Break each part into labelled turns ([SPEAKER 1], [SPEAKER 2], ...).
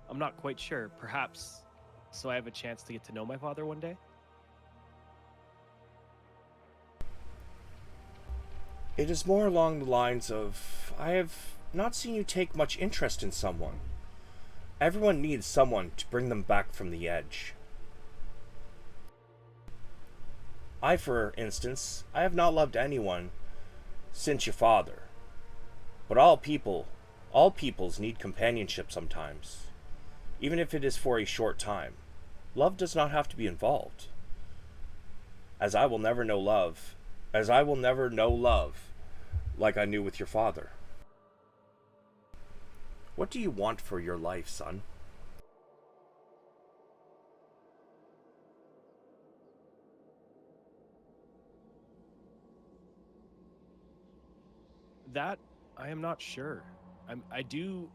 [SPEAKER 1] I'm not quite sure. Perhaps so I have a chance to get to know my father one day?
[SPEAKER 2] It is more along the lines of I have not seen you take much interest in someone. Everyone needs someone to bring them back from the edge. For instance, I have not loved anyone since your father. But all peoples need companionship sometimes, even if it is for a short time. Love does not have to be involved. As I will never know love, as I will never know love like I knew with your father. What do you want for your life, son?
[SPEAKER 1] That I am not sure. I do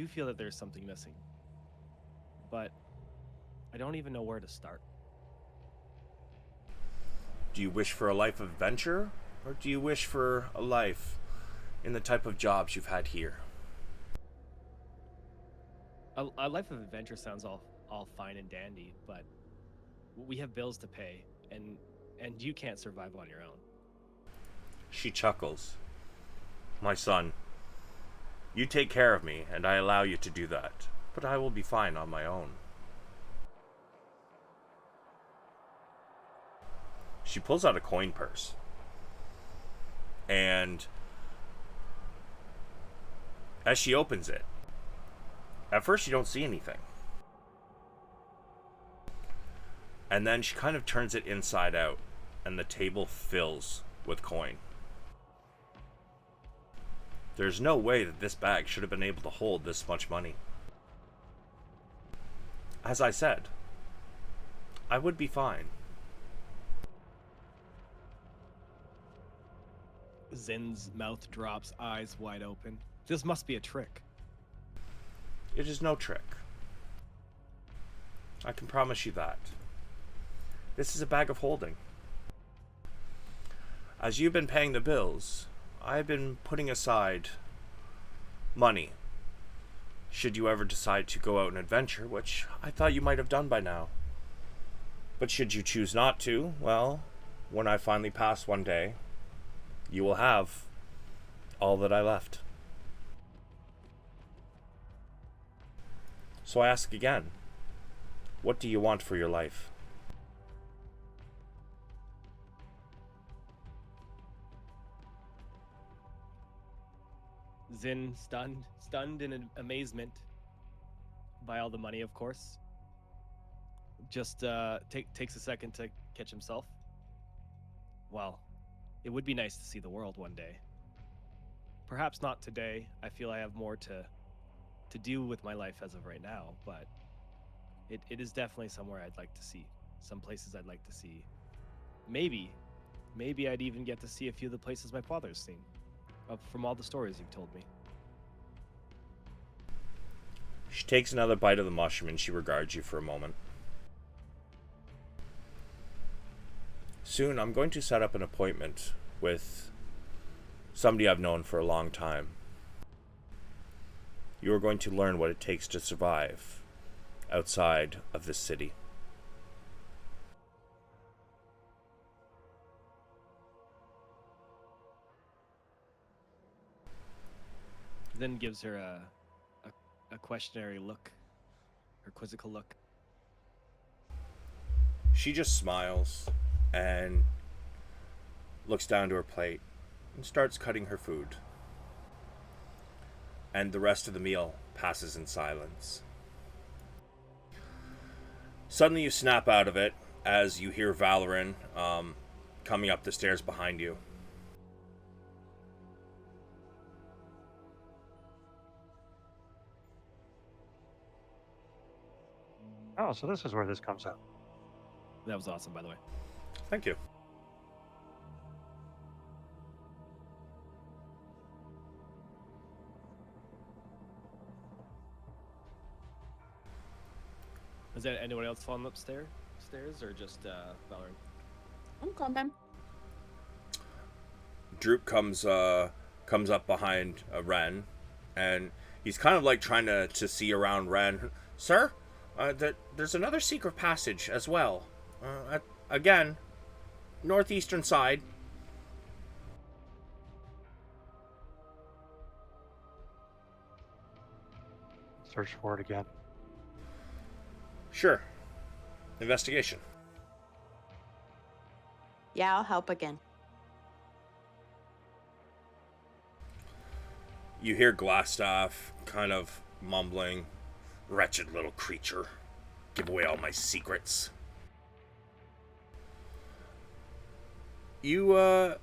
[SPEAKER 1] feel that there's something missing, but I don't even know where to start.
[SPEAKER 2] Do you wish for a life of adventure, or do you wish for a life in the type of jobs you've had here?
[SPEAKER 1] A life of adventure sounds all fine and dandy, but we have bills to pay, and you can't survive on your own.
[SPEAKER 2] She chuckles. My son, you take care of me, and I allow you to do that, but I will be fine on my own. She pulls out a coin purse. And as she opens it, at first you don't see anything. And then she kind of turns it inside out, and the table fills with coin. There's no way that this bag should have been able to hold this much money. As I said, I would be fine.
[SPEAKER 1] Zin's mouth drops, eyes wide open. This must be a trick.
[SPEAKER 2] It is no trick. I can promise you that. This is a bag of holding. As you've been paying the bills, I've been putting aside money. Should you ever decide to go out and adventure, which I thought you might have done by now. But should you choose not to, well, when I finally pass one day, you will have all that I left. So I ask again, what do you want for your life?
[SPEAKER 1] Zin stunned in amazement by all the money, of course. Just takes a second to catch himself. Well, it would be nice to see the world one day. Perhaps not today. I feel I have more to do with my life as of right now, but it is definitely somewhere I'd like to see. Some places I'd like to see. Maybe I'd even get to see a few of the places my father's seen. From all the stories you've told me.
[SPEAKER 2] She takes another bite of the mushroom and she regards you for a moment. Soon I'm going to set up an appointment with somebody I've known for a long time. You are going to learn what it takes to survive outside of this city.
[SPEAKER 1] Then gives her a questionary look, her quizzical look.
[SPEAKER 2] She just smiles and looks down to her plate and starts cutting her food. And the rest of the meal passes in silence. Suddenly you snap out of it as you hear Valoran coming up the stairs behind you.
[SPEAKER 3] Oh, so this is where this comes up.
[SPEAKER 1] That was awesome, by the way.
[SPEAKER 2] Thank you.
[SPEAKER 1] Is there anyone else falling upstairs, or just Valorant?
[SPEAKER 4] I'm coming.
[SPEAKER 2] Droop comes up behind Ren, and He's kind of like trying to see around Ren. Sir, there's another secret passage as well. Again, northeastern side.
[SPEAKER 3] Search for it again.
[SPEAKER 2] Sure. Investigation.
[SPEAKER 4] Yeah, I'll help again.
[SPEAKER 2] You hear Glassstaff kind of mumbling, "Wretched little creature. Give away all my secrets." You're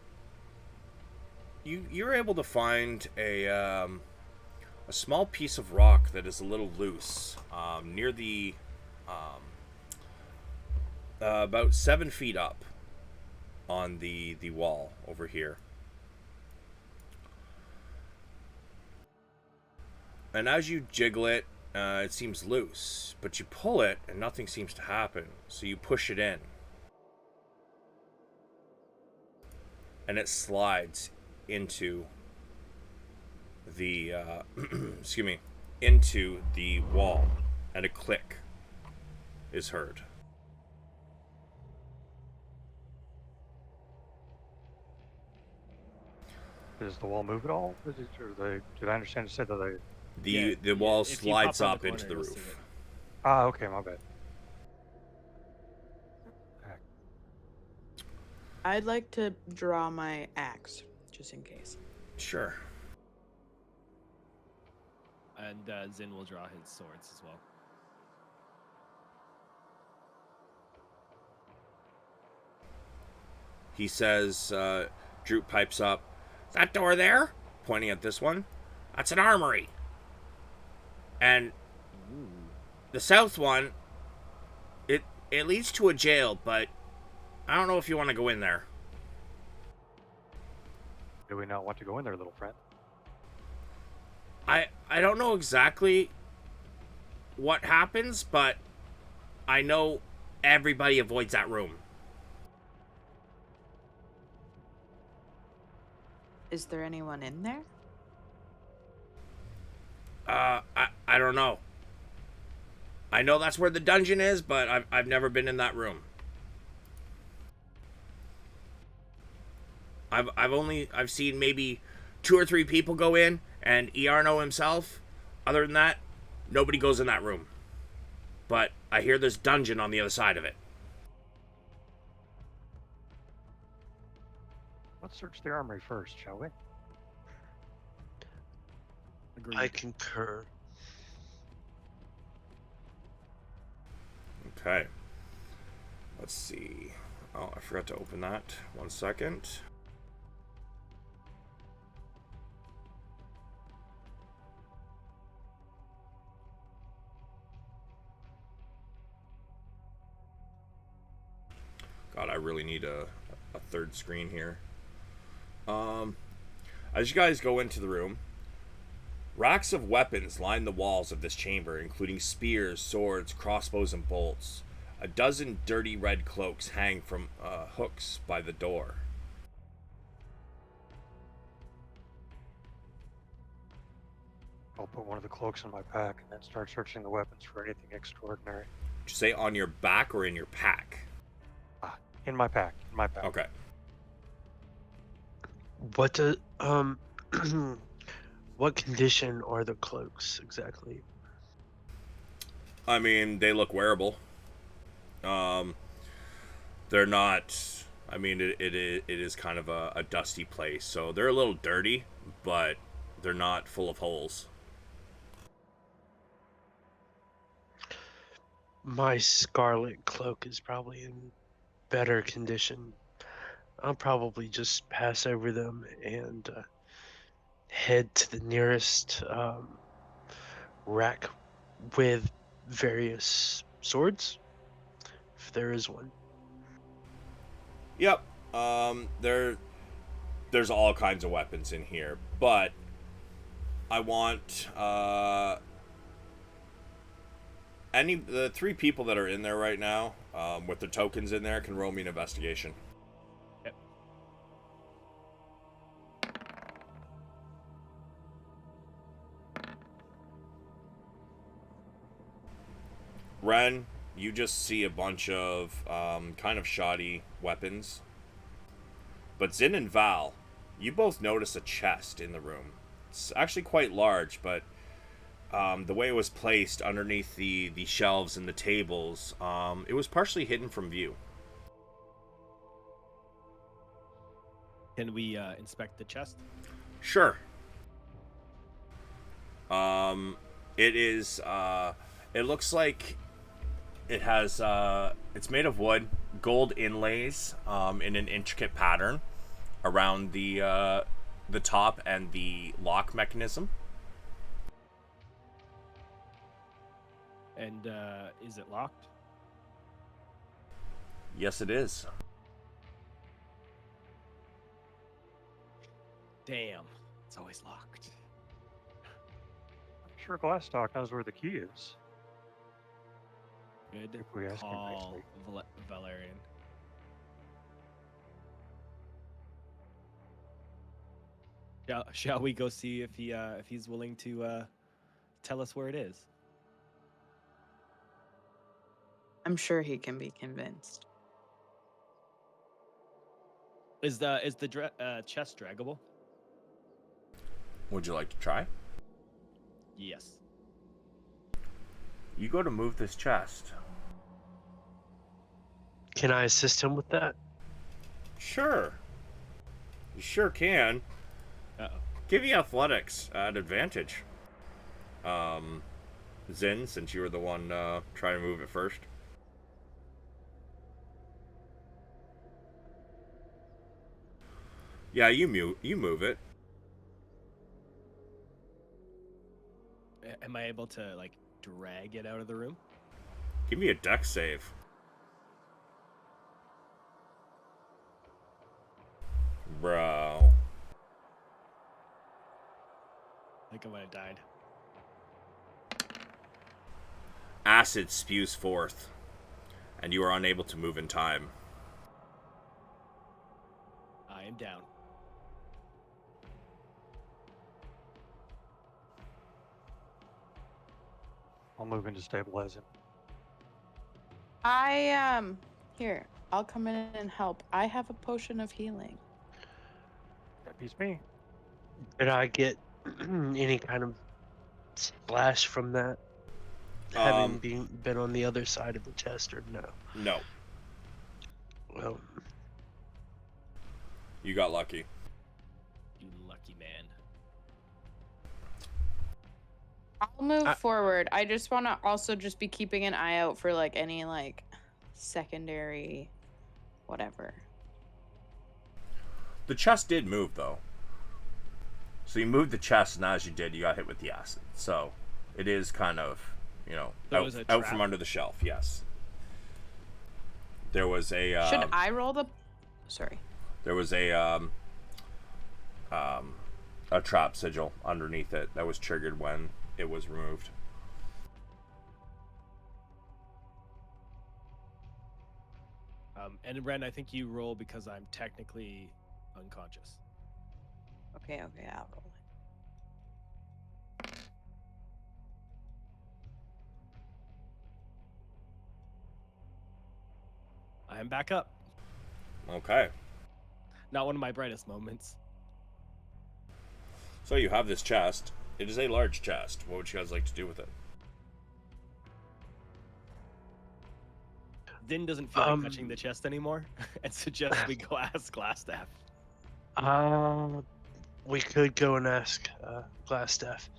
[SPEAKER 2] able to find a small piece of rock that is a little loose near the about 7 feet up on the wall over here. And as you jiggle it, it seems loose, but you pull it and nothing seems to happen. So you push it in, and it slides into the excuse me, into the wall, and a click is heard.
[SPEAKER 3] Does the wall move at all? Did I understand you said that they...
[SPEAKER 2] The wall
[SPEAKER 1] if you pop
[SPEAKER 2] slides
[SPEAKER 1] around
[SPEAKER 2] up
[SPEAKER 1] the corner,
[SPEAKER 2] into the
[SPEAKER 1] you'll see
[SPEAKER 2] roof.
[SPEAKER 1] it.
[SPEAKER 3] Ah, okay, my bad.
[SPEAKER 4] I'd like to draw my axe, just in case.
[SPEAKER 2] Sure.
[SPEAKER 1] And Zin will draw his swords as well.
[SPEAKER 2] He says, Droop pipes up, "That door there?" Pointing at this one. "That's an armory. And the south one, it leads to a jail, but I don't know if you want to go in there."
[SPEAKER 3] Do we not want to go in there, little friend?
[SPEAKER 2] I don't know exactly what happens, but I know everybody avoids that room.
[SPEAKER 4] Is there anyone in there?
[SPEAKER 2] I don't know. I know that's where the dungeon is, but I've never been in that room. I've seen maybe 2 or 3 people go in, and Iarno himself. Other than that, nobody goes in that room. But I hear there's dungeon on the other side of it.
[SPEAKER 3] Let's search the armory first, shall we?
[SPEAKER 1] Agreed.
[SPEAKER 5] I concur.
[SPEAKER 2] Okay. Let's see. Oh, I forgot to open that. 1 second. God, I really need a third screen here. As you guys go into the room, racks of weapons line the walls of this chamber, including spears, swords, crossbows, and bolts. A dozen dirty red cloaks hang from hooks by the door.
[SPEAKER 3] I'll put one of the cloaks in my pack and then start searching the weapons for anything extraordinary.
[SPEAKER 2] Did you say on your back or in your pack?
[SPEAKER 3] In my pack. In my pack.
[SPEAKER 2] Okay.
[SPEAKER 5] What what condition are the cloaks exactly?
[SPEAKER 2] I mean, they look wearable. They're not. I mean, it is kind of a dusty place, so they're a little dirty, but they're not full of holes.
[SPEAKER 5] My scarlet cloak is probably in better condition. I'll probably just pass over them and head to the nearest rack with various swords, if there is one.
[SPEAKER 2] Yep. There's all kinds of weapons in here, but I want the 3 people that are in there right now with the tokens in there can roll me an investigation.
[SPEAKER 1] Yep.
[SPEAKER 2] Ren, you just see a bunch of kind of shoddy weapons. But Zin and Val, you both notice a chest in the room. It's actually quite large, but the way it was placed underneath the shelves and the tables, it was partially hidden from view.
[SPEAKER 1] Can we inspect the chest?
[SPEAKER 2] Sure. It is. It looks like it has. It's made of wood, gold inlays, in an intricate pattern around the top and the lock mechanism.
[SPEAKER 1] And is it locked?
[SPEAKER 2] Yes, it is.
[SPEAKER 1] Damn, it's always locked.
[SPEAKER 3] I'm sure Glassstock knows where the key is.
[SPEAKER 1] Good
[SPEAKER 3] If we ask him
[SPEAKER 1] call,
[SPEAKER 3] nicely.
[SPEAKER 1] Valerian. Shall we go see if he's willing to tell us where it is?
[SPEAKER 4] I'm sure he can be convinced.
[SPEAKER 1] Is the chest draggable?
[SPEAKER 2] Would you like to try?
[SPEAKER 1] Yes.
[SPEAKER 2] You go to move this chest.
[SPEAKER 5] Can I assist him with that?
[SPEAKER 2] Sure. You sure can.
[SPEAKER 1] Uh-oh.
[SPEAKER 2] Give me athletics at advantage. Zin, since you were the one trying to move it first. Yeah, you move it.
[SPEAKER 1] Am I able to like drag it out of the room?
[SPEAKER 2] Give me a dex save. Bro.
[SPEAKER 1] Like I might have died.
[SPEAKER 2] Acid spews forth, and you are unable to move in time.
[SPEAKER 1] I am down.
[SPEAKER 3] I'll move in to stabilize him.
[SPEAKER 4] Here, I'll come in and help. I have a potion of healing.
[SPEAKER 3] That beats me.
[SPEAKER 5] Did I get any kind of splash from that? Having been on the other side of the chest, or no?
[SPEAKER 2] No.
[SPEAKER 5] Well,
[SPEAKER 2] You got lucky.
[SPEAKER 1] You lucky man.
[SPEAKER 4] I'll move forward. I just want to also just be keeping an eye out for like any like secondary whatever.
[SPEAKER 2] The chest did move, though. So you moved the chest, and as you did, you got hit with the acid. So it is kind of,
[SPEAKER 1] There was a
[SPEAKER 2] out
[SPEAKER 1] trap.
[SPEAKER 2] from under the shelf, yes. There was a...
[SPEAKER 4] Should I roll the... Sorry.
[SPEAKER 2] There was a trap sigil underneath it that was triggered when it was removed.
[SPEAKER 1] And Ren, I think you roll because I'm technically unconscious.
[SPEAKER 4] Okay, I'll roll it.
[SPEAKER 1] I am back up.
[SPEAKER 2] Okay.
[SPEAKER 1] Not one of my brightest moments.
[SPEAKER 2] So you have this chest. It is a large chest. What would you guys like to do with it?
[SPEAKER 1] Din doesn't feel like touching the chest anymore and suggests we go ask Glassstaff.
[SPEAKER 5] we could go and ask Glassstaff.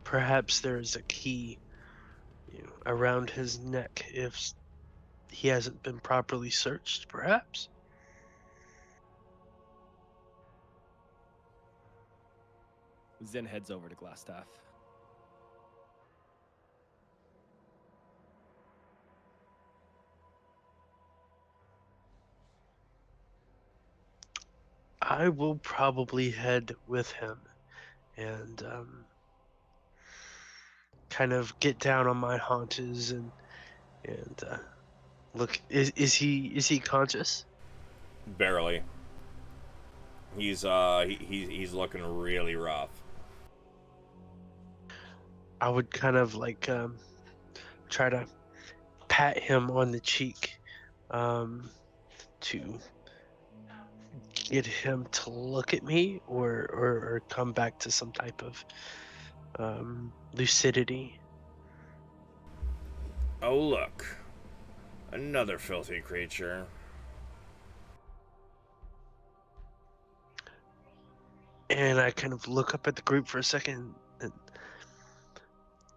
[SPEAKER 5] Perhaps there's a key around his neck if he hasn't been properly searched, perhaps?
[SPEAKER 1] Zen heads over to Glassstaff.
[SPEAKER 5] I will probably head with him and kind of get down on my haunches and look. Is he conscious?
[SPEAKER 2] Barely. He's looking really rough.
[SPEAKER 5] I would kind of like try to pat him on the cheek to get him to look at me or come back to some type of lucidity.
[SPEAKER 2] Oh, look. Another filthy creature.
[SPEAKER 5] And I kind of look up at the group for a second. And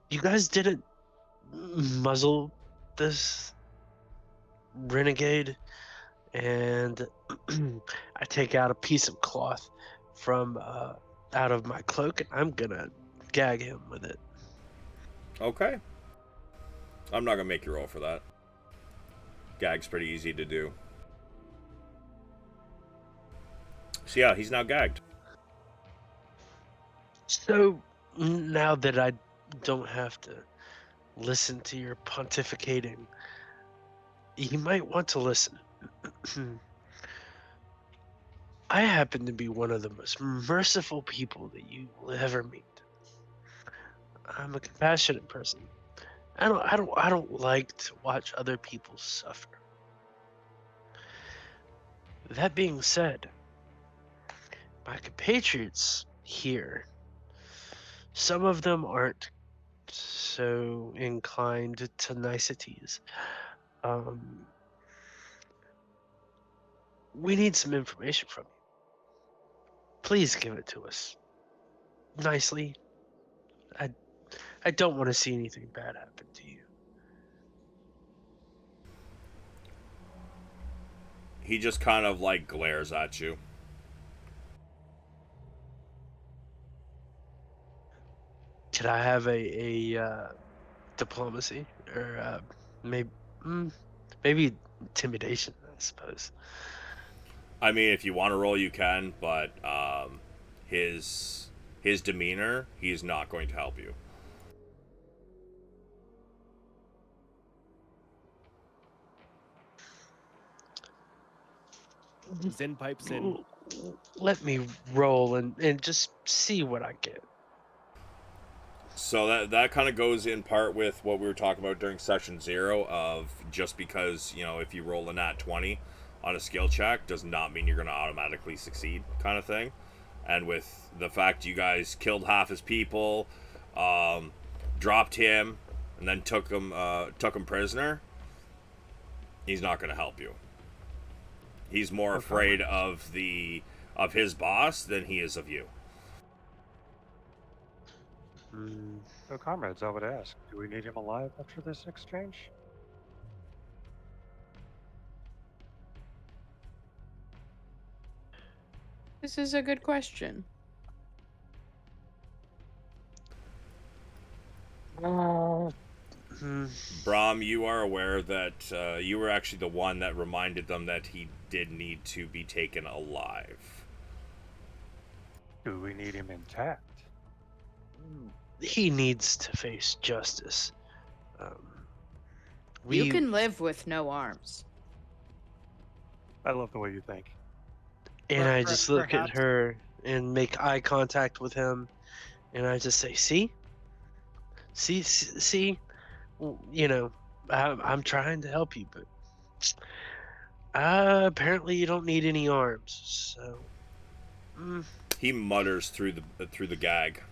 [SPEAKER 5] you guys didn't muzzle this renegade? And I take out a piece of cloth from out of my cloak, and I'm gonna gag him with it.
[SPEAKER 2] Okay. I'm not gonna make you roll for that. Gag's pretty easy to do. So yeah, he's now gagged.
[SPEAKER 5] So now that I don't have to listen to your pontificating, you might want to listen. I happen to be one of the most merciful people that you will ever meet. I'm a compassionate person. I don't like to watch other people suffer. That being said, my compatriots here, some of them aren't so inclined to niceties. We need some information from you. Please give it to us. Nicely. I don't want to see anything bad happen to you.
[SPEAKER 2] He just kind of like glares at you.
[SPEAKER 5] Could I have a diplomacy or maybe maybe intimidation? I suppose.
[SPEAKER 2] I mean, if you want to roll, you can, but his demeanor, he's not going to help you.
[SPEAKER 1] Zin pipes in.
[SPEAKER 5] Let me roll and just see what I get.
[SPEAKER 2] So that kind of goes in part with what we were talking about during session 0 of just because, you know, if you roll a nat 20 on a skill check does not mean you're going to automatically succeed kind of thing. And with the fact you guys killed half his people, dropped him, and then took him prisoner, he's not going to help you. He's more afraid of his boss than he is of you.
[SPEAKER 3] So, comrades, I would ask, do we need him alive after this exchange?
[SPEAKER 4] This is a good question.
[SPEAKER 2] Brahm, you are aware that you were actually the one that reminded them that he did need to be taken alive.
[SPEAKER 3] Do we need him intact?
[SPEAKER 5] He needs to face justice.
[SPEAKER 4] You can live with no arms.
[SPEAKER 3] I love the way you think.
[SPEAKER 5] And I just look
[SPEAKER 1] perhaps-
[SPEAKER 5] at her and make eye contact with him, and I just say, "See, you know, I'm trying to help you, but apparently you don't need any arms." So,
[SPEAKER 2] He mutters through the gag.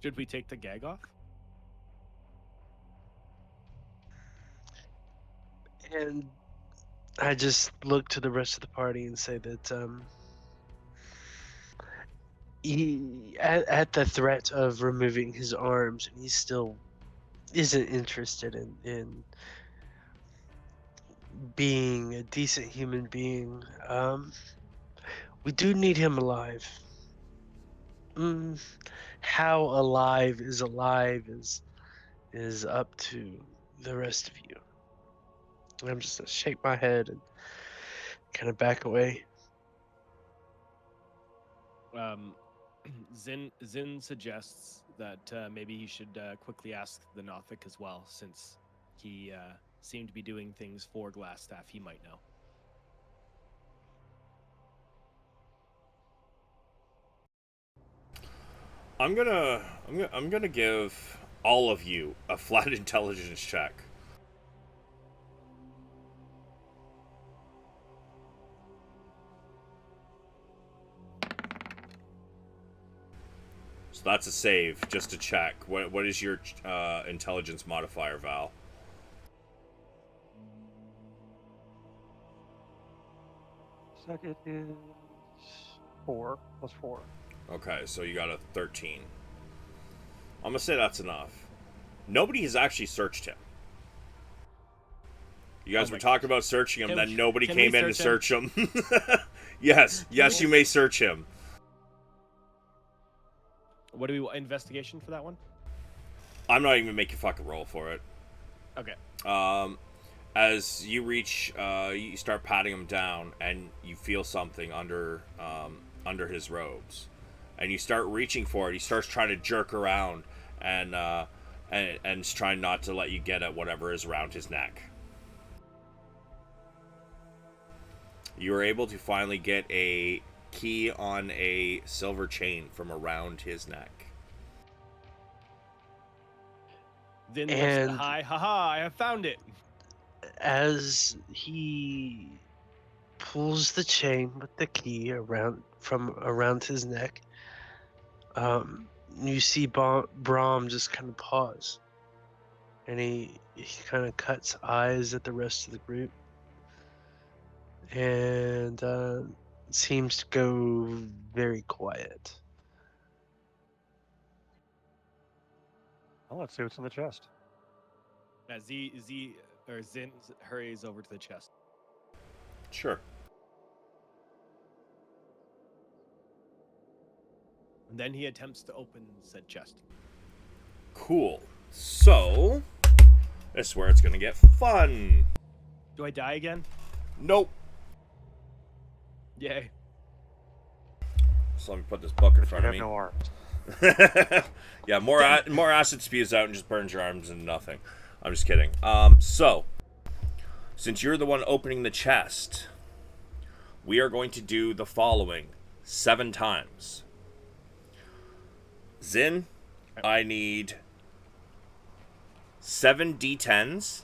[SPEAKER 1] Should we take the gag off?
[SPEAKER 5] and I just look to the rest of the party and say that he, at the threat of removing his arms, he still isn't interested in being a decent human being. We do need him alive. How alive is up to the rest of you. I'm just gonna shake my head and kind of back away.
[SPEAKER 1] Zin suggests that maybe he should quickly ask the Nothic as well, since he seemed to be doing things for Glassstaff. He might know.
[SPEAKER 2] I'm gonna give all of you a flat intelligence check. So that's a save, just to check. What is your intelligence modifier, Val?
[SPEAKER 3] Second is 4 plus 4.
[SPEAKER 2] Okay, so you got a 13. I'm gonna say that's enough. Nobody has actually searched him. You guys
[SPEAKER 1] Oh
[SPEAKER 2] were
[SPEAKER 1] my
[SPEAKER 2] talking
[SPEAKER 1] gosh.
[SPEAKER 2] about searching him,
[SPEAKER 1] Can
[SPEAKER 2] then
[SPEAKER 1] we-
[SPEAKER 2] nobody
[SPEAKER 1] can
[SPEAKER 2] came
[SPEAKER 1] we
[SPEAKER 2] in to
[SPEAKER 1] search
[SPEAKER 2] search him. Yes, you may search him.
[SPEAKER 1] What do we investigation for that one?
[SPEAKER 2] I'm not even gonna make you fucking roll for it.
[SPEAKER 1] Okay.
[SPEAKER 2] As you reach, you start patting him down, and you feel something under his robes, and you start reaching for it. He starts trying to jerk around, and is trying not to let you get at whatever is around his neck. You are able to finally get a key on a silver chain from around his neck.
[SPEAKER 1] Then
[SPEAKER 5] And-
[SPEAKER 1] hi, haha, I have found it.
[SPEAKER 5] As he pulls the chain with the key around his neck, you see Brahm just kind of pause, and he kind of cuts eyes at the rest of the group, and seems to go very quiet.
[SPEAKER 3] Well, let's see what's in the chest.
[SPEAKER 1] As Zin hurries over to the chest.
[SPEAKER 2] Sure.
[SPEAKER 1] And then he attempts to open said chest.
[SPEAKER 2] Cool. So, this is where it's gonna get fun.
[SPEAKER 1] Do I die again?
[SPEAKER 2] Nope.
[SPEAKER 1] Yay.
[SPEAKER 2] So let me put this book in
[SPEAKER 3] You
[SPEAKER 2] front of
[SPEAKER 3] have
[SPEAKER 2] me.
[SPEAKER 3] no arms.
[SPEAKER 2] Yeah, more acid spews out and just burns your arms into nothing. I'm just kidding. So, since you're the one opening the chest, we are going to do the following 7 times. Zin, I need 7 D10s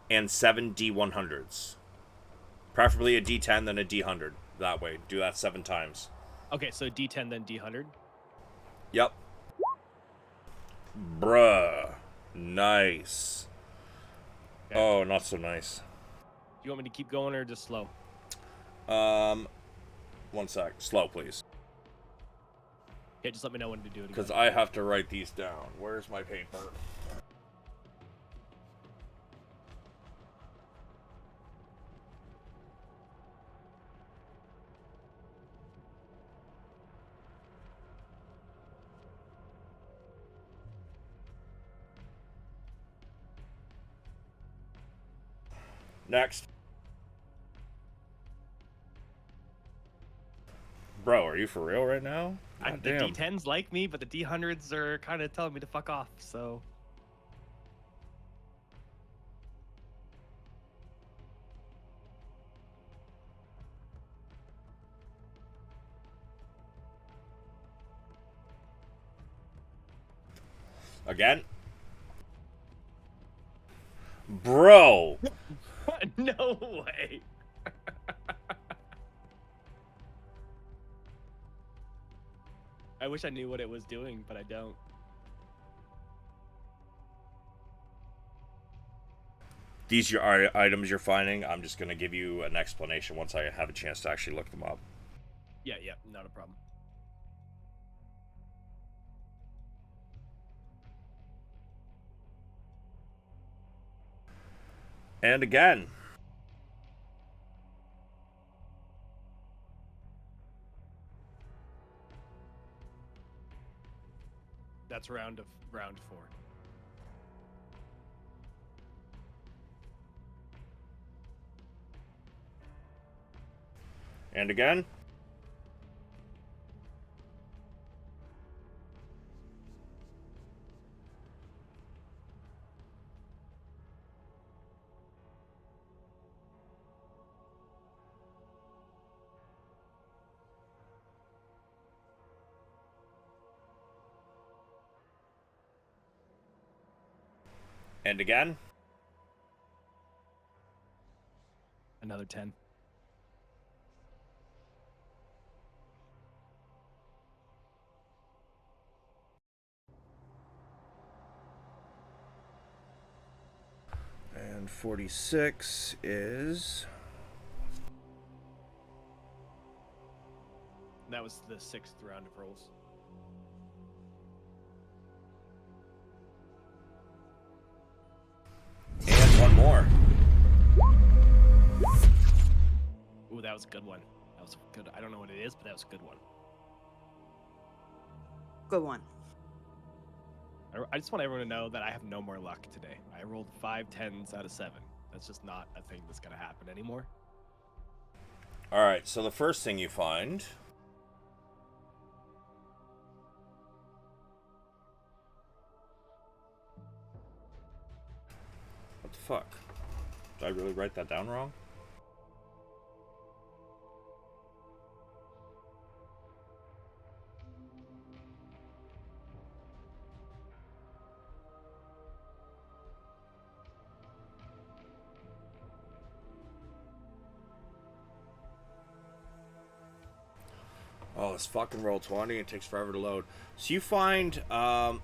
[SPEAKER 2] and 7 D100s. Preferably a D10 then a D100. That way. Do that 7 times.
[SPEAKER 1] Okay, so D10 then D100.
[SPEAKER 2] Yep. Bruh. Nice.
[SPEAKER 1] Okay.
[SPEAKER 2] Oh, not so nice.
[SPEAKER 1] Do you want me to keep going or just slow?
[SPEAKER 2] 1 sec. Slow, please.
[SPEAKER 1] Okay, just let me know when to do it again.
[SPEAKER 2] Because I have to write these down. Where's my paper? Next. Bro, are you for real right now? God
[SPEAKER 1] The
[SPEAKER 2] damn.
[SPEAKER 1] D10s like me, but the D100s are kind of telling me to fuck off, so...
[SPEAKER 2] Again? Bro!
[SPEAKER 1] No way! I wish I knew what it was doing, but I don't.
[SPEAKER 2] These are items you're finding. I'm just going to give you an explanation once I have a chance to actually look them up.
[SPEAKER 1] Yeah, not a problem.
[SPEAKER 2] And again.
[SPEAKER 1] That's round 4.
[SPEAKER 2] And again. And again.
[SPEAKER 1] Another 10.
[SPEAKER 2] And 46 is...
[SPEAKER 1] That was the 6th round of rolls.
[SPEAKER 2] And one more.
[SPEAKER 1] Ooh, that was a good one. That was good. I don't know what it is, but that was a good one.
[SPEAKER 4] Good one.
[SPEAKER 1] I just want everyone to know that I have no more luck today. I rolled 5 10s out of 7. That's just not a thing that's going to happen anymore.
[SPEAKER 2] All right, so the first thing you find... What the fuck? Did I really write that down wrong? Oh, this fucking roll 20. It takes forever to load. So you find a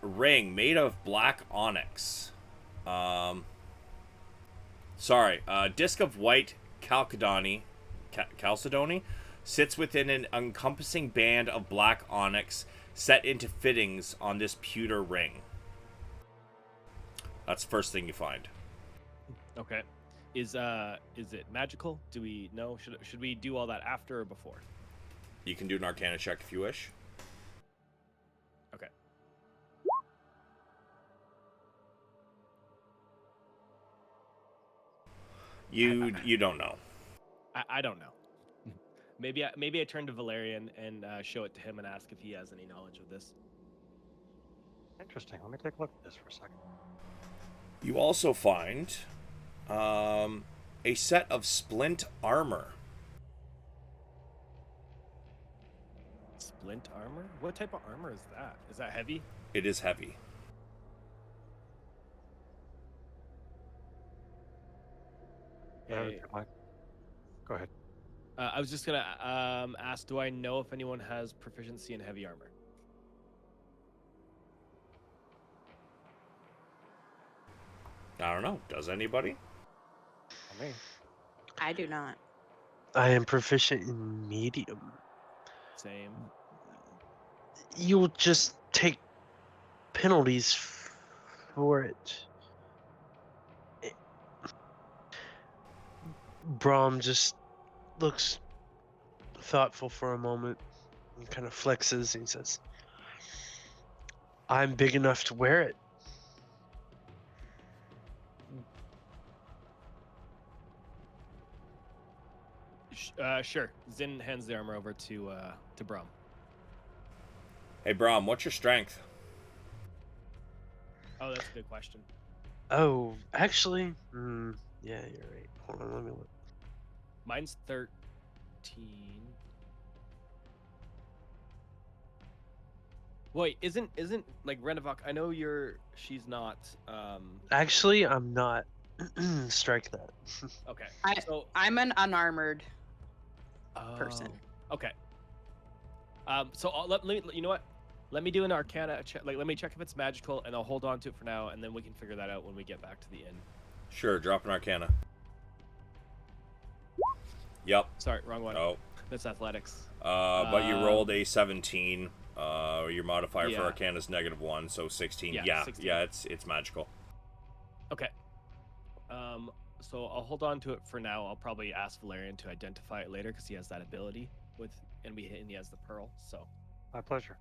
[SPEAKER 2] ring made of black onyx. A disc of white chalcedony sits within an encompassing band of black onyx set into fittings on this pewter ring. That's the first thing you find.
[SPEAKER 1] Okay. Is it magical? Do we know? Should we do all that after or before?
[SPEAKER 2] You can do an Arcana check if you wish.
[SPEAKER 1] Okay.
[SPEAKER 2] You don't know.
[SPEAKER 1] I don't know. maybe I turn to Valerian and show it to him and ask if he has any knowledge of this.
[SPEAKER 3] Interesting. Let me take a look at this for a second.
[SPEAKER 2] You also find a set of splint armor.
[SPEAKER 1] Splint armor? What type of armor is that? Is that heavy?
[SPEAKER 2] It is heavy.
[SPEAKER 1] Okay.
[SPEAKER 3] Go ahead.
[SPEAKER 1] I was just gonna ask, do I know if anyone has proficiency in heavy armor?
[SPEAKER 2] I don't know. Does anybody?
[SPEAKER 3] Me.
[SPEAKER 4] I do not.
[SPEAKER 5] I am proficient in medium.
[SPEAKER 1] Same.
[SPEAKER 5] You'll just take penalties for it. Brahm just looks thoughtful for a moment and kind of flexes and he says, I'm big enough to wear it.
[SPEAKER 1] Sure. Zin hands the armor over to Brom.
[SPEAKER 2] Hey, Brahm, what's your strength?
[SPEAKER 1] Oh, that's a good question.
[SPEAKER 5] Oh, actually, yeah, you're right. Hold on, let me look.
[SPEAKER 1] Mine's 13. Wait, isn't like Renavok? I know she's not.
[SPEAKER 5] Actually, I'm not. Strike that.
[SPEAKER 1] Okay.
[SPEAKER 4] I'm an unarmored person.
[SPEAKER 1] Okay. So let me. You know what? Let me do an Arcana check. Like, let me check if it's magical, and I'll hold on to it for now, and then we can figure that out when we get back to the inn.
[SPEAKER 2] Sure, drop an Arcana. Yep.
[SPEAKER 1] Sorry, wrong one.
[SPEAKER 2] Oh.
[SPEAKER 1] That's athletics.
[SPEAKER 2] But you rolled a 17. Your modifier
[SPEAKER 1] Yeah.
[SPEAKER 2] for Arcana is -1, so 16.
[SPEAKER 1] Yeah, 16.
[SPEAKER 2] Yeah, it's magical.
[SPEAKER 1] Okay. So I'll hold on to it for now. I'll probably ask Valerian to identify it later because he has that ability and he has the pearl. So.
[SPEAKER 3] My pleasure.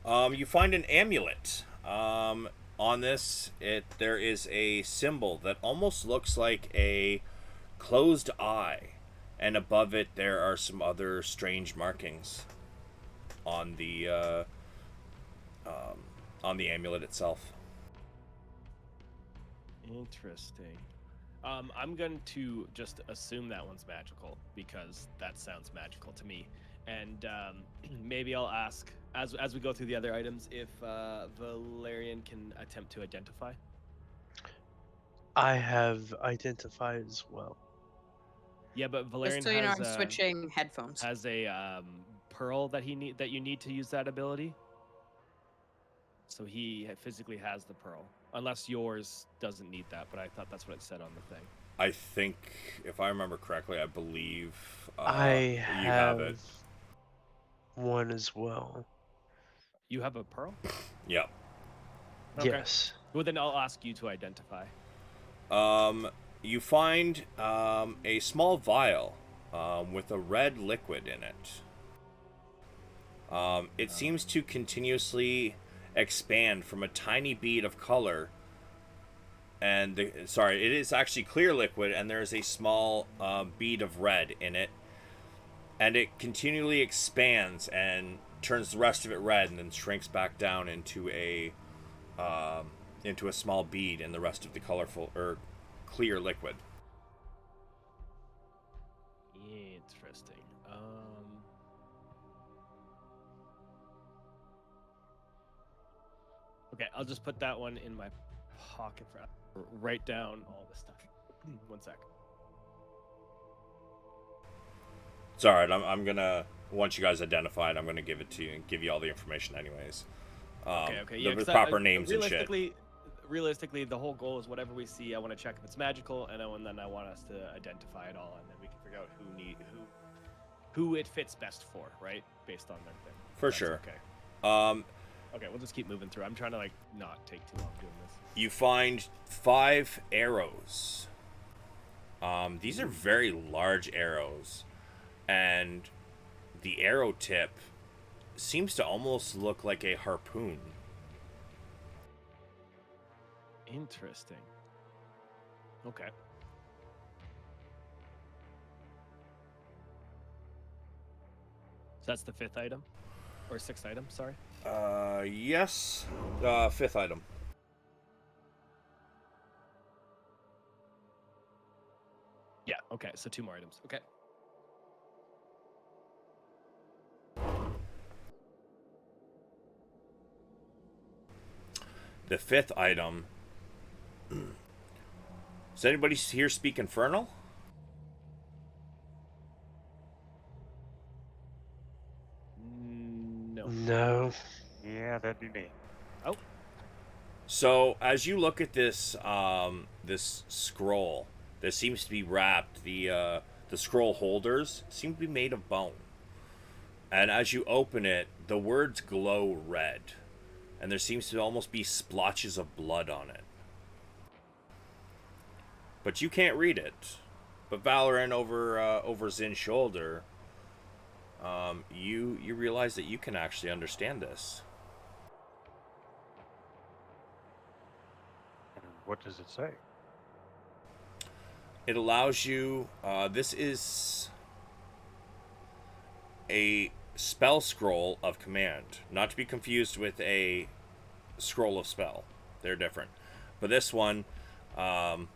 [SPEAKER 2] You find an amulet. On this, there is a symbol that almost looks like a closed eye, and above it there are some other strange markings on the amulet itself.
[SPEAKER 1] Interesting. I'm going to just assume that one's magical because that sounds magical to me. And maybe I'll ask as we go through the other items if Valerian can attempt to identify.
[SPEAKER 5] I have identified as well.
[SPEAKER 1] Yeah, but Valerian
[SPEAKER 4] Just so you know,
[SPEAKER 1] has
[SPEAKER 4] I'm switching headphones.
[SPEAKER 1] a pearl that you need to use that ability. So he physically has the pearl, unless yours doesn't need that. But I thought that's what it said on the thing.
[SPEAKER 2] I think, if I remember correctly, I believe
[SPEAKER 5] I
[SPEAKER 2] you have it.
[SPEAKER 5] one as well.
[SPEAKER 1] You have a pearl?
[SPEAKER 2] Yep.
[SPEAKER 1] Okay.
[SPEAKER 5] Yes.
[SPEAKER 1] Well, then I'll ask you to identify.
[SPEAKER 2] You find a small vial with a red liquid in it. It seems to continuously expand from a tiny bead of color. And it is actually clear liquid, and there is a small bead of red in it. And it continually expands and turns the rest of it red, and then shrinks back down into a small bead in the rest of the colorful or clear liquid.
[SPEAKER 1] Interesting. Okay, I'll just put that one in my pocket for write down all this stuff. 1 sec.
[SPEAKER 2] It's all right. I'm gonna, once you guys identify it, I'm gonna give it to you and give you all the information anyways.
[SPEAKER 1] Okay. Yeah,
[SPEAKER 2] the proper names and shit.
[SPEAKER 1] Realistically, the whole goal is whatever we see, I want to check if it's magical, and then I want us to identify it all, and then we can figure out who it fits best for, right? Based on their thing.
[SPEAKER 2] For
[SPEAKER 1] That's
[SPEAKER 2] sure.
[SPEAKER 1] Okay. Okay, we'll just keep moving through. I'm trying to not take too long doing this.
[SPEAKER 2] You find 5 arrows. These are very large arrows, and the arrow tip seems to almost look like a harpoon.
[SPEAKER 1] Interesting. Okay. So that's the 5th item? Or 6th item, sorry.
[SPEAKER 2] Yes. 5th item.
[SPEAKER 1] Yeah, okay, so 2 more items. Okay.
[SPEAKER 2] The 5th item. Does anybody here speak Infernal?
[SPEAKER 1] No.
[SPEAKER 5] No.
[SPEAKER 3] Yeah, that'd be me.
[SPEAKER 1] Oh.
[SPEAKER 2] So as you look at this this scroll that seems to be wrapped, the scroll holders seem to be made of bone. And as you open it, the words glow red. And there seems to almost be splotches of blood on it. But you can't read it. But Valorant over Zin's shoulder, you realize that you can actually understand this.
[SPEAKER 3] And what does it say?
[SPEAKER 2] It allows you. This is a spell scroll of command, not to be confused with a scroll of spell. They're different. But this one, I'll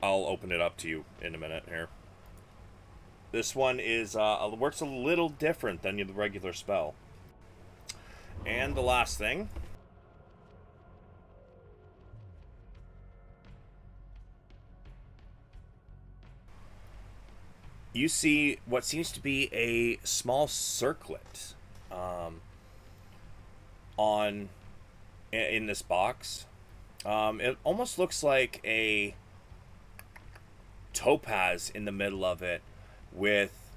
[SPEAKER 2] open it up to you in a minute here. This one is works a little different than the regular spell. And the last thing. You see what seems to be a small circlet in this box. It almost looks like a topaz in the middle of it, with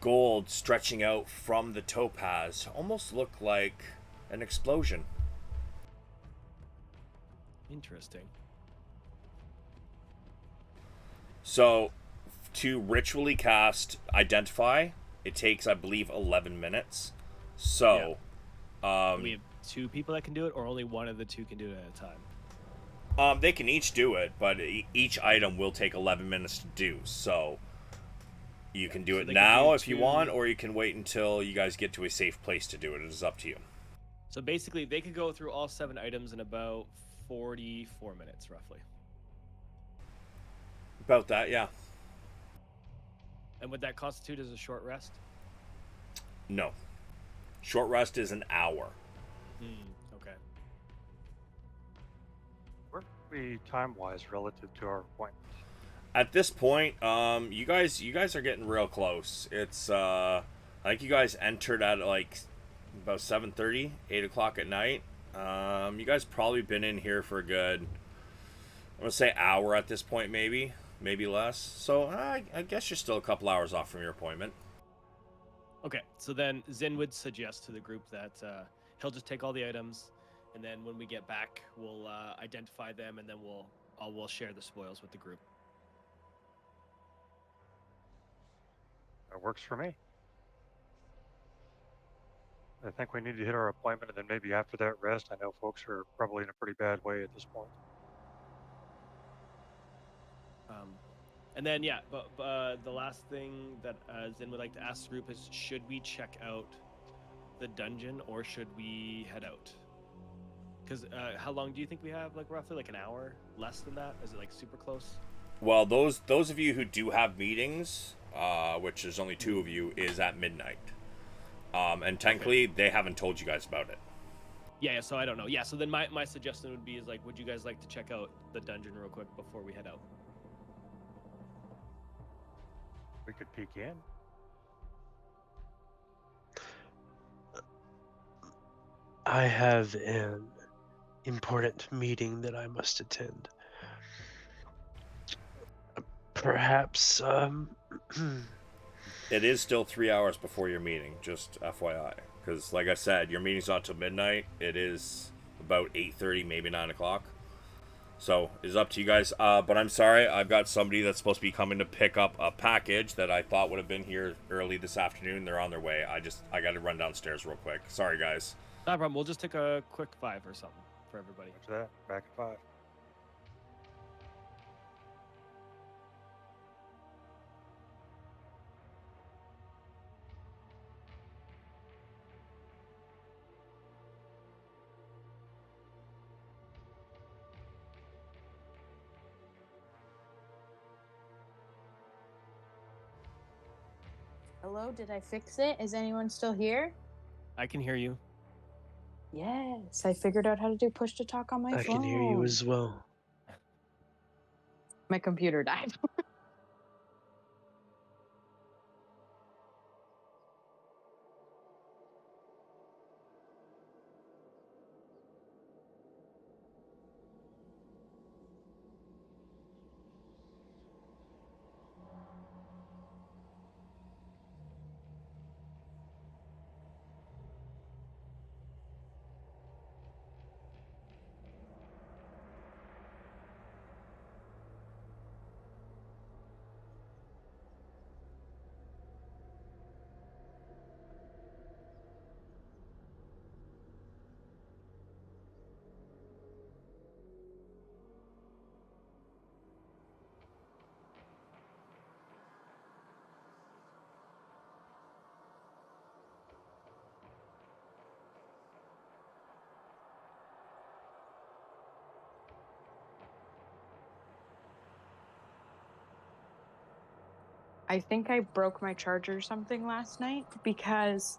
[SPEAKER 2] gold stretching out from the topaz. Almost look like an explosion.
[SPEAKER 1] Interesting.
[SPEAKER 2] So, to ritually cast Identify, it takes, I believe, 11 minutes. So,
[SPEAKER 1] We have 2 people that can do it, or only one of the 2 can do it at a time?
[SPEAKER 2] they can each do it, but each item will take 11 minutes to do. So, you can do
[SPEAKER 1] So
[SPEAKER 2] it
[SPEAKER 1] they can
[SPEAKER 2] now
[SPEAKER 1] do
[SPEAKER 2] if you
[SPEAKER 1] 2
[SPEAKER 2] want, or you can wait until you guys get to a safe place to do it. It is up to you.
[SPEAKER 1] So basically, they could go through all 7 items in about 44 minutes, roughly.
[SPEAKER 2] About that, yeah.
[SPEAKER 1] And would that constitute as a short rest?
[SPEAKER 2] No. Short rest is an hour.
[SPEAKER 1] Okay.
[SPEAKER 3] Where are we time-wise relative to our appointment?
[SPEAKER 2] At this point, you guys are getting real close. It's I think you guys entered at like about 7:30, 8 o'clock at night. You guys probably been in here for a good, I'm gonna say hour at this point, maybe less. So I guess you're still a couple hours off from your appointment.
[SPEAKER 1] Okay, so then Zin would suggest to the group that he'll just take all the items, and then when we get back, we'll identify them, and then we'll share the spoils with the group.
[SPEAKER 3] That works for me. I think we need to hit our appointment, and then maybe after that rest. I know folks are probably in a pretty bad way at this point.
[SPEAKER 1] And then yeah, but the last thing that Zin would like to ask the group is, should we check out the dungeon or should we head out? Because how long do you think we have? Like roughly like an hour? Less than that? Is it like super close?
[SPEAKER 2] Well, those of you who do have meetings, which there's only 2 of you, is at midnight. And technically, they haven't told you guys about it.
[SPEAKER 1] Yeah, so I don't know. Yeah, so then my suggestion would be is like, would you guys like to check out the dungeon real quick before we head out?
[SPEAKER 3] We could peek in.
[SPEAKER 5] I have an important meeting that I must attend. Perhaps,
[SPEAKER 2] It is still 3 hours before your meeting, just FYI. Because, like I said, your meeting's not till midnight. It is about 8:30, maybe 9 o'clock. So, it's up to you guys. But I'm sorry, I've got somebody that's supposed to be coming to pick up a package that I thought would have been here early this afternoon. They're on their way. I got to run downstairs real quick. Sorry, guys.
[SPEAKER 1] No problem. We'll just take a quick 5 or something for everybody.
[SPEAKER 3] After that, back at 5.
[SPEAKER 4] Hello, did I fix it? Is anyone still here?
[SPEAKER 1] I can hear you.
[SPEAKER 4] Yes, I figured out how to do push to talk on my phone.
[SPEAKER 5] I can hear you as well.
[SPEAKER 4] My computer died. I think I broke my charger or something last night because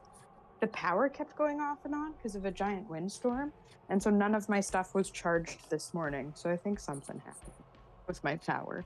[SPEAKER 4] the power kept going off and on because of a giant windstorm. And so none of my stuff was charged this morning. So I think something happened with my power.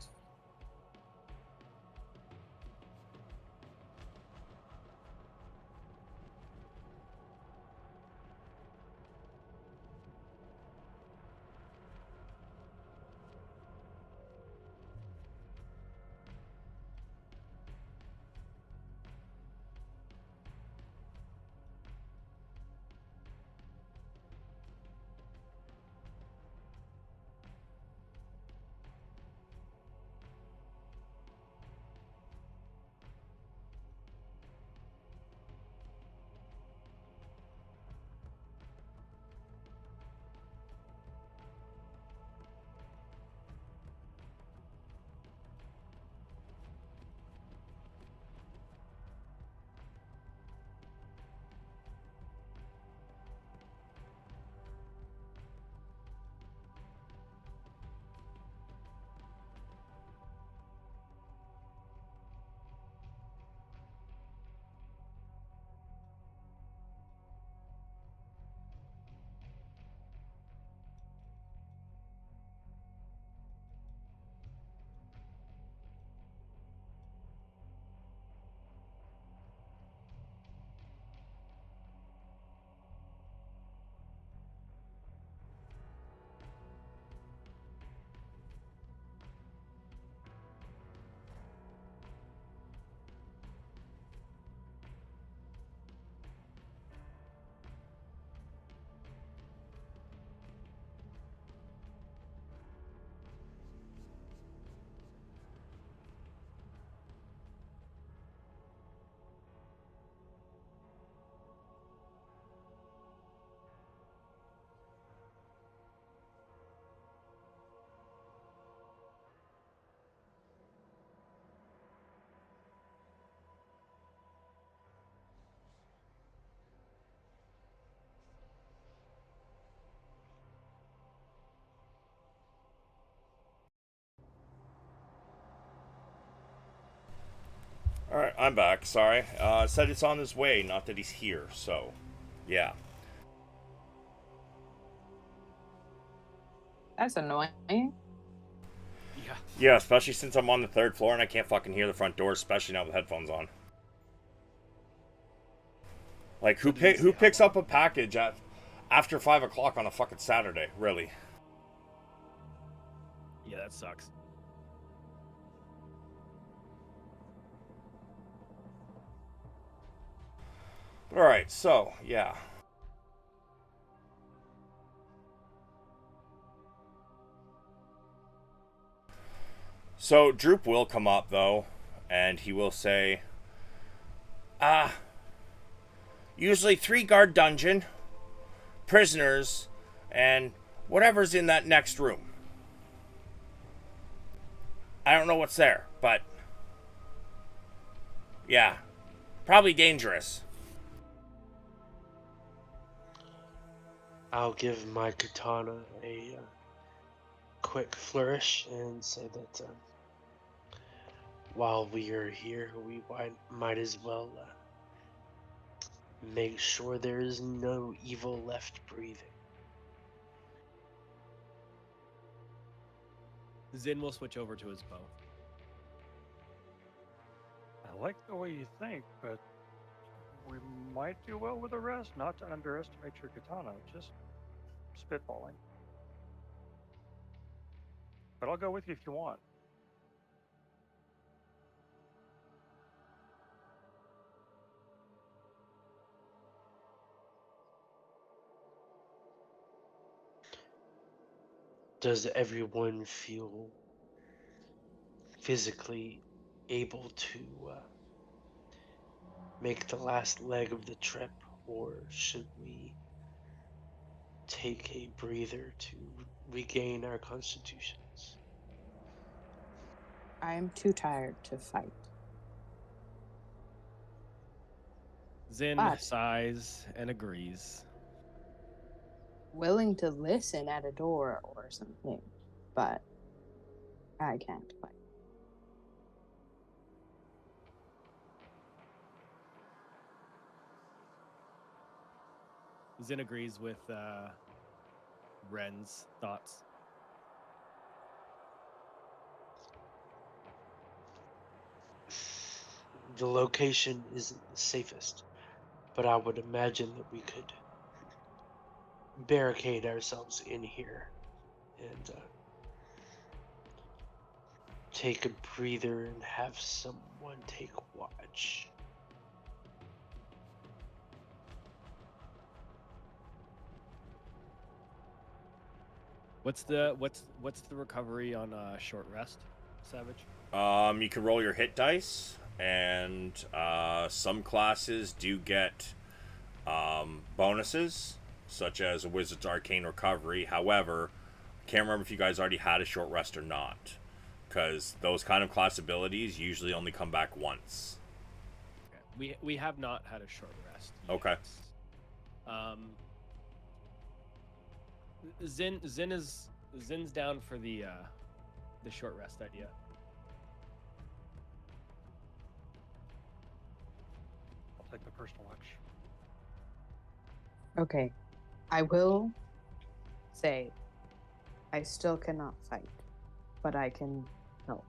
[SPEAKER 2] Alright, I'm back. Sorry. It said it's on his way, not that he's here, so. Yeah.
[SPEAKER 4] That's annoying.
[SPEAKER 1] Yeah.
[SPEAKER 2] Yeah, especially since I'm on the 3rd floor and I can't fucking hear the front door, especially now with headphones on. Like,
[SPEAKER 1] So did he
[SPEAKER 2] who
[SPEAKER 1] say how
[SPEAKER 2] picks
[SPEAKER 1] long?
[SPEAKER 2] up a package after 5 o'clock on a fucking Saturday? Really?
[SPEAKER 1] Yeah, that sucks.
[SPEAKER 2] Alright, so, yeah. So, Droop will come up, though, and he will say, usually 3 guard dungeon, prisoners, and whatever's in that next room. I don't know what's there, but yeah, probably dangerous.
[SPEAKER 5] I'll give my katana a quick flourish and say that while we are here, we might as well make sure there is no evil left breathing.
[SPEAKER 1] Zin will switch over to his bow.
[SPEAKER 3] I like the way you think, but we might do well with the rest. Not to underestimate your katana, just spitballing. But I'll go with you if you want.
[SPEAKER 5] Does everyone feel physically able to make the last leg of the trip, or should we take a breather to regain our constitutions?
[SPEAKER 4] I am too tired to fight.
[SPEAKER 1] Zin
[SPEAKER 4] But-
[SPEAKER 1] sighs and agrees.
[SPEAKER 4] Willing to listen at a door or something, but I can't fight.
[SPEAKER 1] Zin agrees with Ren's thoughts.
[SPEAKER 5] The location isn't the safest, but I would imagine that we could barricade ourselves in here and take a breather and have someone take watch.
[SPEAKER 1] What's the recovery on short rest, Savage?
[SPEAKER 2] You can roll your hit dice, and some classes do get bonuses, such as a Wizard's Arcane Recovery. However, I can't remember if you guys already had a short rest or not, because those kind of class abilities usually only come back once.
[SPEAKER 1] Okay. We have not had a short rest.
[SPEAKER 2] Okay.
[SPEAKER 1] Yet. Zin's down for the short rest idea.
[SPEAKER 3] I'll take the personal watch.
[SPEAKER 4] Okay. I will say I still cannot fight, but I can help.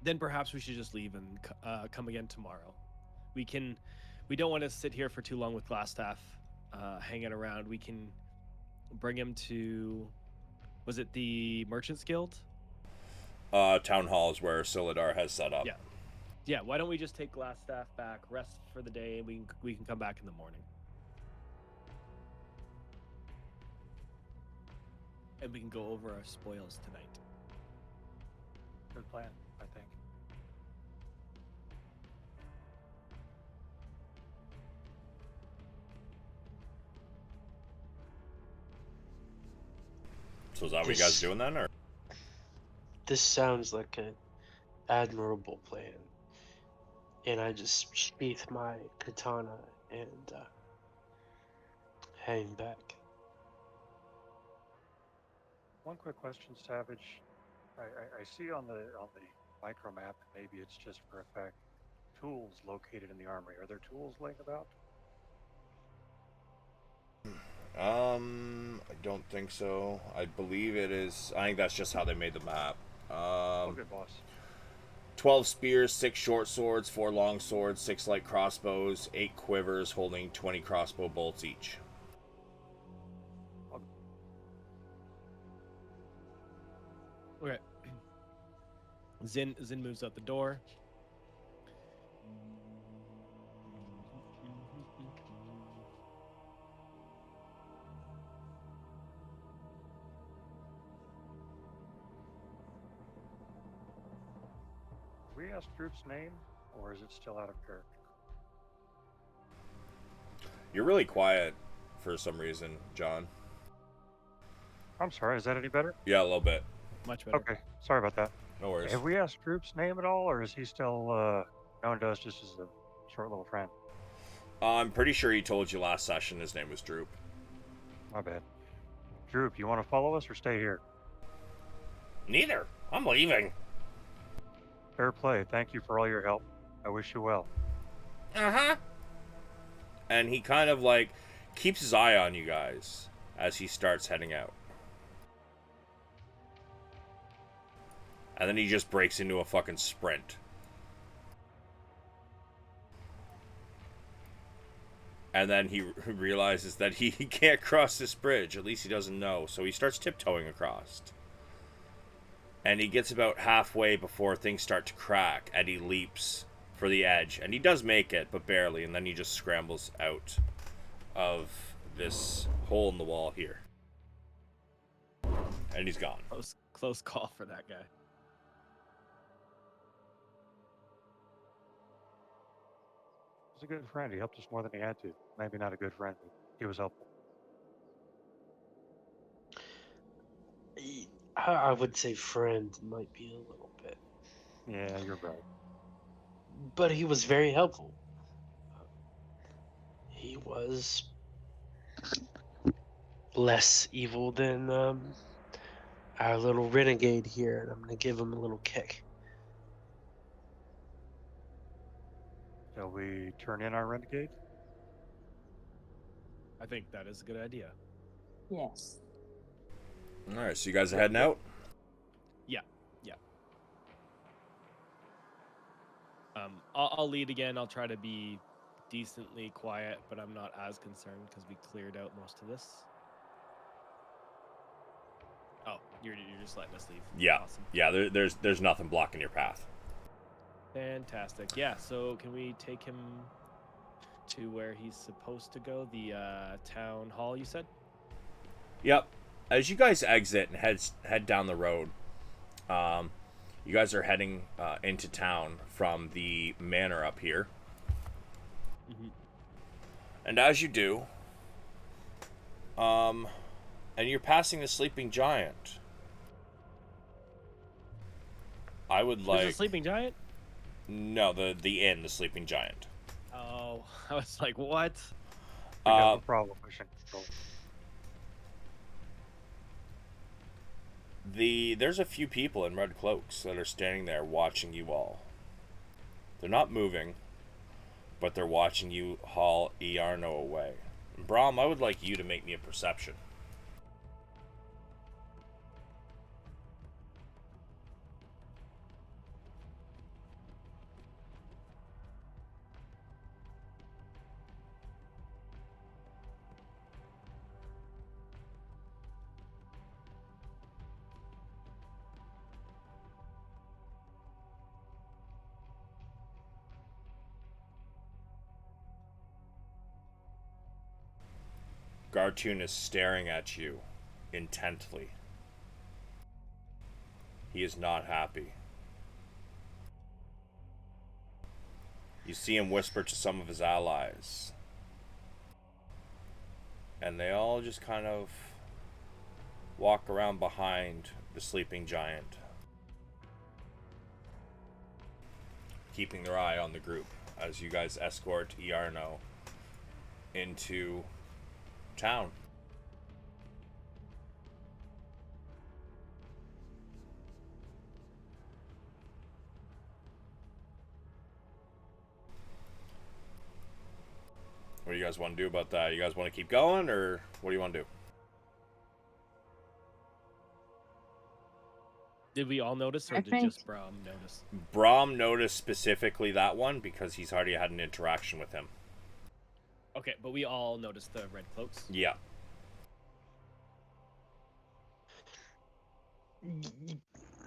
[SPEAKER 1] Then perhaps we should just leave and come again tomorrow. We don't want to sit here for too long with Glassstaff hanging around. We can bring him to, was it the Merchants Guild?
[SPEAKER 2] Town Hall is where Silidar has set up.
[SPEAKER 1] Yeah. Yeah, why don't we just take Glassstaff back, rest for the day, and we can come back in the morning. And we can go over our spoils tonight.
[SPEAKER 3] Good plan, I think.
[SPEAKER 2] So is that what you guys doing then, or?
[SPEAKER 5] This sounds like an admirable plan. And I just sheath my katana and hang back.
[SPEAKER 3] one quick question, Savage. I see on the micro map, maybe it's just for effect, tools located in the armory. Are there tools laying about?
[SPEAKER 2] I don't think so. I believe it is. I think that's just how they made the map.
[SPEAKER 3] Oh, good boss.
[SPEAKER 2] 12 spears, 6 short swords, 4 long swords, 6 light crossbows, 8 quivers holding 20 crossbow bolts each.
[SPEAKER 1] Okay. Zin moves out the door.
[SPEAKER 3] We asked Droop's name, or is it still out of character?
[SPEAKER 2] You're really quiet for some reason, John.
[SPEAKER 3] I'm sorry, is that any better?
[SPEAKER 2] Yeah, a little bit.
[SPEAKER 1] Much better.
[SPEAKER 3] Okay, sorry about that.
[SPEAKER 2] No worries.
[SPEAKER 3] Have we asked Droop's name at all, or is he still known to us just as a short little friend?
[SPEAKER 2] I'm pretty sure he told you last session his name was Droop.
[SPEAKER 3] My bad. Droop, you want to follow us or stay here?
[SPEAKER 2] Neither. I'm leaving.
[SPEAKER 3] Fair play. Thank you for all your help. I wish you well.
[SPEAKER 2] Uh-huh. And he kind of like keeps his eye on you guys as he starts heading out. And then he just breaks into a fucking sprint. And then he realizes that he can't cross this bridge. At least he doesn't know. So he starts tiptoeing across. And he gets about halfway before things start to crack. And he leaps for the edge. And he does make it, but barely. And then he just scrambles out of this hole in the wall here. And he's gone.
[SPEAKER 1] Close call for that guy.
[SPEAKER 3] He's a good friend. He helped us more than he had to. Maybe not a good friend, but he was helpful.
[SPEAKER 5] I would say friend might be a little bit.
[SPEAKER 3] Yeah, you're right.
[SPEAKER 5] But he was very helpful. He was less evil than our little renegade here, and I'm going to give him a little kick.
[SPEAKER 3] Shall we turn in our renegade?
[SPEAKER 1] I think that is a good idea.
[SPEAKER 4] Yes.
[SPEAKER 2] Alright, so you guys are heading out?
[SPEAKER 1] Yeah. I'll lead again. I'll try to be decently quiet, but I'm not as concerned because we cleared out most of this. Oh, you're just letting us leave.
[SPEAKER 2] Yeah.
[SPEAKER 1] Awesome.
[SPEAKER 2] Yeah, there's nothing blocking your path.
[SPEAKER 1] Fantastic. Yeah, so can we take him to where he's supposed to go? The town hall, you said?
[SPEAKER 2] Yep. As you guys exit and head down the road, you guys are heading into town from the manor up here.
[SPEAKER 1] Mm-hmm.
[SPEAKER 2] And as you do, and you're passing the sleeping giant, I would like...
[SPEAKER 1] There's a sleeping giant?
[SPEAKER 2] No, the inn, the sleeping giant.
[SPEAKER 1] Oh, I was like, what?
[SPEAKER 3] We have a problem. Mission control.
[SPEAKER 2] There's a few people in red cloaks that are standing there watching you all. They're not moving, but they're watching you haul Iarno away. Brahm, I would like you to make me a perception. Gartoon is staring at you intently. He is not happy. You see him whisper to some of his allies. And they all just kind of walk around behind the sleeping giant, keeping their eye on the group as you guys escort Iarno into town. What do you guys want to do about that? You guys want to keep going, or what do you want to do?
[SPEAKER 1] Did we all notice, or
[SPEAKER 4] I
[SPEAKER 1] did
[SPEAKER 4] think-
[SPEAKER 1] just Braum notice?
[SPEAKER 2] Braum noticed specifically that one because he's already had an interaction with him.
[SPEAKER 1] Okay, but we all noticed the red cloaks.
[SPEAKER 2] Yeah.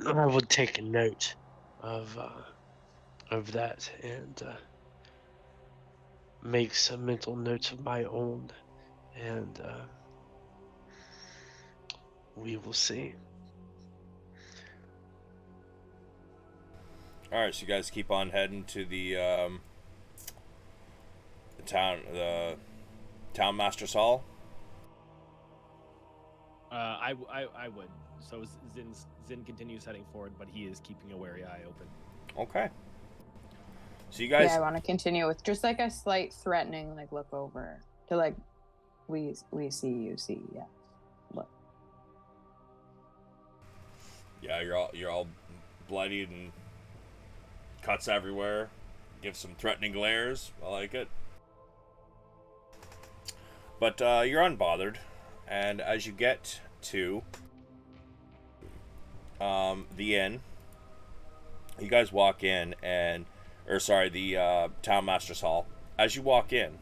[SPEAKER 5] I would take a note of that and make some mental notes of my own, and we will see.
[SPEAKER 2] All right, so you guys keep on heading to the town master's hall.
[SPEAKER 1] I would. So Zin continues heading forward, but he is keeping a wary eye open.
[SPEAKER 2] Okay. So you guys,
[SPEAKER 4] Yeah, I want to continue with just like a slight threatening, like look over to like, we see you, see, yeah, look.
[SPEAKER 2] yeah, you're all bloodied and cuts everywhere. Give some threatening glares. I like it. But you're unbothered, and as you get to the inn, you guys walk in, and the town master's hall. As you walk in,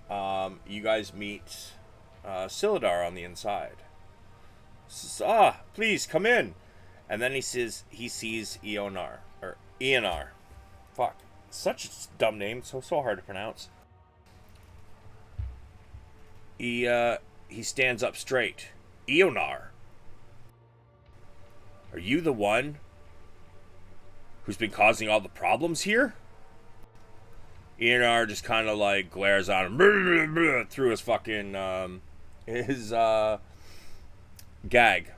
[SPEAKER 2] you guys meet Silidar on the inside. Says, please come in. And then he sees Eonar. Fuck. Such a dumb name, so hard to pronounce. He stands up straight. Eonar. Are you the one who's been causing all the problems here? Eonar just kind of like glares at him through his fucking gag.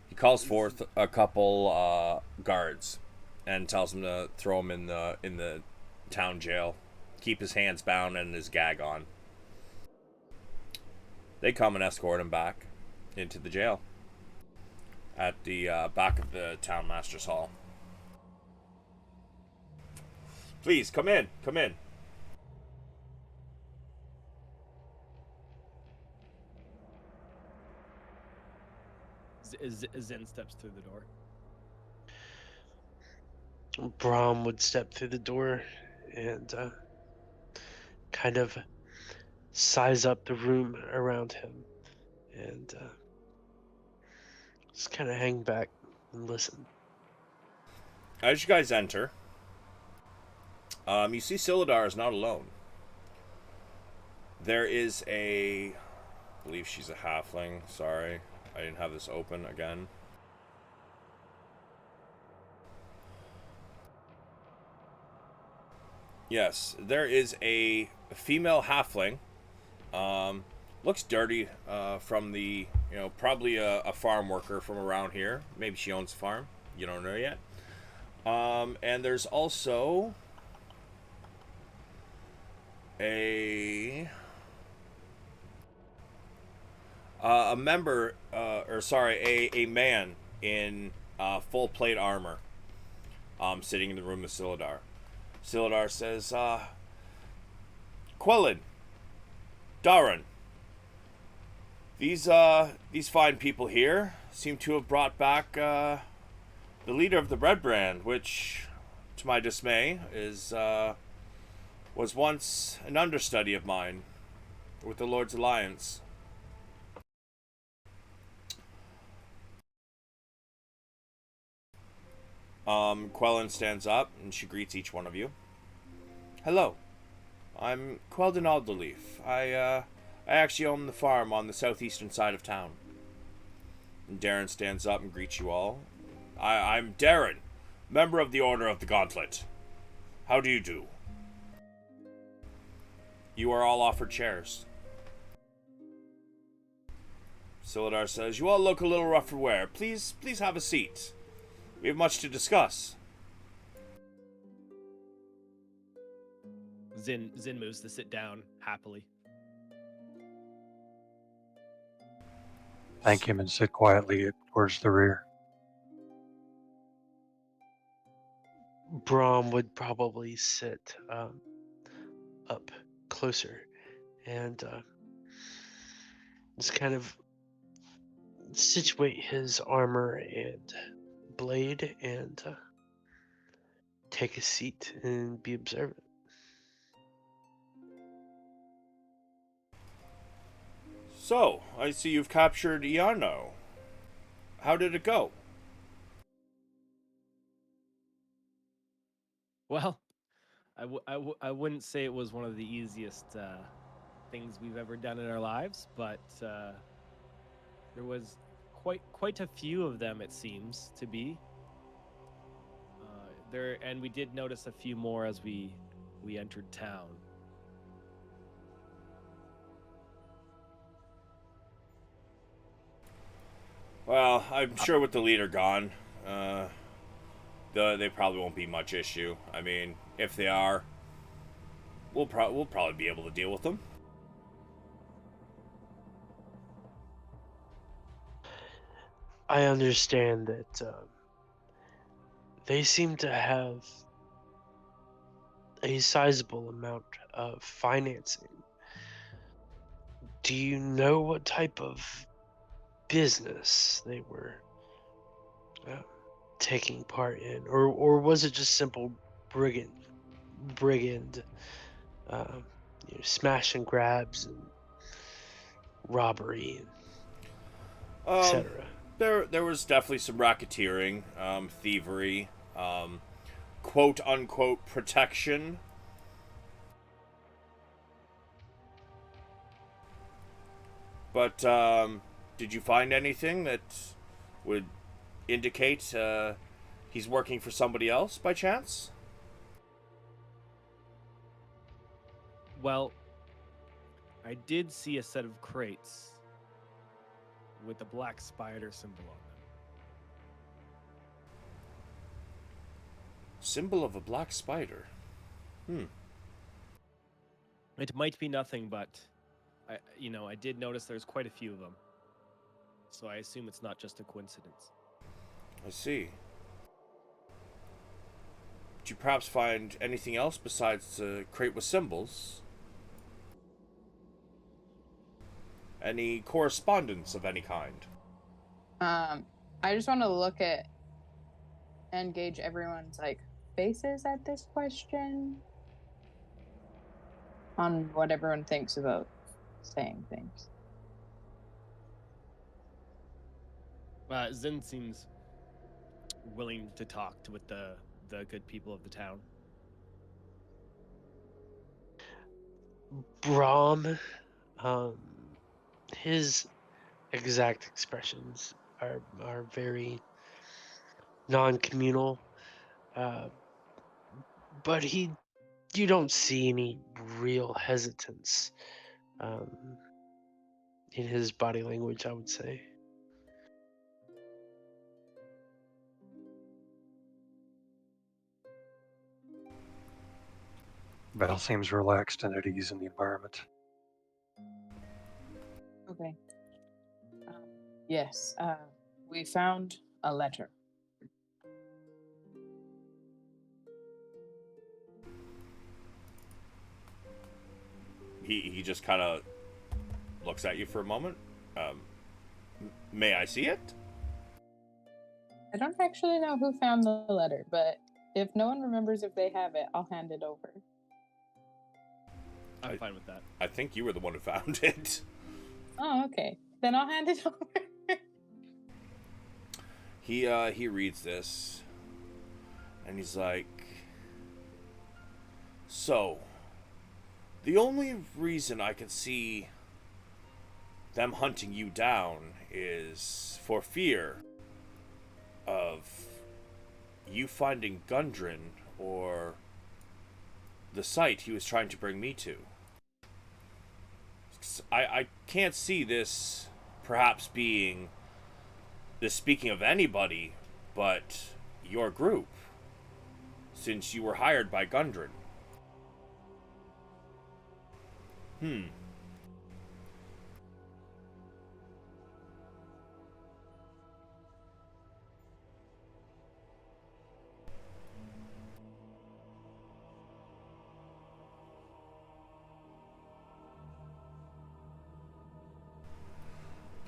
[SPEAKER 2] He calls forth a couple guards and tells them to throw him in the town jail. Keep his hands bound and his gag on. They come and escort him back into the jail at the back of the town master's hall. Please, come in. Come in.
[SPEAKER 1] Zin steps through the door.
[SPEAKER 5] Braum would step through the door and kind of size up the room around him and just kind of hang back and listen.
[SPEAKER 2] As you guys enter, you see Silidar is not alone. There is I believe she's a halfling. Sorry, I didn't have this open again. Yes, there is a female halfling. Looks dirty from the, probably a farm worker from around here. Maybe she owns a farm. You don't know yet. And there's also a man in full plate armor sitting in the room with Silidar. Silidar says, Quellin, Darren, these fine people here seem to have brought back the leader of the Red Brand, which, to my dismay, was once an understudy of mine with the Lord's Alliance. Quellin stands up and she greets each one of you. Hello, I'm Quelden Alderleaf. I actually own the farm on the southeastern side of town. And Darren stands up and greets you all. I'm Darren, member of the Order of the Gauntlet. How do you do? You are all offered chairs. Silidar says, you all look a little rough for wear. Please have a seat. We have much to discuss.
[SPEAKER 1] Zin moves to sit down happily.
[SPEAKER 3] Thank him and sit quietly towards the rear.
[SPEAKER 5] Brahm would probably sit up closer and just kind of situate his armor and blade and take a seat and be observant.
[SPEAKER 2] So, I see you've captured Iano. How did it go?
[SPEAKER 1] Well, I wouldn't say it was one of the easiest things we've ever done in our lives, but there was quite a few of them, it seems to be. And we did notice a few more as we entered town.
[SPEAKER 2] Well, I'm sure with the leader gone, they probably won't be much issue. I mean, if they are, we'll probably be able to deal with them.
[SPEAKER 5] I understand that they seem to have a sizable amount of financing. Do you know what type of business they were taking part in, or was it just simple brigand, smash and grabs and robbery,
[SPEAKER 2] Um,
[SPEAKER 5] etc.?
[SPEAKER 2] there was definitely some racketeering, thievery, quote unquote protection. But did you find anything that would indicate he's working for somebody else by chance?
[SPEAKER 1] Well, I did see a set of crates with a black spider symbol on them.
[SPEAKER 2] Symbol of a black spider.
[SPEAKER 1] It might be nothing, but I did notice there's quite a few of them. So I assume it's not just a coincidence.
[SPEAKER 2] I see. Did you perhaps find anything else besides the crate with symbols? Any correspondence of any kind?
[SPEAKER 4] I just want to look at and gauge everyone's like faces at this question on what everyone thinks about saying things.
[SPEAKER 1] Zin seems willing to talk with the good people of the town.
[SPEAKER 5] Brahm, his exact expressions are very non-communal, but you don't see any real hesitance in his body language, I would say.
[SPEAKER 3] Val seems relaxed and at ease in the environment.
[SPEAKER 4] Okay. Yes, we found a letter.
[SPEAKER 2] He just kind of looks at you for a moment. May I see it?
[SPEAKER 4] I don't actually know who found the letter, but if no one remembers if they have it, I'll hand it over.
[SPEAKER 1] I'm fine with that.
[SPEAKER 2] I think you were the one who found it.
[SPEAKER 4] Oh, okay. Then I'll hand it over.
[SPEAKER 2] He reads this, and he's like, so, the only reason I can see them hunting you down is for fear of you finding Gundren or the site he was trying to bring me to. I can't see this perhaps being this speaking of anybody but your group, since you were hired by Gundren.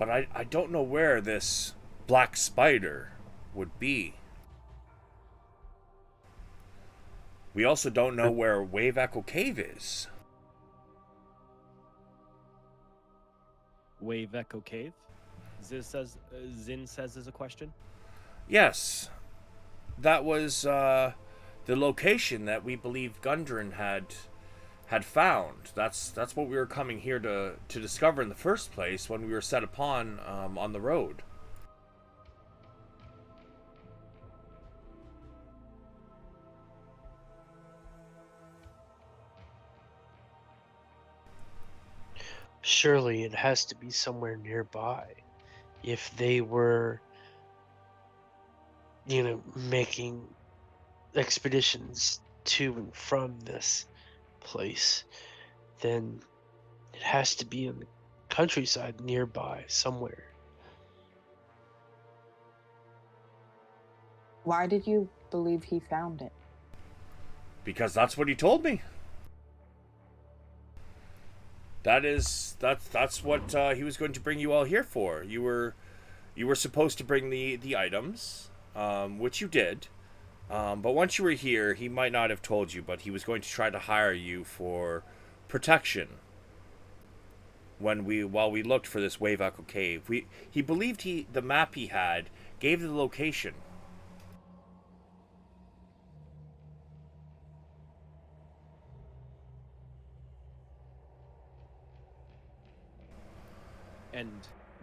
[SPEAKER 2] But I don't know where this black spider would be. We also don't know where Wave Echo Cave is.
[SPEAKER 1] Wave Echo Cave? Zin says there's a question.
[SPEAKER 2] Yes, that was the location that we believe Gundren had found. That's what we were coming here to discover in the first place when we were set upon on the road.
[SPEAKER 5] Surely it has to be somewhere nearby. If they were, making expeditions to and from this place, then it has to be in the countryside nearby somewhere.
[SPEAKER 4] Why did you believe he found it?
[SPEAKER 2] Because that's what he told me. That's what he was going to bring you all here for. You were supposed to bring the items, which you did. But once you were here, he might not have told you, but he was going to try to hire you for protection. While we looked for this Wave Echo Cave, he believed the map he had gave the location.
[SPEAKER 1] And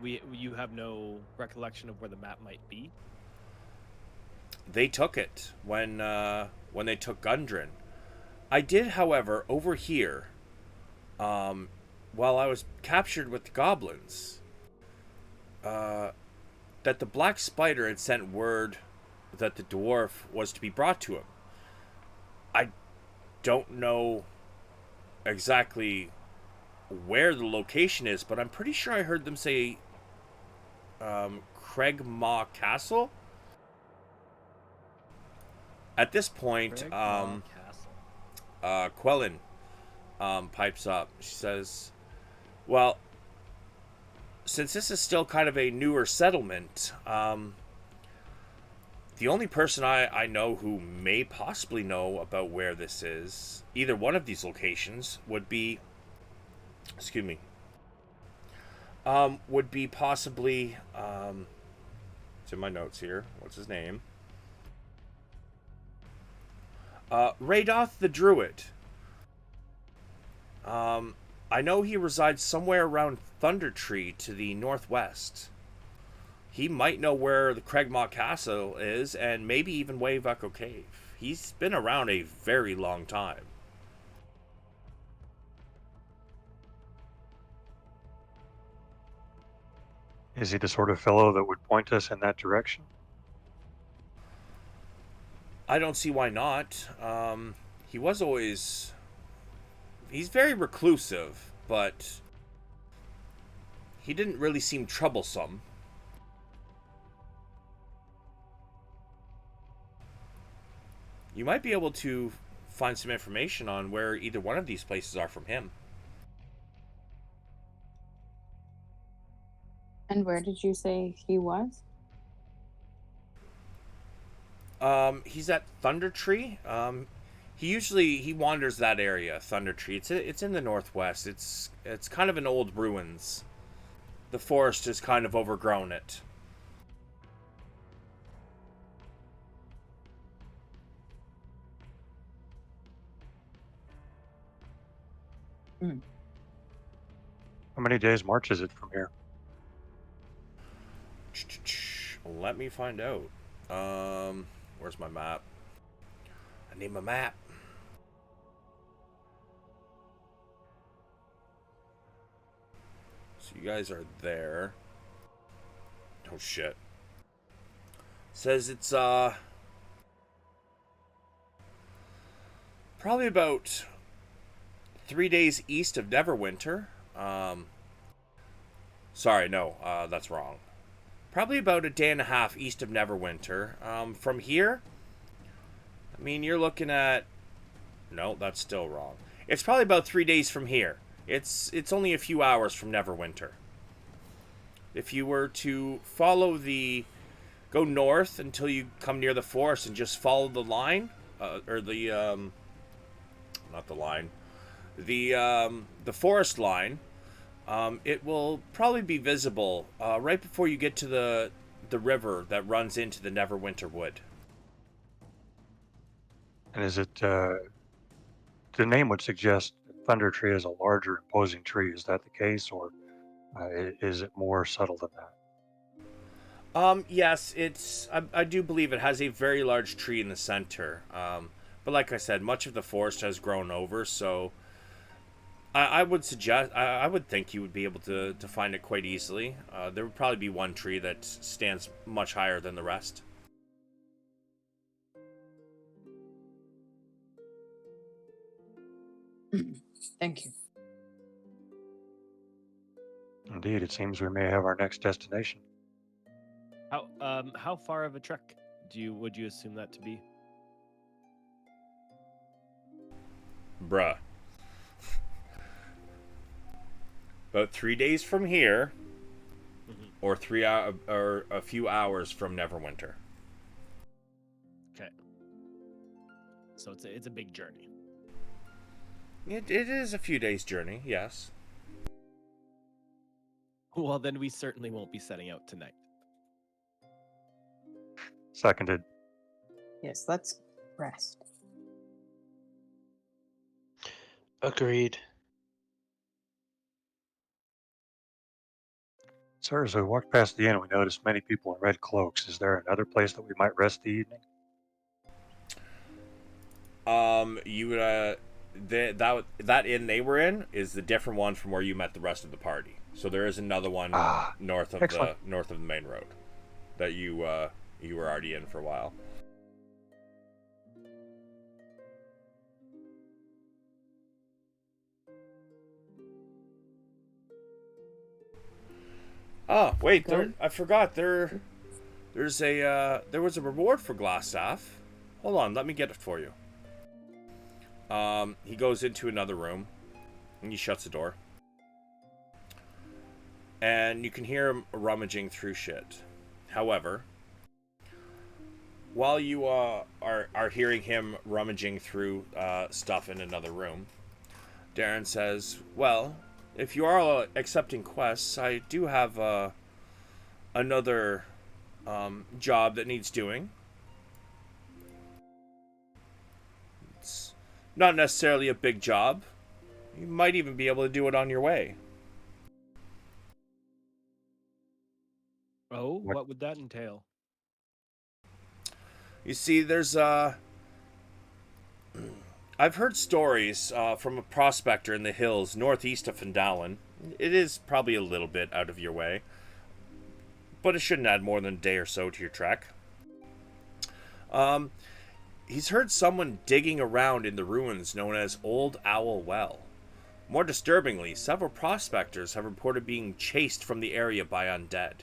[SPEAKER 1] you have no recollection of where the map might be?
[SPEAKER 2] They took it when they took Gundren. I did, however, overhear, while I was captured with the goblins, that the black spider had sent word that the dwarf was to be brought to him. I don't know exactly where the location is, but I'm pretty sure I heard them say Cragmaw Castle. At this point, Quellen pipes up. She says, well, since this is still kind of a newer settlement, the only person I know who may possibly know about where this is, either one of these locations, would be possibly, it's in my notes here, what's his name? Radoth the Druid. I know he resides somewhere around Thunder Tree to the northwest. He might know where the Cragmaw Castle is, and maybe even Wave Echo Cave. He's been around a very long time.
[SPEAKER 3] Is he the sort of fellow that would point us in that direction?
[SPEAKER 2] I don't see why not. He was always... He's very reclusive, but he didn't really seem troublesome. You might be able to find some information on where either one of these places are from him.
[SPEAKER 4] And where did you say he was?
[SPEAKER 2] He's at Thunder Tree. He wanders that area, Thunder Tree. It's in the northwest. It's kind of an old ruins. The forest has kind of overgrown it.
[SPEAKER 3] How many days' march is it from here?
[SPEAKER 2] Let me find out. Where's my map? I need my map. So you guys are there. Oh shit. Says it's probably about 3 days east of Neverwinter. Sorry, no, that's wrong. Probably about a day and a half east of Neverwinter. From here, I mean, you're looking at... No, that's still wrong. It's probably about 3 days from here. It's only a few hours from Neverwinter. If you were to go north until you come near the forest and just follow the line, or the not the line, the forest line, it will probably be visible right before you get to the river that runs into the Neverwinter Wood.
[SPEAKER 3] And is it, the name would suggest that Thunder Tree is a larger, imposing tree. Is that the case, or is it more subtle than that?
[SPEAKER 2] Yes, I do believe it has a very large tree in the center. But like I said, much of the forest has grown over, so I would suggest, I would think you would be able to find it quite easily. There would probably be one tree that stands much higher than the rest.
[SPEAKER 4] Thank you.
[SPEAKER 3] Indeed, it seems we may have our next destination.
[SPEAKER 1] How far of a trek would you assume that to be?
[SPEAKER 2] Bruh. About 3 days from here, or or a few hours from Neverwinter.
[SPEAKER 1] Okay. So it's a big journey.
[SPEAKER 2] It is a few days' journey, yes.
[SPEAKER 1] Well, then we certainly won't be setting out tonight.
[SPEAKER 3] Seconded.
[SPEAKER 4] Yes, let's rest.
[SPEAKER 5] Agreed.
[SPEAKER 3] Sir, as we walked past the inn, we noticed many people in red cloaks. Is there another place that we might rest the evening?
[SPEAKER 2] You would that inn they were in is the different one from where you met the rest of the party. So there is another one north of
[SPEAKER 3] excellent.
[SPEAKER 2] the main road that you were already in for a while. Oh, wait, I forgot there was a reward for Glassstaff. Hold on, let me get it for you. He goes into another room and he shuts the door. And you can hear him rummaging through shit. However, while you are hearing him rummaging through stuff in another room, Darren says, "Well, if you are accepting quests, I do have another job that needs doing. It's not necessarily a big job. You might even be able to do it on your way."
[SPEAKER 1] Oh, what would that entail?
[SPEAKER 2] You see, I've heard stories from a prospector in the hills northeast of Fandalin. It is probably a little bit out of your way, but it shouldn't add more than a day or so to your trek. He's heard someone digging around in the ruins known as Old Owl Well. More disturbingly, several prospectors have reported being chased from the area by undead.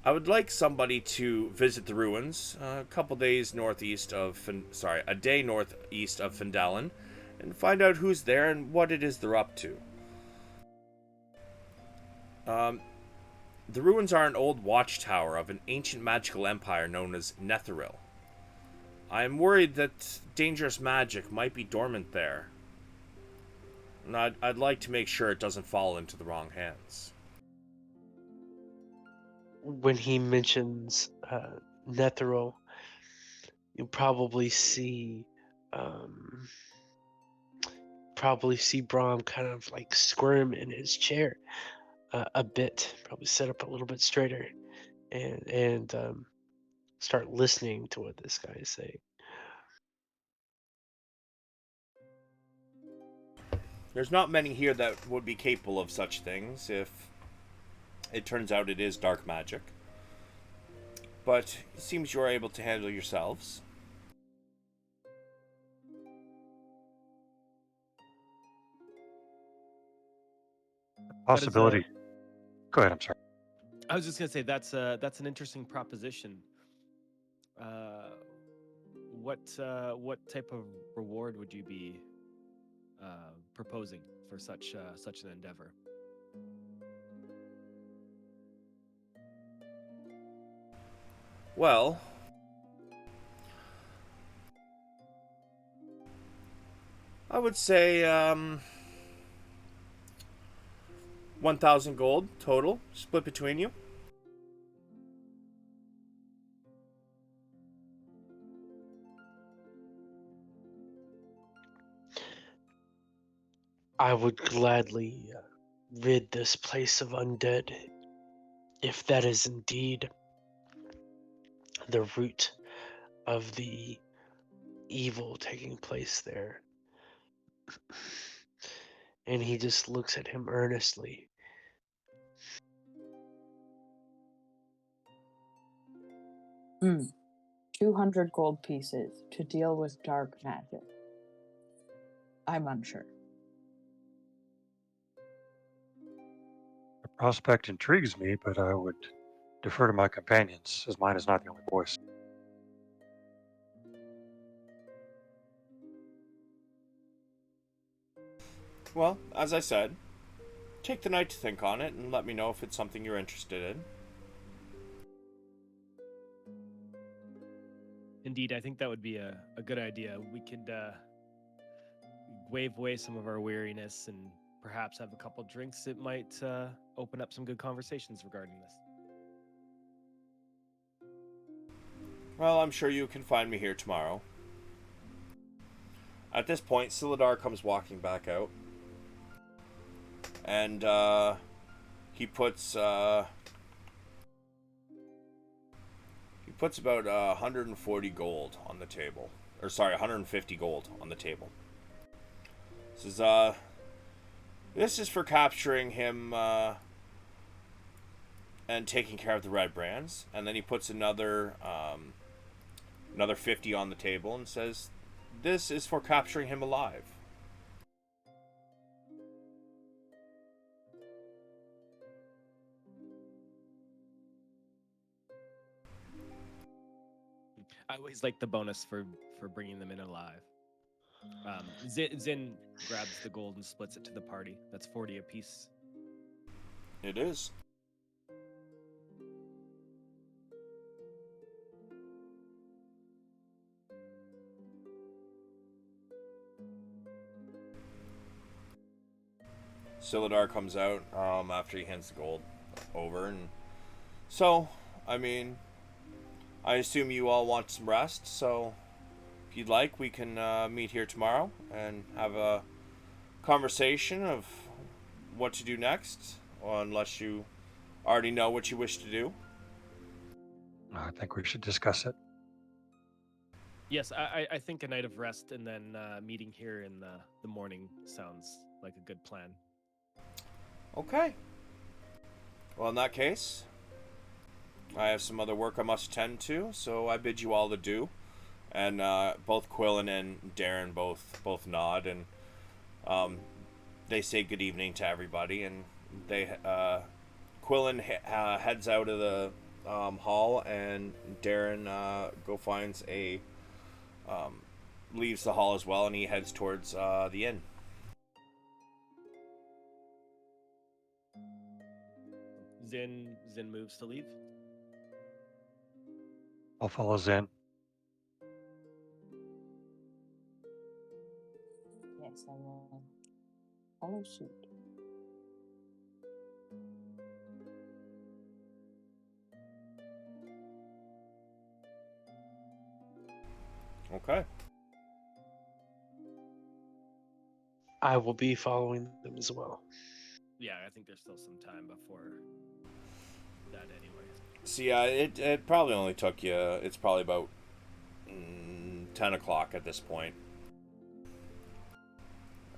[SPEAKER 2] I would like somebody to visit the ruins a day northeast of Fandalin, and find out who's there and what it is they're up to. The ruins are an old watchtower of an ancient magical empire known as Netheril. I am worried that dangerous magic might be dormant there, and I'd like to make sure it doesn't fall into the wrong hands.
[SPEAKER 5] When he mentions Netheril, you'll probably see Brahm kind of like squirm in his chair a bit, probably sit up a little bit straighter, and start listening to what this guy is saying.
[SPEAKER 2] There's not many here that would be capable of such things if it turns out it is dark magic. But it seems you are able to handle yourselves.
[SPEAKER 3] Possibility. Go ahead, I'm sorry.
[SPEAKER 1] I was just gonna say that's an interesting proposition. What type of reward would you be proposing for such an endeavor?
[SPEAKER 2] Well, I would say 1,000 gold total, split between you.
[SPEAKER 5] I would gladly rid this place of undead if that is indeed the root of the evil taking place there. And he just looks at him earnestly.
[SPEAKER 4] 200 gold pieces to deal with dark magic. I'm unsure.
[SPEAKER 3] The prospect intrigues me, but I would defer to my companions, as mine is not the only voice.
[SPEAKER 2] Well, as I said, take the night to think on it and let me know if it's something you're interested in.
[SPEAKER 1] Indeed, I think that would be a good idea. We could wave away some of our weariness and perhaps have a couple drinks. It might open up some good conversations regarding this.
[SPEAKER 2] Well, I'm sure you can find me here tomorrow. At this point, Silidar comes walking back out. And he puts about 140 gold on the table. Or sorry, 150 gold on the table. Says, this is for capturing him and taking care of the red brands. And then he puts another 50 on the table and says, this is for capturing him alive.
[SPEAKER 1] I always like the bonus for bringing them in alive. Zin grabs the gold and splits it to the party. That's 40 apiece.
[SPEAKER 2] It is. Silidar comes out after he hands the gold over, and so, I mean, I assume you all want some rest, so if you'd like, we can meet here tomorrow and have a conversation of what to do next, or unless you already know what you wish to do.
[SPEAKER 3] I think we should discuss it.
[SPEAKER 1] Yes, I think a night of rest and then meeting here in the morning sounds like a good plan.
[SPEAKER 2] Okay. Well, in that case, I have some other work I must attend to, so I bid you all adieu. And both Quillen and Darren both nod, and they say good evening to everybody. And they Quillen heads out of the hall, and Darren leaves the hall as well, and he heads towards the inn.
[SPEAKER 1] Zin moves to leave.
[SPEAKER 3] I'll follow Zen.
[SPEAKER 4] Yes, I will follow suit.
[SPEAKER 2] Okay.
[SPEAKER 5] I will be following them as well.
[SPEAKER 1] Yeah, I think there's still some time before that anyway.
[SPEAKER 2] So yeah, it probably only took you. It's probably about 10 o'clock at this point.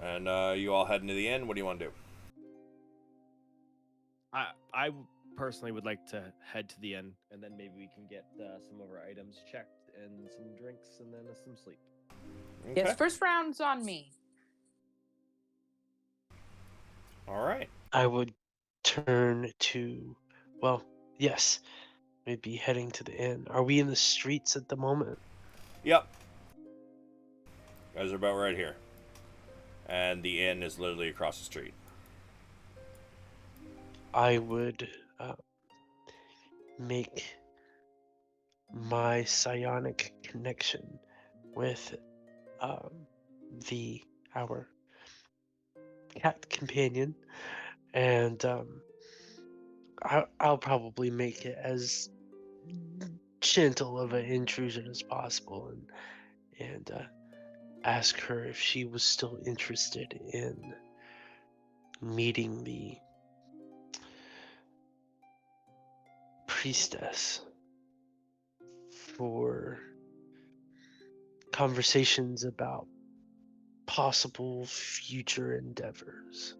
[SPEAKER 2] And you all head into the inn. What do you want to do?
[SPEAKER 1] I personally would like to head to the inn, and then maybe we can get some of our items checked and some drinks, and then some sleep.
[SPEAKER 2] Okay.
[SPEAKER 4] Yes, first round's on me.
[SPEAKER 2] All right.
[SPEAKER 5] I would turn to, well, yes, we'd be heading to the inn. Are we in the streets at the moment?
[SPEAKER 2] Yep. You guys are about right here. And the inn is literally across the street.
[SPEAKER 5] I would make my psionic connection with our cat companion, and I'll probably make it as gentle of an intrusion as possible, and ask her if she was still interested in meeting the priestess for conversations about possible future endeavors.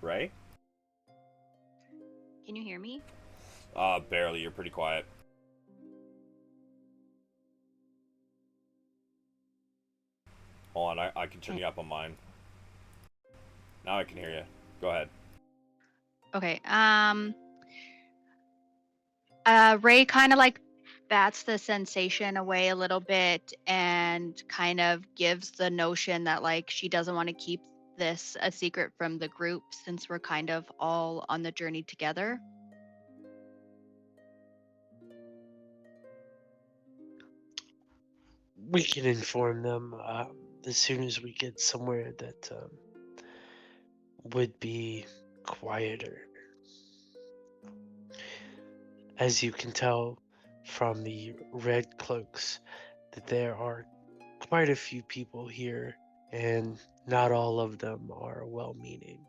[SPEAKER 2] Ray?
[SPEAKER 6] Can you hear me?
[SPEAKER 2] Barely. You're pretty quiet. Hold on, I can turn you up on mine. Now I can hear you. Go ahead.
[SPEAKER 6] Okay. Ray kind of like bats the sensation away a little bit and kind of gives the notion that like she doesn't want to keep this a secret from the group since we're kind of all on the journey together.
[SPEAKER 5] We can inform them as soon as we get somewhere that would be quieter. As you can tell from the red cloaks, that there are quite a few people here, and not all of them are well-meaning.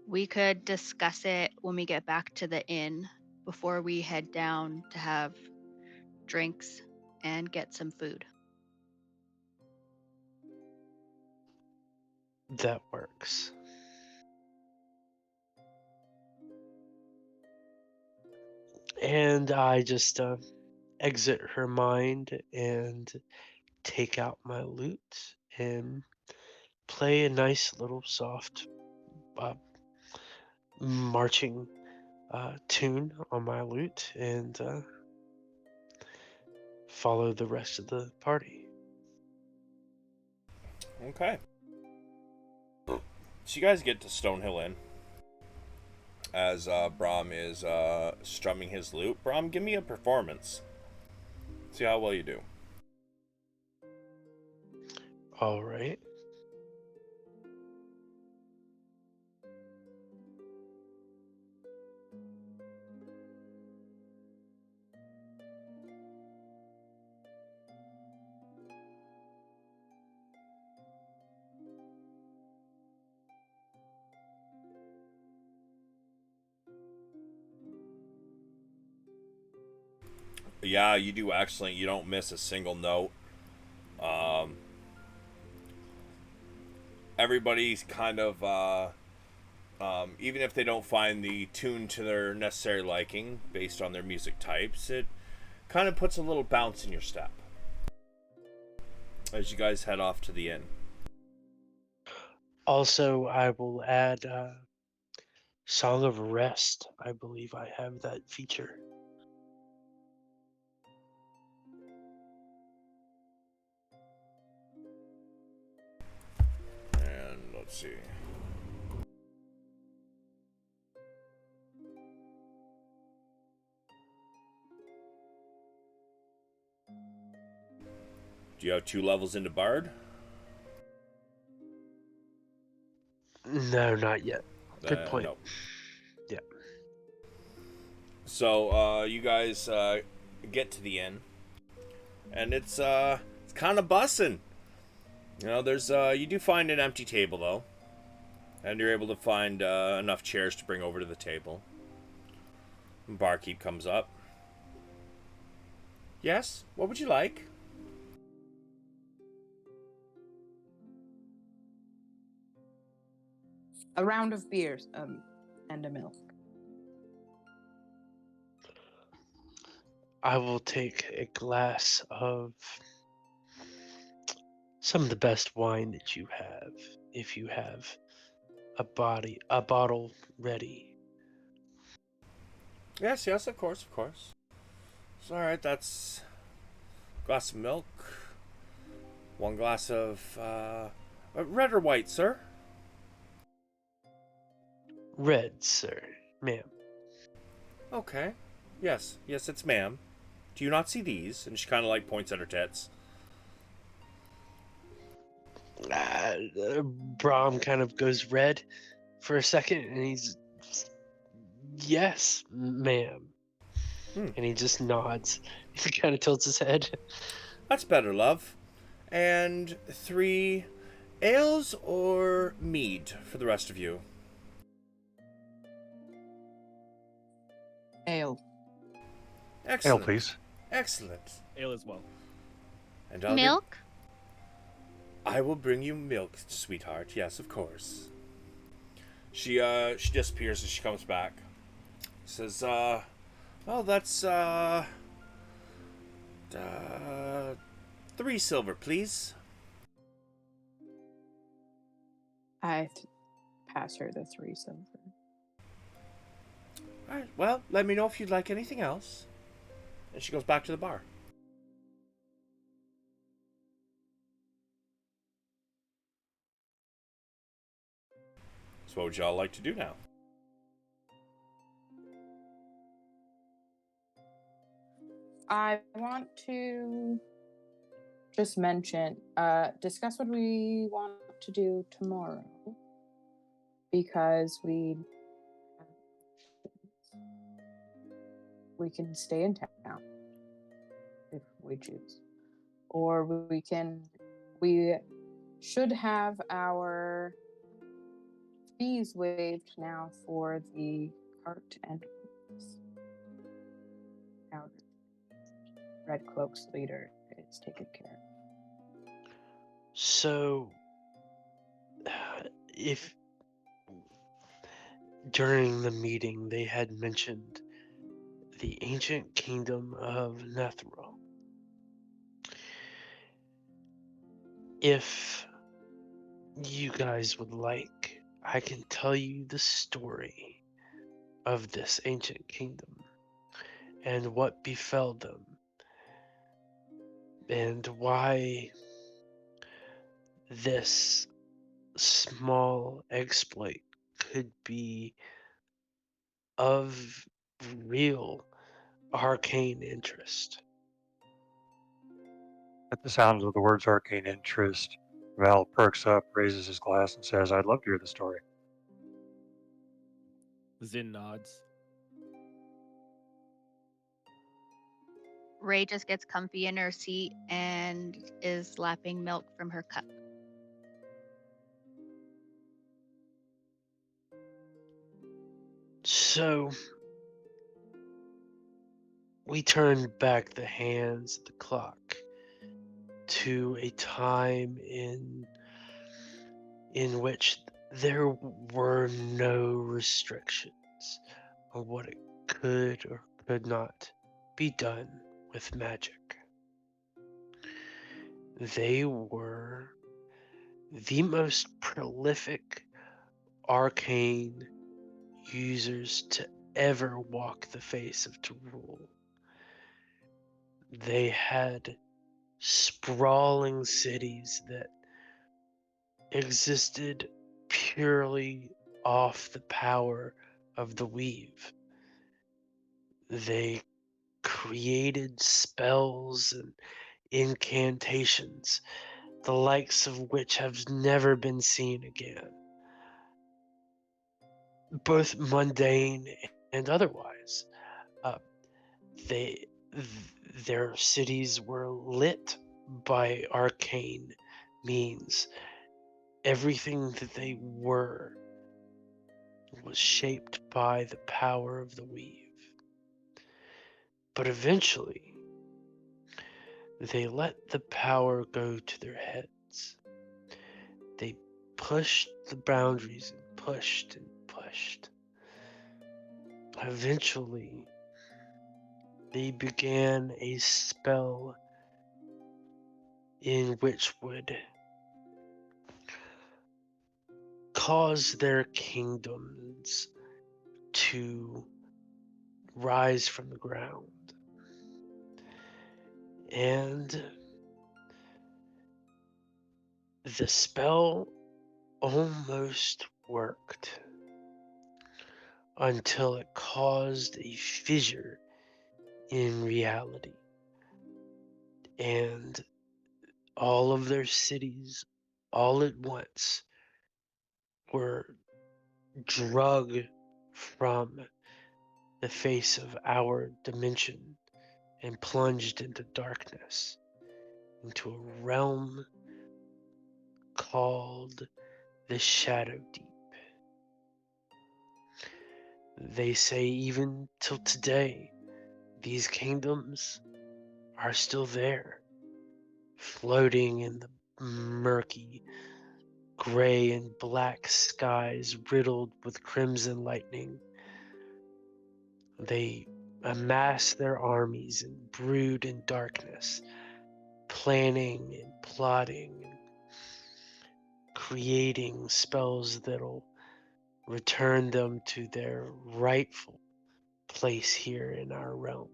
[SPEAKER 6] We could discuss it when we get back to the inn before we head down to have drinks and get some food.
[SPEAKER 5] That works. And I just exit her mind and take out my lute and play a nice little soft marching tune on my lute and follow the rest of the party.
[SPEAKER 2] Okay. So you guys get to Stonehill Inn as Brahm is strumming his lute. Brahm, give me a performance. See how well you do.
[SPEAKER 5] All right.
[SPEAKER 2] Yeah, you do excellent. You don't miss a single note. Everybody's kind of, even if they don't find the tune to their necessary liking based on their music types, it kind of puts a little bounce in your step as you guys head off to the inn.
[SPEAKER 5] Also, I will add Song of Rest. I believe I have that feature.
[SPEAKER 2] And let's see. Do you have 2 levels into Bard?
[SPEAKER 5] No, not yet. Good point.
[SPEAKER 2] No.
[SPEAKER 5] Yeah.
[SPEAKER 2] So you guys get to the inn, and it's kind of bussin'. You know, there's you do find an empty table though, and you're able to find enough chairs to bring over to the table. Barkeep comes up. Yes, what would you like?
[SPEAKER 4] A round of beers, and a milk.
[SPEAKER 5] I will take a glass of some of the best wine that you have, if you have a bottle ready.
[SPEAKER 2] Yes, of course. It's all right. That's glass of milk. 1 glass of red or white, sir?
[SPEAKER 5] Red, sir, ma'am.
[SPEAKER 2] Okay. Yes, it's ma'am. Do you not see these? And she kind of like points at her tits.
[SPEAKER 5] Brahm kind of goes red for a second, and he's, yes, ma'am. And he just nods. He kind of tilts his head.
[SPEAKER 2] That's better, love. And 3 ales or mead for the rest of you?
[SPEAKER 4] Ale.
[SPEAKER 3] Ale,
[SPEAKER 2] Excellent.
[SPEAKER 3] please.
[SPEAKER 2] Excellent.
[SPEAKER 1] Ale as well.
[SPEAKER 2] And I'll
[SPEAKER 6] Milk?
[SPEAKER 2] I will bring you milk, sweetheart. Yes, of course. She disappears and she comes back. Says, oh, that's 3 silver, please.
[SPEAKER 4] I pass her the 3 silver.
[SPEAKER 2] Alright, well, let me know if you'd like anything else. And she goes back to the bar. So what would y'all like to do now?
[SPEAKER 4] I want to just mention, discuss what we want to do tomorrow. Because we can stay in town if we choose. Or we should have our fees waived now for the cart and horse. Now Red Cloak's leader is taken care of.
[SPEAKER 5] So, if during the meeting they had mentioned the ancient kingdom of Netheril, if you guys would like, I can tell you the story of this ancient kingdom and what befell them and why this small exploit could be of real arcane interest.
[SPEAKER 3] At the sound of the words arcane interest, Val perks up, raises his glass, and says, I'd love to hear the story.
[SPEAKER 1] Zin nods.
[SPEAKER 6] Ray just gets comfy in her seat and is lapping milk from her cup.
[SPEAKER 5] So, we turn back the hands of the clock to a time in which there were no restrictions on what it could or could not be done with magic. They were the most prolific arcane users to ever walk the face of Torul. They had sprawling cities that existed purely off the power of the weave. They created spells and incantations, the likes of which have never been seen again, both mundane and otherwise. Their cities were lit by arcane means. Everything that they were was shaped by the power of the weave. But eventually, they let the power go to their heads. They pushed the boundaries and pushed and pushed. Eventually, they began a spell in which would cause their kingdoms to rise from the ground. And the spell almost worked until it caused a fissure in reality. And all of their cities, all at once, were drug from the face of our dimension and plunged into darkness, into a realm called the Shadow Deep. They say even till today, these kingdoms are still there, floating in the murky gray and black skies riddled with crimson lightning. They amass their armies and brood in darkness, planning and plotting and creating spells that'll return them to their rightful place here in our realm.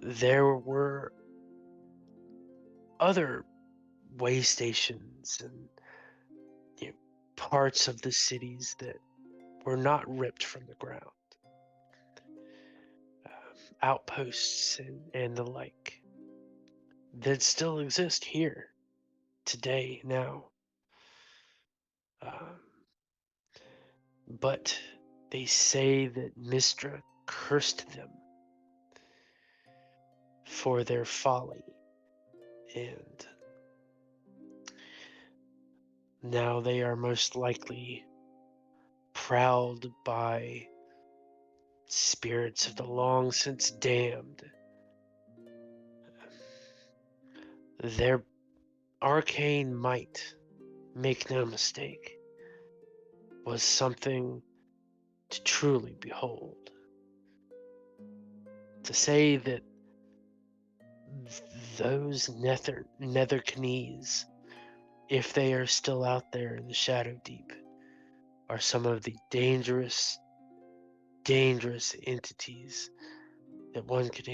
[SPEAKER 5] There were other way stations and parts of the cities that were not ripped from the ground. Outposts and the like that still exist here today now. But they say that Mistra cursed them for their folly, and now they are most likely prowled by spirits of the long since damned. Their arcane might, make no mistake, was something to truly behold. To say that those Netherknees, if they are still out there in the Shadow Deep, are some of the dangerous entities that one could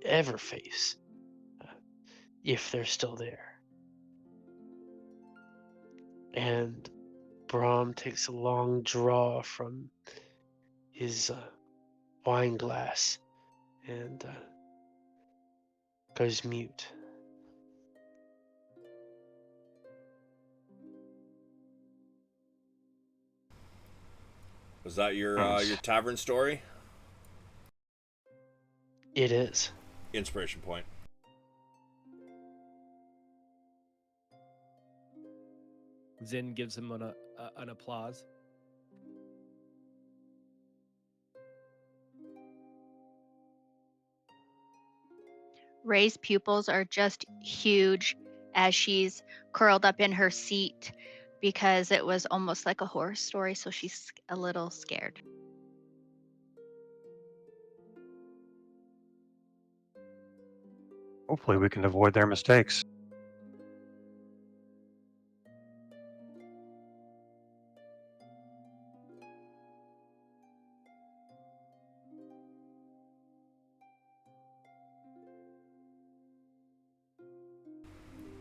[SPEAKER 5] ever face, if they're still there. And Brahm takes a long draw from his wine glass and goes mute.
[SPEAKER 2] Was that your
[SPEAKER 3] Thanks.
[SPEAKER 2] your tavern story?
[SPEAKER 5] It is.
[SPEAKER 2] Inspiration point.
[SPEAKER 1] Zin gives him an applause.
[SPEAKER 6] Ray's pupils are just huge as she's curled up in her seat because it was almost like a horror story, so she's a little scared.
[SPEAKER 3] Hopefully, we can avoid their mistakes.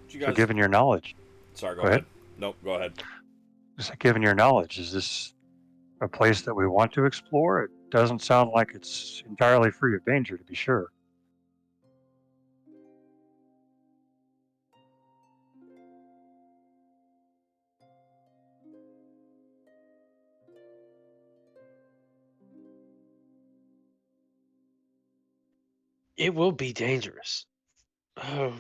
[SPEAKER 2] Did you
[SPEAKER 3] So,
[SPEAKER 2] guys?
[SPEAKER 3] given your knowledge,
[SPEAKER 2] Sorry, go
[SPEAKER 3] go
[SPEAKER 2] ahead.
[SPEAKER 3] ahead.
[SPEAKER 2] Nope, go ahead.
[SPEAKER 3] So given your knowledge, is this a place that we want to explore? It doesn't sound like it's entirely free of danger, to be sure.
[SPEAKER 5] It will be dangerous. Oh,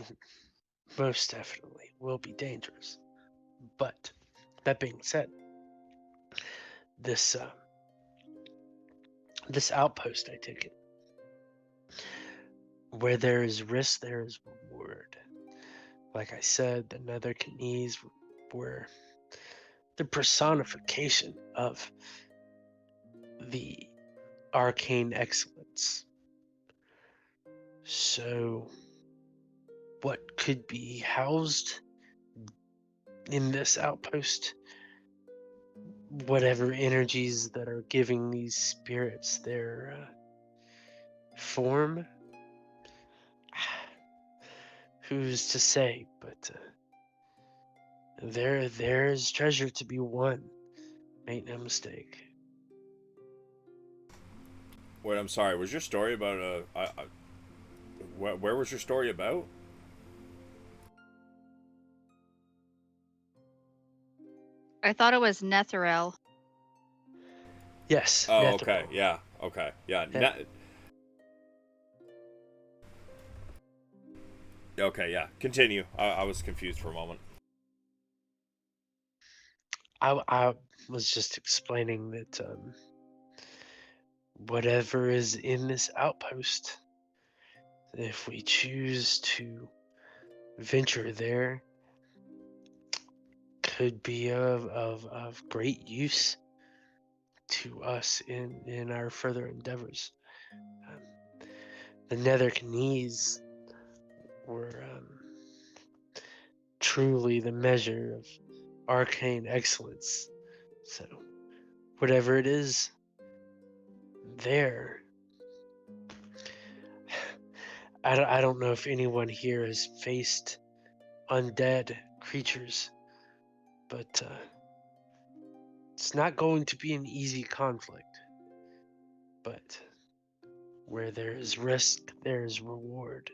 [SPEAKER 5] most definitely will be dangerous. But that being said, this this outpost, I take it, where there is risk, there is reward. Like I said, the Netherknees were the personification of the arcane excellence. So, what could be housed in this outpost whatever energies that are giving these spirits their form. Who's to say? But there's treasure to be won. Make no mistake.
[SPEAKER 2] Wait, I'm sorry. Was your story about where was your story about?
[SPEAKER 6] I thought it was Netherell.
[SPEAKER 5] Yes.
[SPEAKER 2] Oh,
[SPEAKER 5] Netheril.
[SPEAKER 2] okay. Yeah. Okay. Yeah. Okay. Yeah. Continue. I was confused for a moment.
[SPEAKER 5] I was just explaining that whatever is in this outpost, if we choose to venture there, could be of great use to us in our further endeavors. The Netherknees were truly the measure of arcane excellence. So, whatever it is, there. I don't know if anyone here has faced undead creatures, but it's not going to be an easy conflict. But where there is risk, there is reward.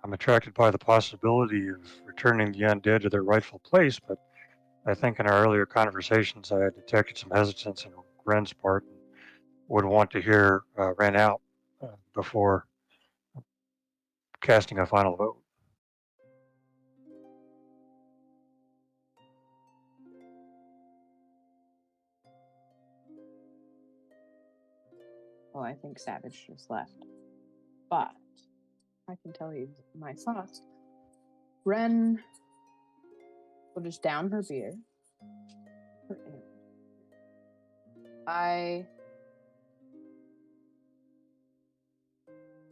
[SPEAKER 3] I'm attracted by the possibility of returning the undead to their rightful place, but I think in our earlier conversations I had detected some hesitance on Ren's part and would want to hear Ren out before casting a final vote.
[SPEAKER 4] Well, I think Savage just left. But I can tell you my thoughts. Ren will just down her beer. Her ale. I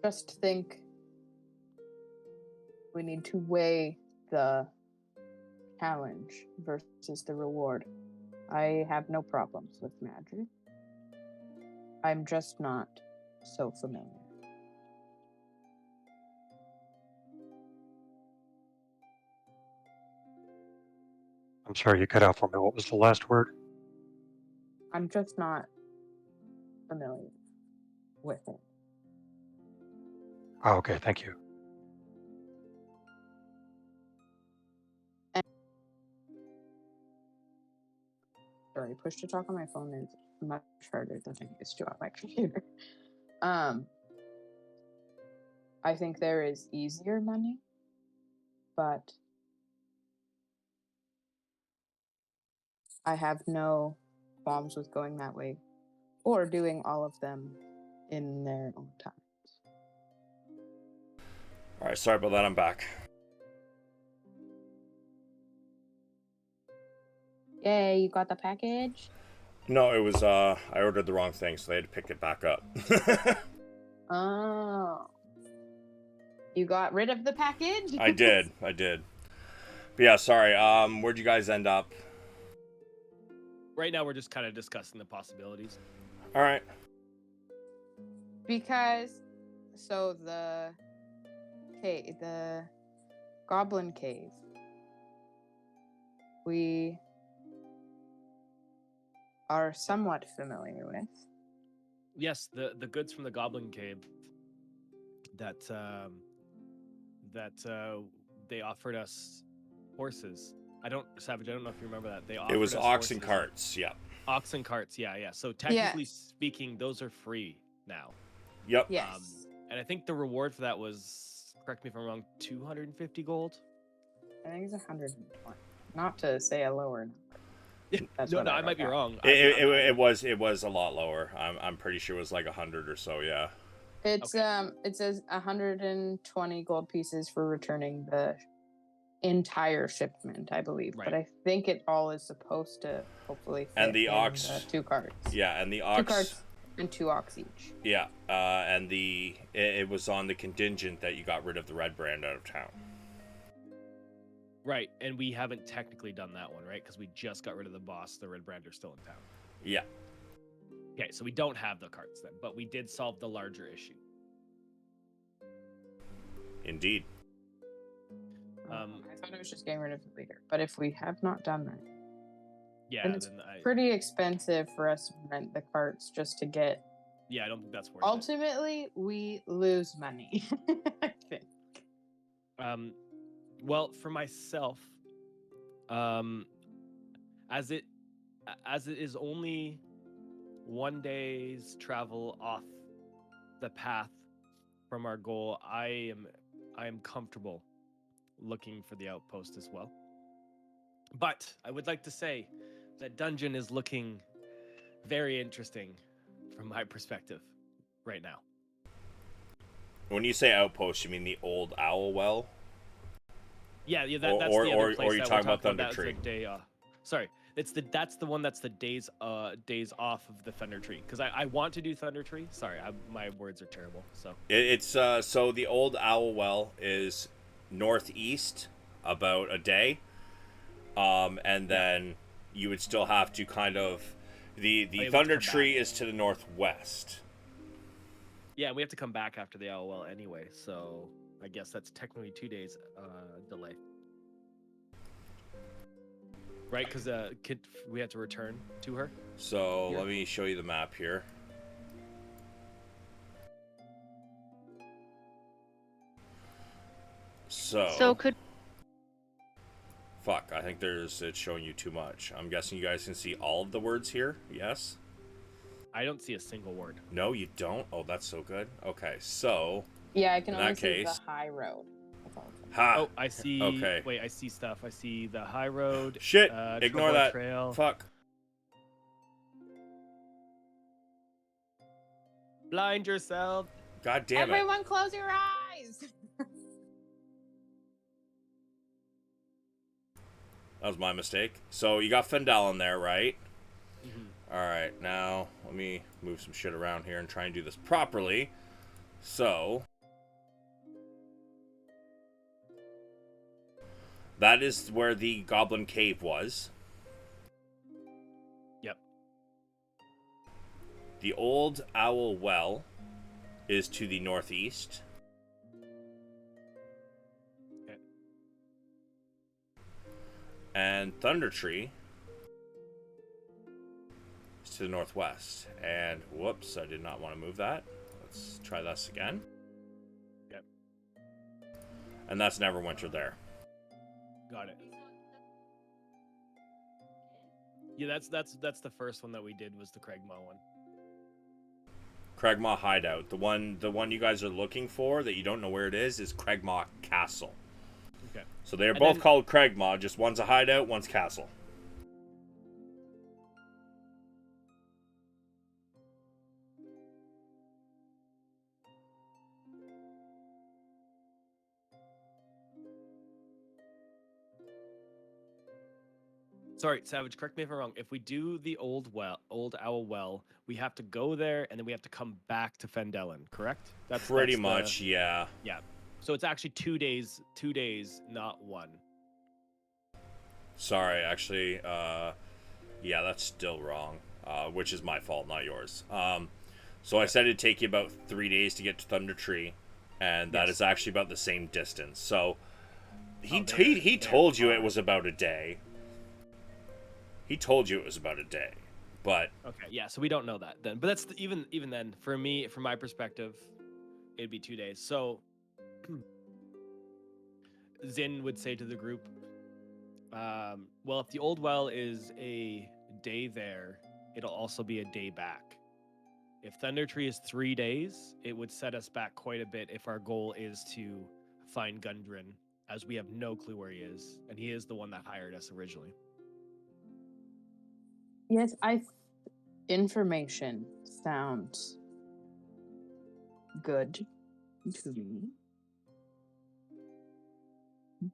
[SPEAKER 4] just think we need to weigh the challenge versus the reward. I have no problems with magic. I'm just not so familiar.
[SPEAKER 3] I'm sorry, you cut out for me. What was the last word?
[SPEAKER 4] I'm just not familiar with it.
[SPEAKER 3] Oh, okay, thank you.
[SPEAKER 4] Sorry, push to talk on my phone is much harder than I used to on my computer. I think there is easier money, but I have no qualms with going that way or doing all of them in their own time.
[SPEAKER 2] All right. Sorry about that. I'm back.
[SPEAKER 4] Yay, you got the package?
[SPEAKER 2] No, it was I ordered the wrong thing, so they had to pick it back up.
[SPEAKER 4] Oh. You got rid of the package?
[SPEAKER 2] I did. But yeah, sorry. Where'd you guys end up?
[SPEAKER 1] Right now, we're just kind of discussing the possibilities.
[SPEAKER 2] All right.
[SPEAKER 4] Because so the Goblin Cave, we are somewhat familiar with.
[SPEAKER 1] Yes, the goods from the Goblin Cave that they offered us horses. Savage, I don't know if you remember that.
[SPEAKER 2] It was
[SPEAKER 1] us
[SPEAKER 2] ox and
[SPEAKER 1] horses.
[SPEAKER 2] carts. Yeah.
[SPEAKER 1] Ox and carts, yeah. So technically speaking, those are free now.
[SPEAKER 2] Yep.
[SPEAKER 4] Yes.
[SPEAKER 1] And I think the reward for that was, correct me if I'm wrong, 250 gold.
[SPEAKER 4] I think it's 120. Not to say a lower number. That's
[SPEAKER 1] No,
[SPEAKER 4] what
[SPEAKER 1] I might be wrong.
[SPEAKER 2] It was a lot lower. I'm pretty sure it was like 100 or so. Yeah.
[SPEAKER 4] It's it says 120 gold pieces for returning the entire shipment, I believe.
[SPEAKER 1] Right.
[SPEAKER 4] But I think it all is supposed to hopefully fit
[SPEAKER 2] And the
[SPEAKER 4] in
[SPEAKER 2] ox,
[SPEAKER 4] the 2 carts.
[SPEAKER 2] Yeah, and the ox.
[SPEAKER 4] 2 carts And 2 ox each.
[SPEAKER 2] Yeah, and it was on the contingent that you got rid of the red brand out of town.
[SPEAKER 1] Right, and we haven't technically done that one, right? Because we just got rid of the boss. The red brander's still in town.
[SPEAKER 2] Yeah.
[SPEAKER 1] Okay, so we don't have the carts then, but we did solve the larger issue.
[SPEAKER 2] Indeed.
[SPEAKER 4] I thought it was just getting rid of the leader. But if we have not done that,
[SPEAKER 1] Yeah,
[SPEAKER 4] then it's
[SPEAKER 1] then
[SPEAKER 4] pretty expensive for us to rent the carts just to get.
[SPEAKER 1] Yeah, I don't think that's worth
[SPEAKER 4] Ultimately, we lose money. I think.
[SPEAKER 1] Well, for myself, as it is only 1 day's travel off the path from our goal, I am comfortable looking for the outpost as well. But I would like to say that dungeon is looking very interesting from my perspective right now.
[SPEAKER 2] When you say outpost, you mean the old owl well?
[SPEAKER 1] Yeah, that's the other place.
[SPEAKER 2] Or you're
[SPEAKER 1] that
[SPEAKER 2] talking
[SPEAKER 1] we're
[SPEAKER 2] about Thunder
[SPEAKER 1] that's
[SPEAKER 2] Tree?
[SPEAKER 1] the day off. Sorry, that's the one that's the days off of the Thunder Tree. Because I want to do Thunder Tree. Sorry, my words are terrible. So
[SPEAKER 2] It's so the old owl well is northeast about a day, and then you would still have to kind of the Thunder Tree is to the northwest.
[SPEAKER 1] Yeah, we have to come back after the LOL anyway, so I guess that's technically 2 days delay. Right, because we have to return to her.
[SPEAKER 2] So let me show you the map here.
[SPEAKER 6] So could
[SPEAKER 2] Fuck, I think it's showing you too much. I'm guessing you guys can see all of the words here, yes?
[SPEAKER 1] I don't see a single word.
[SPEAKER 2] No, you don't? Oh, that's so good. Okay, so...
[SPEAKER 4] Yeah, I can
[SPEAKER 2] in
[SPEAKER 4] only
[SPEAKER 2] that
[SPEAKER 4] see
[SPEAKER 2] case,
[SPEAKER 4] the high road. That's all.
[SPEAKER 2] Ha!
[SPEAKER 1] Oh, I see.
[SPEAKER 2] Okay.
[SPEAKER 1] Wait, I see stuff. I see the high road.
[SPEAKER 2] Shit! Ignore
[SPEAKER 1] Trouble
[SPEAKER 2] that.
[SPEAKER 1] Trail.
[SPEAKER 2] Fuck.
[SPEAKER 1] Blind yourself.
[SPEAKER 2] God damn it.
[SPEAKER 4] Everyone close your eyes!
[SPEAKER 2] That was my mistake. So you got Fendel in there, right?
[SPEAKER 1] Mm-hmm.
[SPEAKER 2] Alright, now let me move some shit around here and try and do this properly. So... that is where the Goblin Cave was.
[SPEAKER 1] Yep.
[SPEAKER 2] The old Owl Well is to the northeast.
[SPEAKER 1] Okay.
[SPEAKER 2] And Thunder Tree is to the northwest. And whoops, I did not want to move that. Let's try this again.
[SPEAKER 1] Yep.
[SPEAKER 2] And that's Neverwinter there.
[SPEAKER 1] Got it. Yeah, that's the first one that we did was the Craigmaw one.
[SPEAKER 2] Craigmaw Hideout. The one you guys are looking for that you don't know where it is Craigmaw Castle.
[SPEAKER 1] Okay.
[SPEAKER 2] So they're both called Craigmaw, just one's a hideout, one's castle.
[SPEAKER 1] Sorry, Savage, correct me if I'm wrong. If we do the old Owl Well, we have to go there and then we have to come back to Fendelin, correct? That's
[SPEAKER 2] pretty much, yeah.
[SPEAKER 1] Yeah. So it's actually 2 days, not one.
[SPEAKER 2] Sorry, actually, yeah, that's still wrong, which is my fault, not yours. So I said it'd take you about 3 days to get to Thunder Tree, and that is actually about the same distance. So he told you it was about a day. He told you it was about a day, but
[SPEAKER 1] okay, yeah. So we don't know that then. But that's even then for me, from my perspective, it'd be 2 days. So Zin would say to the group, well, if the old well is a day there, it'll also be a day back. If Thunder Tree is 3 days, it would set us back quite a bit if our goal is to find Gundren, as we have no clue where he is, and he is the one that hired us originally.
[SPEAKER 4] Yes, information sounds good to me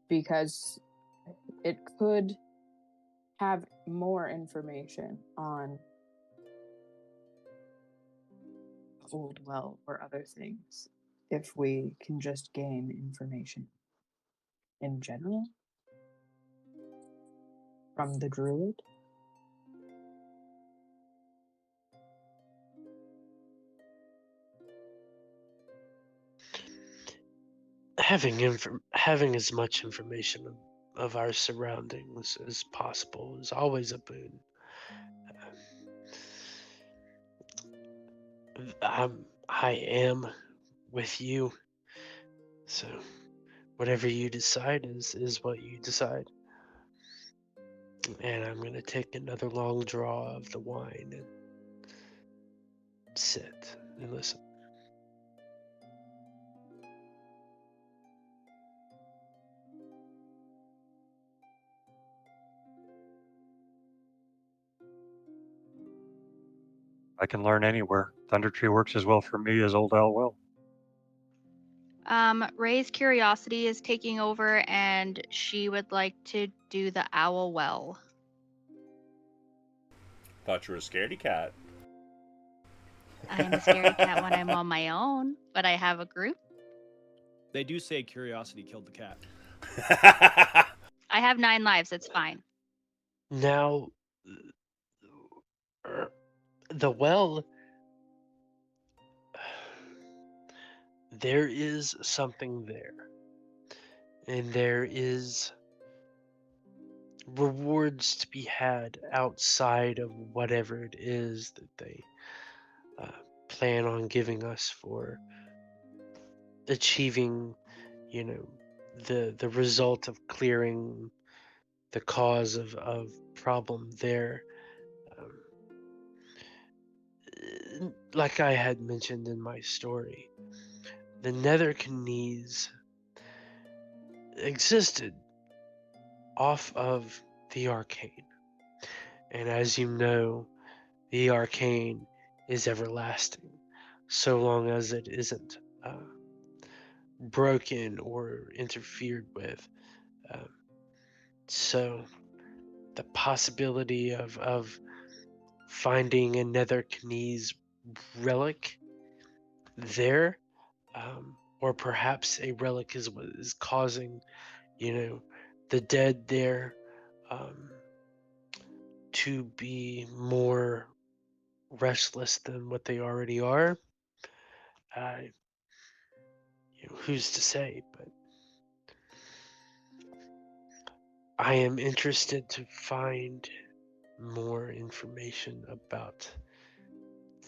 [SPEAKER 4] because it could have more information on old well or other things if we can just gain information in general from the druid?
[SPEAKER 5] Having as much information of our surroundings as possible is always a boon. I am with you, so whatever you decide is what you decide. And I'm gonna take another long draw of the wine and sit and listen.
[SPEAKER 3] I can learn anywhere. Thunder Tree works as well for me as Old Owl will.
[SPEAKER 6] Ray's curiosity is taking over, and she would like to do the owl well.
[SPEAKER 2] Thought you were a scaredy cat.
[SPEAKER 6] I am a scaredy cat when I'm on my own, but I have a group.
[SPEAKER 1] They do say curiosity killed the cat.
[SPEAKER 6] I have 9 lives. It's fine.
[SPEAKER 5] Now, the well, there is something there, and there is rewards to be had outside of whatever it is that they plan on giving us for achieving, the result of clearing the cause of problem there. Like I had mentioned in my story, the Nethercanese existed off of the arcane. And as you know, the arcane is everlasting, so long as it isn't broken or interfered with. Um, so the possibility of finding another Knese relic there, or perhaps a relic is what is causing, the dead there to be more restless than what they already are. Who's to say? But I am interested to find more information about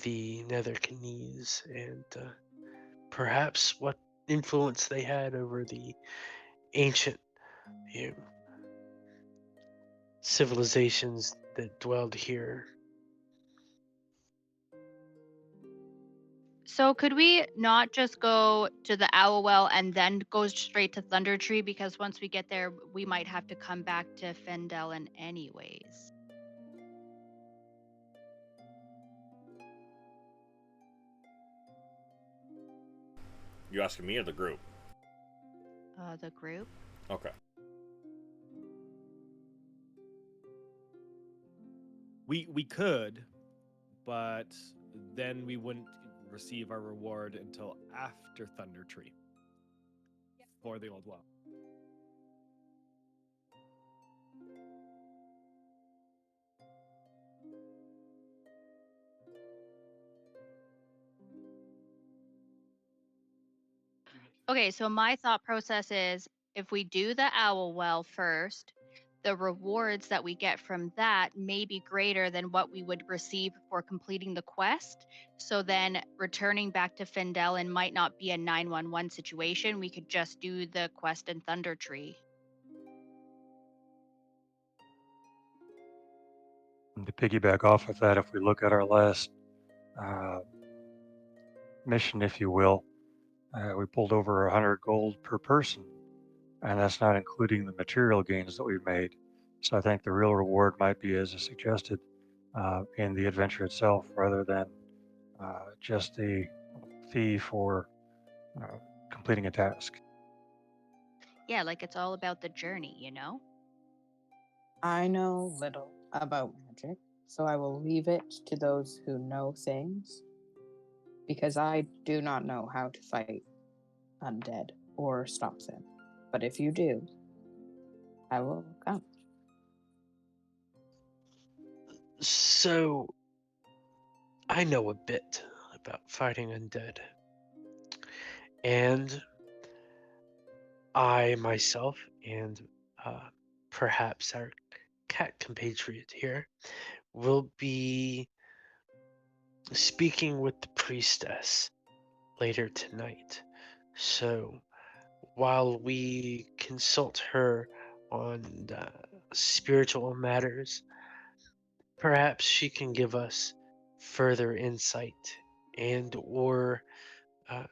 [SPEAKER 5] the Nethercanese and perhaps what influence they had over the ancient civilizations that dwelled here.
[SPEAKER 6] So could we not just go to the owl well and then go straight to Thunder Tree? Because once we get there, we might have to come back to Fendelin anyways.
[SPEAKER 2] You asking me or the group?
[SPEAKER 6] The group.
[SPEAKER 2] Okay.
[SPEAKER 1] We could, but then we wouldn't receive our reward until after Thunder Tree for the old well.
[SPEAKER 6] Okay, so my thought process is if we do the owl well first, the rewards that we get from that may be greater than what we would receive for completing the quest. So then returning back to Fendelin might not be a 911 situation. We could just do the quest in Thunder Tree.
[SPEAKER 3] And to piggyback off of that, if we look at our last mission, if you will, we pulled over 100 gold per person, and that's not including the material gains that we've made. So I think the real reward might be, as I suggested, in the adventure itself, rather than just the fee for completing a task.
[SPEAKER 6] Yeah, like it's all about the journey, you know?
[SPEAKER 4] I know little about magic, so I will leave it to those who know things. because I do not know how to fight undead or stop them. But if you do, I will come.
[SPEAKER 5] So, I know a bit about fighting undead. And I myself, and perhaps our cat compatriot here, will be speaking with the priestess later tonight. So, while we consult her on spiritual matters, perhaps she can give us further insight and or uh,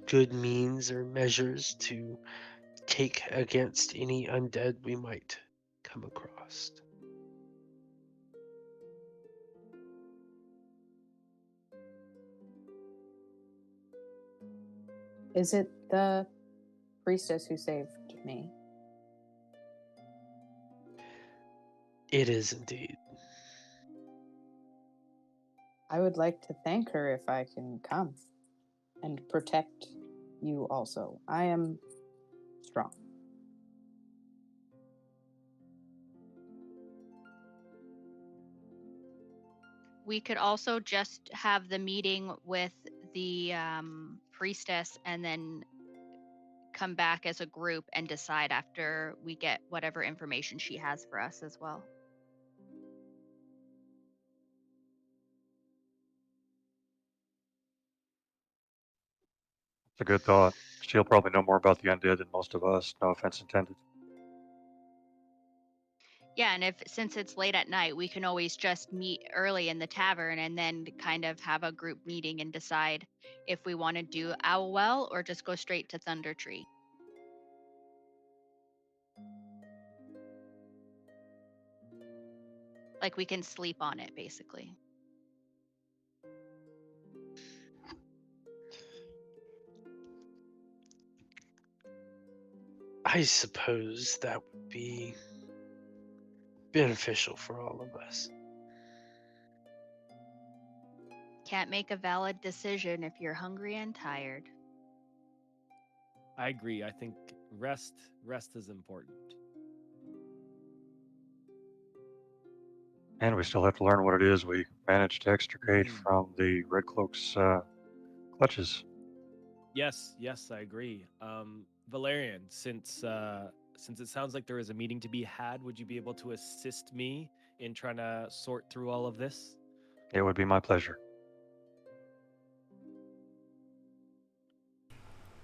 [SPEAKER 5] good means or measures to take against any undead we might come across.
[SPEAKER 4] Is it the priestess who saved me?
[SPEAKER 5] It is indeed.
[SPEAKER 4] I would like to thank her if I can come and protect you also. I am strong.
[SPEAKER 6] We could also just have the meeting with the priestess and then come back as a group and decide after we get whatever information she has for us as well.
[SPEAKER 3] It's a good thought. She'll probably know more about the undead than most of us. No offense intended.
[SPEAKER 6] Yeah, and since it's late at night, we can always just meet early in the tavern and then kind of have a group meeting and decide if we want to do Owl Well or just go straight to Thunder Tree. Like we can sleep on it, basically.
[SPEAKER 5] I suppose that would be beneficial for all of us.
[SPEAKER 6] Can't make a valid decision if you're hungry and tired.
[SPEAKER 1] I agree. I think rest is important.
[SPEAKER 3] And we still have to learn what it is we managed to extricate from the Red Cloak's clutches.
[SPEAKER 1] Yes, I agree. Valerian, since it sounds like there is a meeting to be had, would you be able to assist me in trying to sort through all of this?
[SPEAKER 3] It would be my pleasure.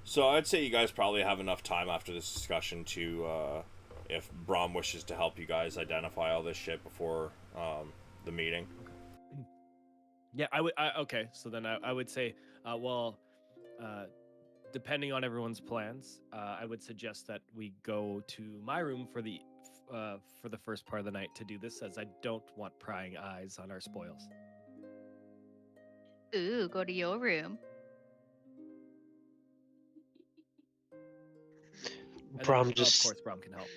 [SPEAKER 2] So I'd say you guys probably have enough time after this discussion to, if Brom wishes to help you guys identify all this shit before the meeting.
[SPEAKER 1] Yeah, okay, so then I would say, depending on everyone's plans, I would suggest that we go to my room for the first part of the night to do this, as I don't want prying eyes on our spoils.
[SPEAKER 6] Ooh, go to your room.
[SPEAKER 1] And
[SPEAKER 5] Brom
[SPEAKER 1] then,
[SPEAKER 5] just,
[SPEAKER 1] of course, Brom can help.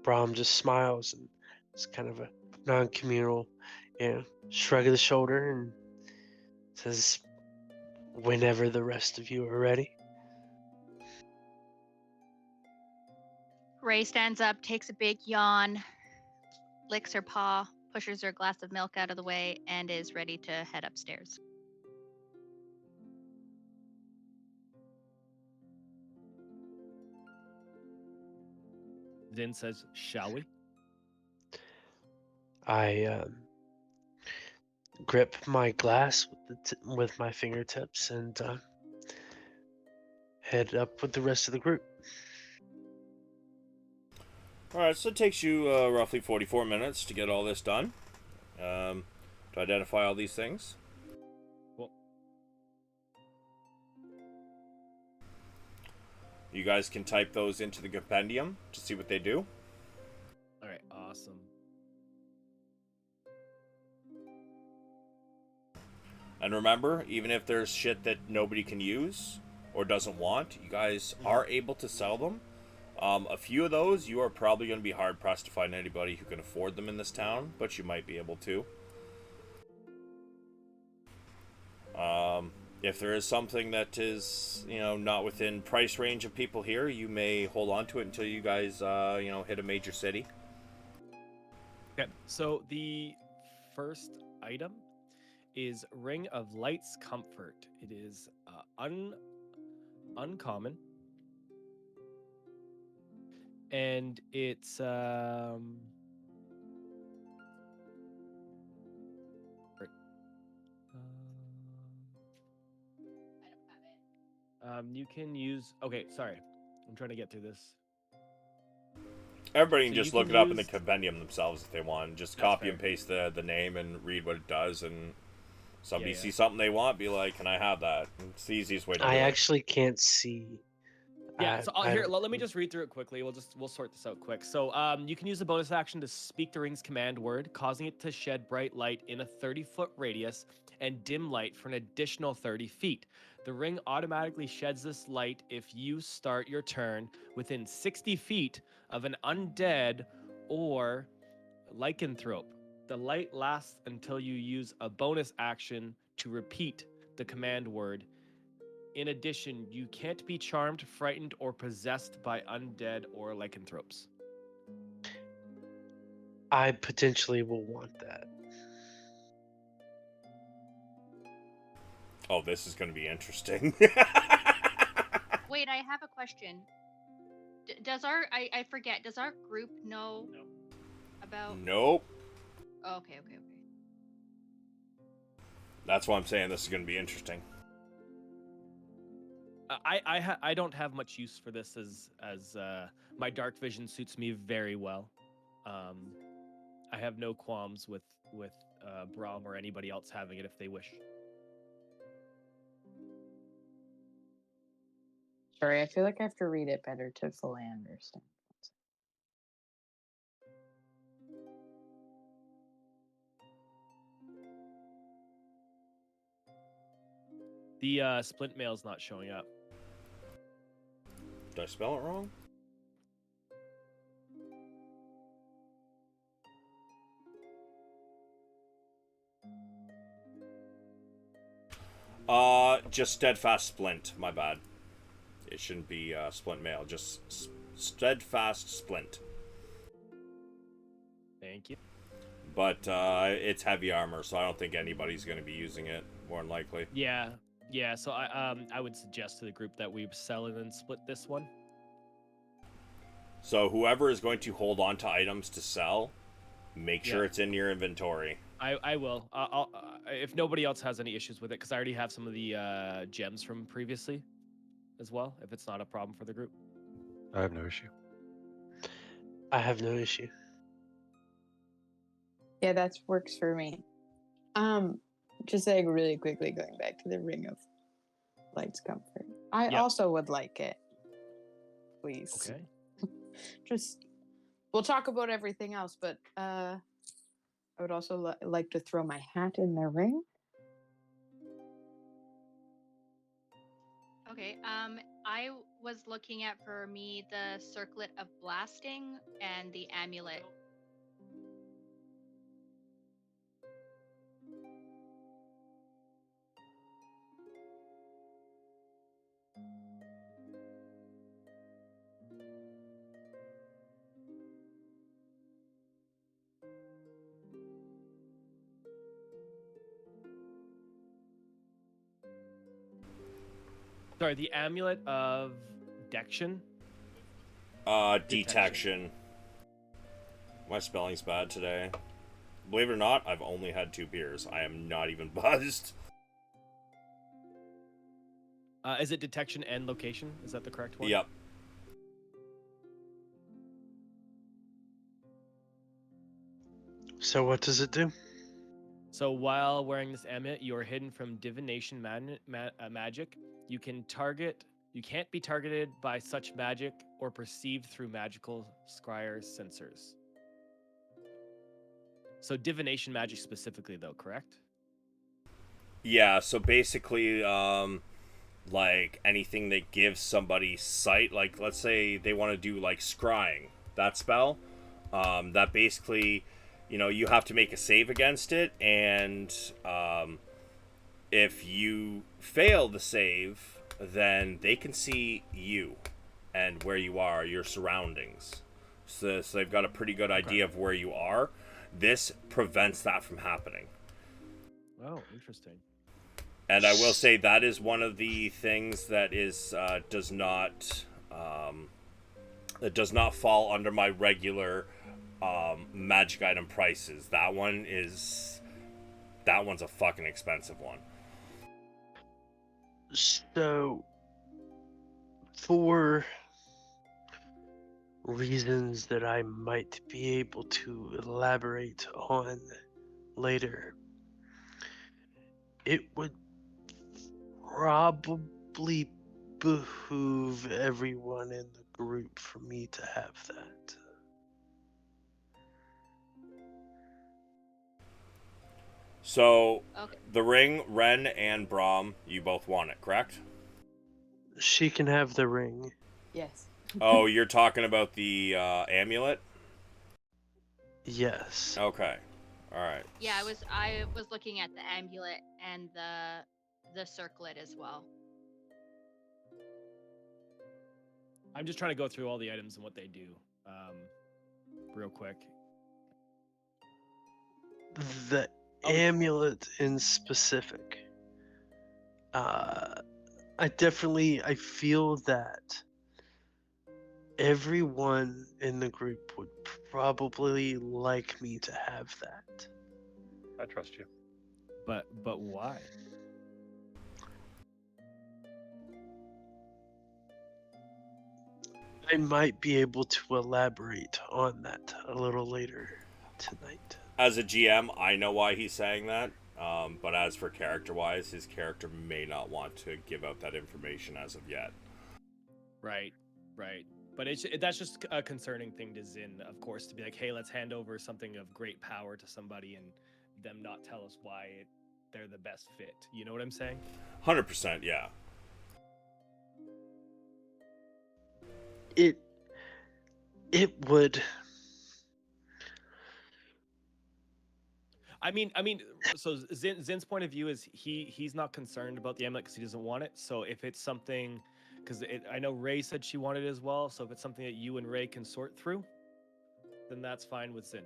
[SPEAKER 5] Brom just smiles and it's kind of a non-communal, shrug of the shoulder and says, "Whenever the rest of you are ready."
[SPEAKER 6] Ray stands up, takes a big yawn, licks her paw, pushes her glass of milk out of the way, and is ready to head upstairs.
[SPEAKER 1] Zin says, "Shall we?"
[SPEAKER 5] I grip my glass with my fingertips and head up with the rest of the group.
[SPEAKER 2] Alright, so it takes you roughly 44 minutes to get all this done. To identify all these things.
[SPEAKER 1] Well,
[SPEAKER 2] you guys can type those into the compendium to see what they do.
[SPEAKER 1] all right, awesome.
[SPEAKER 2] And remember, even if there's shit that nobody can use or doesn't want, you guys are able to sell them. A few of those, you are probably going to be hard-pressed to find anybody who can afford them in this town, but you might be able to. If there is something that is, not within price range of people here, you may hold on to it until you guys, hit a major city.
[SPEAKER 1] Okay, so the first item is Ring of Light's Comfort. It is uncommon, and it's you can use. Okay, sorry, I'm trying to get through this.
[SPEAKER 2] Everybody can
[SPEAKER 1] So you
[SPEAKER 2] just
[SPEAKER 1] can
[SPEAKER 2] look it up in the
[SPEAKER 1] use-
[SPEAKER 2] compendium themselves if they want. Just
[SPEAKER 1] That's
[SPEAKER 2] copy
[SPEAKER 1] fair.
[SPEAKER 2] and paste the name and read what it does, and somebody
[SPEAKER 1] Yeah, yeah.
[SPEAKER 2] sees something they want, be like, "Can I have that?" It's the easiest way to do
[SPEAKER 5] I
[SPEAKER 2] it.
[SPEAKER 5] actually can't see.
[SPEAKER 1] Yeah, so
[SPEAKER 5] I
[SPEAKER 1] here,
[SPEAKER 5] don't-
[SPEAKER 1] let me just read through it quickly. We'll sort this out quick. So you can use the bonus action to speak the ring's command word, causing it to shed bright light in a 30-foot radius and dim light for an additional 30 feet. The ring automatically sheds this light if you start your turn within 60 feet of an undead or lycanthrope. The light lasts until you use a bonus action to repeat the command word. In addition, you can't be charmed, frightened, or possessed by undead or lycanthropes.
[SPEAKER 5] I potentially will want that.
[SPEAKER 2] Oh, this is going to be interesting.
[SPEAKER 6] Wait, I have a question. Does our I forget? Does our group know about?
[SPEAKER 2] Nope.
[SPEAKER 6] Oh, okay.
[SPEAKER 2] That's why I'm saying this is going to be interesting.
[SPEAKER 1] I don't have much use for this as my dark vision suits me very well. I have no qualms with Braum or anybody else having it if they wish.
[SPEAKER 4] Sorry, I feel like I have to read it better to fully understand.
[SPEAKER 1] The splint mail's not showing up.
[SPEAKER 2] Did I spell it wrong? Just steadfast splint. My bad. It shouldn't be splint mail. Just steadfast splint.
[SPEAKER 1] Thank you.
[SPEAKER 2] But it's heavy armor, so I don't think anybody's going to be using it. More than likely.
[SPEAKER 1] Yeah. So I would suggest to the group that we sell and then split this one.
[SPEAKER 2] So whoever is going to hold on to items to sell, make sure
[SPEAKER 1] Yeah.
[SPEAKER 2] it's in your inventory.
[SPEAKER 1] I will. I'll if nobody else has any issues with it, because I already have some of the gems from previously, as well. If it's not a problem for the group.
[SPEAKER 3] I have no issue.
[SPEAKER 5] I have no issue.
[SPEAKER 4] Yeah, that works for me. Just like really quickly going back to the Ring of Light's Comfort. I
[SPEAKER 1] Yep.
[SPEAKER 4] also would like it. Please.
[SPEAKER 1] Okay.
[SPEAKER 4] Just we'll talk about everything else, but I would also like to throw my hat in the ring.
[SPEAKER 6] Okay. I was looking at for me the circlet of blasting and the amulet.
[SPEAKER 1] Sorry, the amulet of detection.
[SPEAKER 2] Detection. My spelling's bad today. Believe it or not, I've only had 2 beers. I am not even buzzed.
[SPEAKER 1] Is it detection and location? Is that the correct one?
[SPEAKER 2] Yep.
[SPEAKER 5] So what does it do?
[SPEAKER 1] So while wearing this amulet, you are hidden from divination magic. You can't be targeted by such magic or perceived through magical scryer's sensors. So divination magic specifically, though, correct?
[SPEAKER 2] Yeah, so basically, like anything that gives somebody sight, like let's say they want to do like scrying, that spell, that basically, you have to make a save against it, and If you fail the save, then they can see you and where you are, your surroundings. So they've got a pretty good idea of where you are. This prevents that from happening.
[SPEAKER 1] Oh, interesting.
[SPEAKER 2] And I will say that is one of the things that does not fall under my regular magic item prices. That one's a fucking expensive one.
[SPEAKER 5] So, for reasons that I might be able to elaborate on later, it would probably behoove everyone in the group for me to have that.
[SPEAKER 2] So,
[SPEAKER 6] Okay.
[SPEAKER 2] the ring, Ren and Brahm, you both want it, correct?
[SPEAKER 5] She can have the ring.
[SPEAKER 4] Yes.
[SPEAKER 2] Oh, you're talking about the amulet?
[SPEAKER 5] Yes.
[SPEAKER 2] Okay. All right.
[SPEAKER 6] Yeah, I was looking at the amulet and the circlet as well.
[SPEAKER 1] I'm just trying to go through all the items and what they do, real quick.
[SPEAKER 5] The amulet in specific. I feel that everyone in the group would probably like me to have that.
[SPEAKER 3] I trust you.
[SPEAKER 1] But why?
[SPEAKER 5] I might be able to elaborate on that a little later tonight.
[SPEAKER 2] As a GM, I know why he's saying that. But as for character-wise, his character may not want to give out that information as of yet.
[SPEAKER 1] Right. But that's just a concerning thing to Zin, of course, to be like, hey, let's hand over something of great power to somebody and them not tell us why they're the best fit. You know what I'm saying?
[SPEAKER 2] 100%, yeah.
[SPEAKER 5] It would.
[SPEAKER 1] I mean, so Zin's point of view is he's not concerned about the amulet because he doesn't want it. So if it's something, because I know Ray said she wanted it as well. So if it's something that you and Ray can sort through, then that's fine with Zin.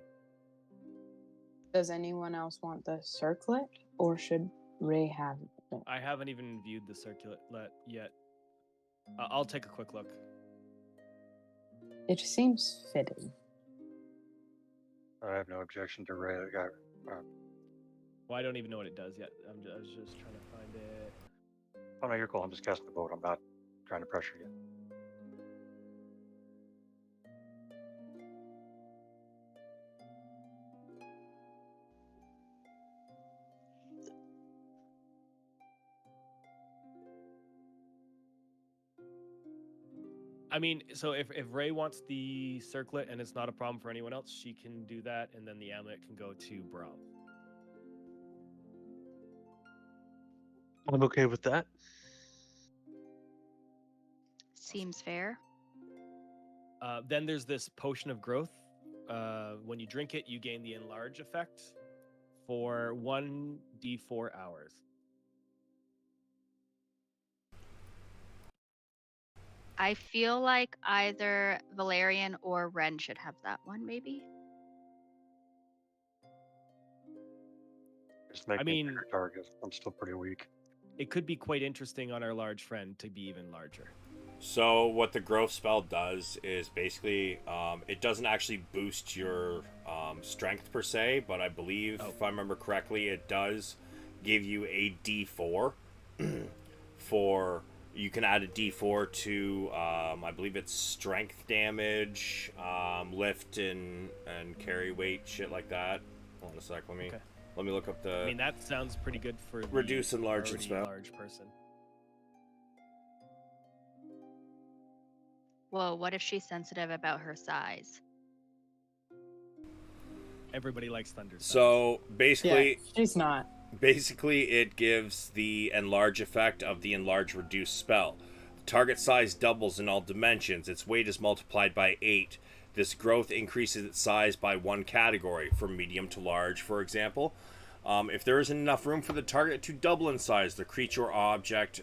[SPEAKER 4] Does anyone else want the circlet, or should Ray have it?
[SPEAKER 1] I haven't even viewed the circlet yet. I'll take a quick look.
[SPEAKER 4] It seems fitting.
[SPEAKER 3] I have no objection to Ray.
[SPEAKER 1] Well, I don't even know what it does yet. I was just trying to find it.
[SPEAKER 3] Oh no, you're cool. I'm just casting the vote. I'm not trying to pressure you.
[SPEAKER 1] I mean, so if Ray wants the circlet and it's not a problem for anyone else, she can do that, and then the amulet can go to Brahm.
[SPEAKER 5] I'm okay with that.
[SPEAKER 6] Seems fair.
[SPEAKER 1] Then there's this potion of growth. When you drink it, you gain the enlarge effect for 1d4 hours.
[SPEAKER 6] I feel like either Valerian or Ren should have that one, maybe.
[SPEAKER 3] Just make
[SPEAKER 1] I
[SPEAKER 3] me a
[SPEAKER 1] mean-
[SPEAKER 3] bigger target. I'm still pretty weak.
[SPEAKER 1] It could be quite interesting on our large friend to be even larger.
[SPEAKER 2] So what the growth spell does is basically it doesn't actually boost your strength per se, but I believe if I remember correctly, it does give you a D4 for you can add a D4 to I believe it's strength damage, lift and carry weight, shit like that. Hold on a sec, let me look up the
[SPEAKER 1] I mean, that sounds pretty good for the
[SPEAKER 2] reduce enlarge and
[SPEAKER 1] already
[SPEAKER 2] spell.
[SPEAKER 1] large person.
[SPEAKER 6] Well, what if she's sensitive about her size?
[SPEAKER 1] Everybody likes thunder.
[SPEAKER 2] So basically,
[SPEAKER 4] she's not.
[SPEAKER 2] Basically, it gives the enlarge effect of the enlarge reduce spell. The target size doubles in all dimensions. Its weight is multiplied by 8. This growth increases its size by 1 category, from medium to large, for example. If there isn't enough room for the target to double in size, the creature or object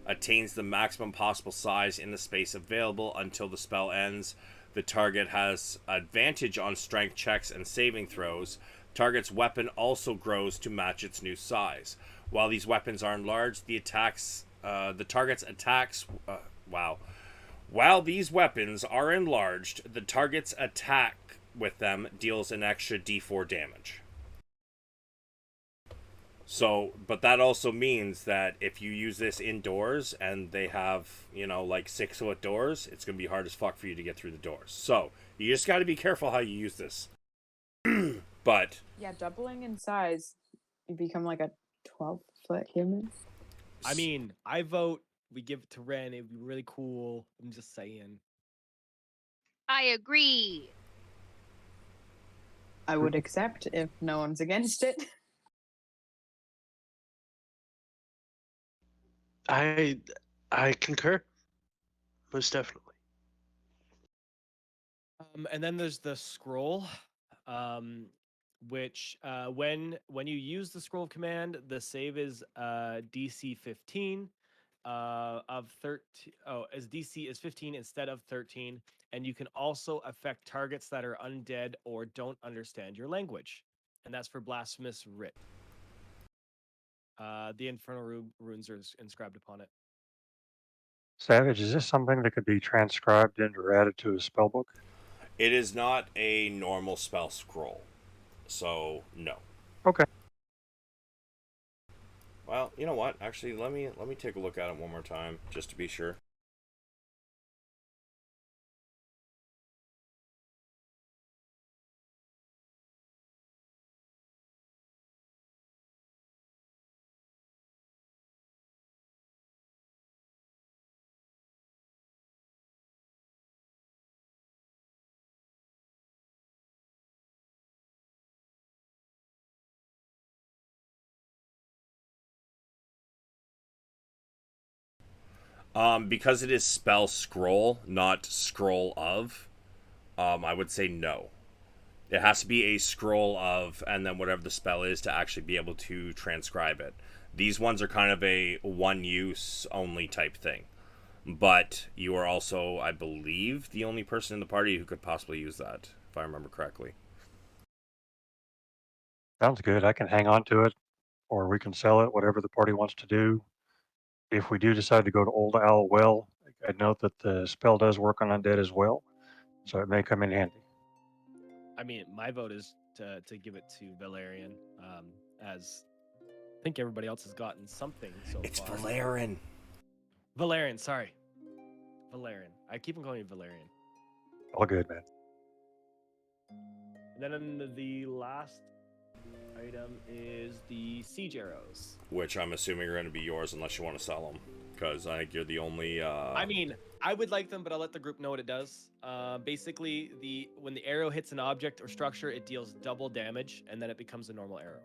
[SPEAKER 2] attains the maximum possible size in the space available until the spell ends. The target has advantage on strength checks and saving throws. Target's weapon also grows to match its new size. While these weapons are enlarged, the target's attacks. While these weapons are enlarged, the target's attack with them deals an extra D4 damage. So, but that also means that if you use this indoors and they have, like 6-foot doors, it's going to be hard as fuck for you to get through the doors. So, you just got to be careful how you use this. But
[SPEAKER 4] Yeah, doubling in size, you become like a 12-foot human.
[SPEAKER 1] I mean, I vote we give it to Ren. It'd be really cool. I'm just saying.
[SPEAKER 6] I agree.
[SPEAKER 4] I would accept if no one's against it.
[SPEAKER 5] I concur. Most definitely.
[SPEAKER 1] And then there's the scroll, which when you use the scroll command, the save is DC 15 of 13. Oh, as DC is 15 instead of 13, and you can also affect targets that are undead or don't understand your language, and that's for blasphemous writ. The infernal runes are inscribed upon it.
[SPEAKER 3] Savage, is this something that could be transcribed into or added to a spellbook?
[SPEAKER 2] it is not a normal spell scroll. So, no.
[SPEAKER 3] Okay.
[SPEAKER 2] Well, you know what? Actually, let me take a look at it one more time, just to be sure. Because it is spell scroll, not scroll of, I would say no. It has to be a scroll of, and then whatever the spell is to actually be able to transcribe it. These ones are kind of a one-use only type thing. But you are also, I believe, the only person in the party who could possibly use that, if I remember correctly.
[SPEAKER 3] Sounds good. I can hang on to it, or we can sell it, whatever the party wants to do. If we do decide to go to Old Owl Well, I'd note that the spell does work on undead as well, so it may come in handy.
[SPEAKER 1] I mean, my vote is to give it to Valerian, as I think everybody else has gotten something so
[SPEAKER 2] It's
[SPEAKER 1] far.
[SPEAKER 2] Valerian.
[SPEAKER 1] Valerian, sorry. Valerian. I keep on calling you Valerian.
[SPEAKER 3] All good, man.
[SPEAKER 1] And then the last item is the siege arrows.
[SPEAKER 2] Which I'm assuming are going to be yours unless you want to sell them. Because I think you're the only...
[SPEAKER 1] I mean, I would like them, but I'll let the group know what it does. Basically, when the arrow hits an object or structure, it deals double damage, and then it becomes a normal arrow.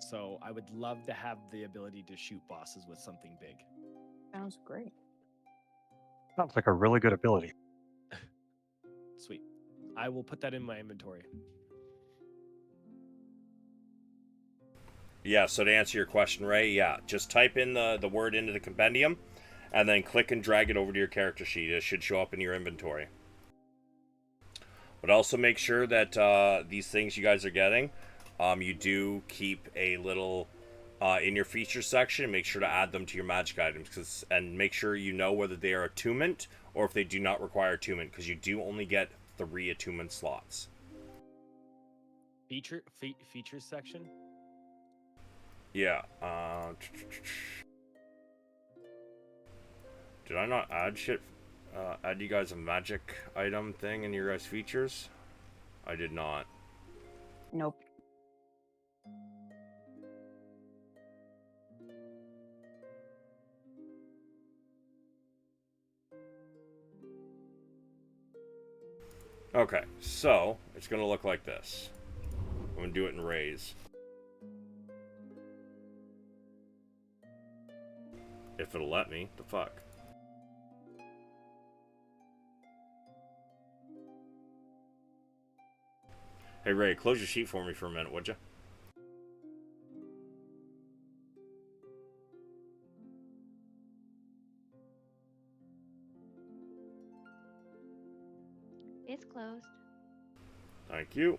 [SPEAKER 1] So I would love to have the ability to shoot bosses with something big.
[SPEAKER 4] Sounds great.
[SPEAKER 3] Sounds like a really good ability.
[SPEAKER 1] Sweet. I will put that in my inventory.
[SPEAKER 2] Yeah, so to answer your question, Ray, yeah, just type in the word into the compendium, and then click and drag it over to your character sheet. It should show up in your inventory. But also make sure that these things you guys are getting, you do keep a little in your feature section. Make sure to add them to your magic items, and make sure you know whether they are attunement or if they do not require attunement, because you do only get 3 attunement slots.
[SPEAKER 1] Features section?
[SPEAKER 2] Yeah. Did I not add shit? Add you guys a magic item thing in your guys' features? I did not.
[SPEAKER 4] Nope.
[SPEAKER 2] Okay, so it's gonna look like this. I'm gonna do it in raise. If it'll let me, the fuck. Hey Ray, close your sheet for me for a minute, would you?
[SPEAKER 6] It's closed.
[SPEAKER 2] Thank you.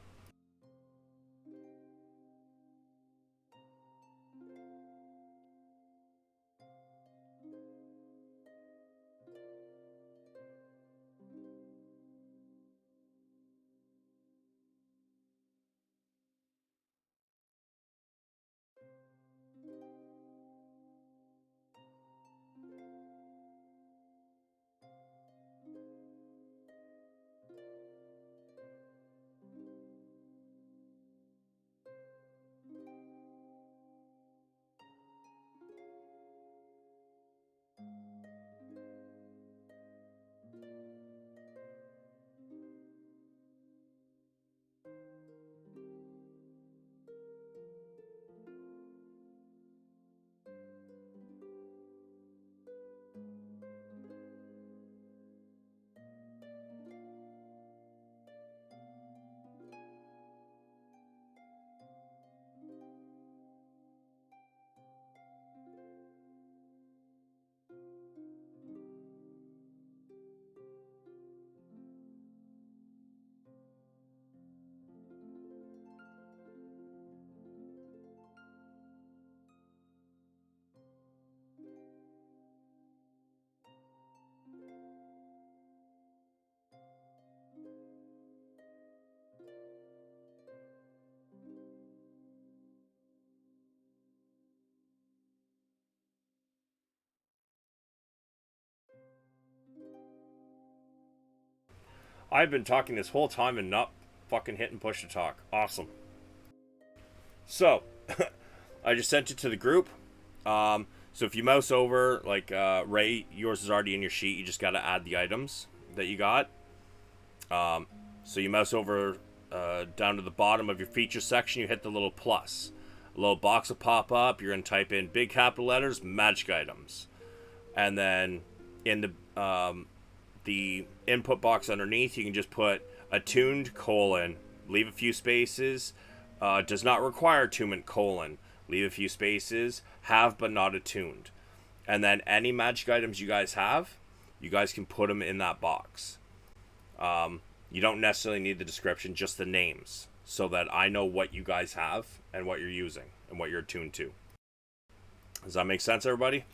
[SPEAKER 2] I've been talking this whole time and not fucking hitting push to talk. Awesome. So, I just sent it to the group. So if you mouse over, like Ray, yours is already in your sheet. You just got to add the items that you got. So you mouse over down to the bottom of your feature section. You hit the little plus. A little box will pop up. You're going to type in big capital letters, magic items. And then in the input box underneath, you can just put attuned : leave a few spaces, does not require attunement : leave a few spaces, have but not attuned. And then any magic items you guys have, you guys can put them in that box. You don't necessarily need the description, just the names, so that I know what you guys have and what you're using and what you're attuned to. Does that make sense, everybody?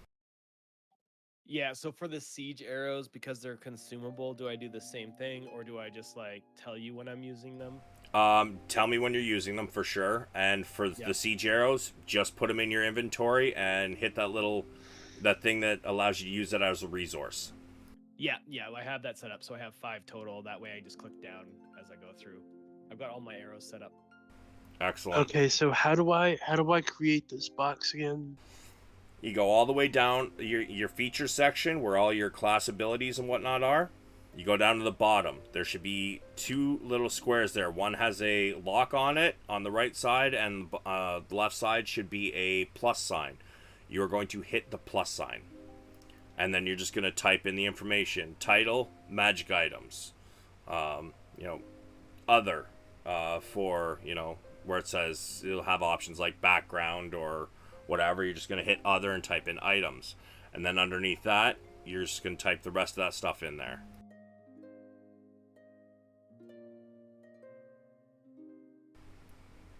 [SPEAKER 1] Yeah, so for the siege arrows, because they're consumable, do I do the same thing, or do I just like tell you when I'm using them?
[SPEAKER 2] Tell me when you're using them for sure. And for
[SPEAKER 1] Yeah.
[SPEAKER 2] the siege arrows, just put them in your inventory and hit that thing that allows you to use it as a resource.
[SPEAKER 1] Yeah, I have that set up, so I have 5 total. That way I just click down as I go through. I've got all my arrows set up.
[SPEAKER 2] Excellent.
[SPEAKER 5] Okay, so how do I create this box again?
[SPEAKER 2] You go all the way down your feature section where all your class abilities and whatnot are. You go down to the bottom. There should be 2 little squares there. One has a lock on it on the right side, and the left side should be a plus sign. You are going to hit the plus sign. And then you're just going to type in the information. Title, magic items. Other, for, where it says it'll have options like background or whatever. You're just going to hit other and type in items. And then underneath that, you're just going to type the rest of that stuff in there.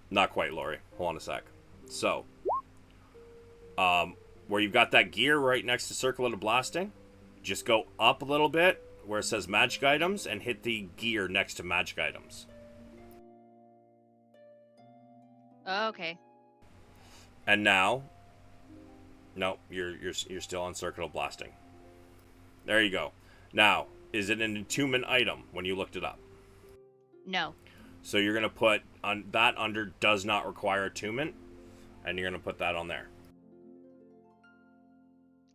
[SPEAKER 2] Not quite, Lori. Hold on a sec. So, where you've got that gear right next to Circle of Blasting, just go up a little bit where it says magic items and hit the gear next to magic items.
[SPEAKER 6] Oh, okay.
[SPEAKER 2] And now, no, you're still on Circle Blasting. There you go. Now, is it an attunement item when you looked it up?
[SPEAKER 6] No.
[SPEAKER 2] So you're gonna put on that under does not require attunement, and you're gonna put that on there.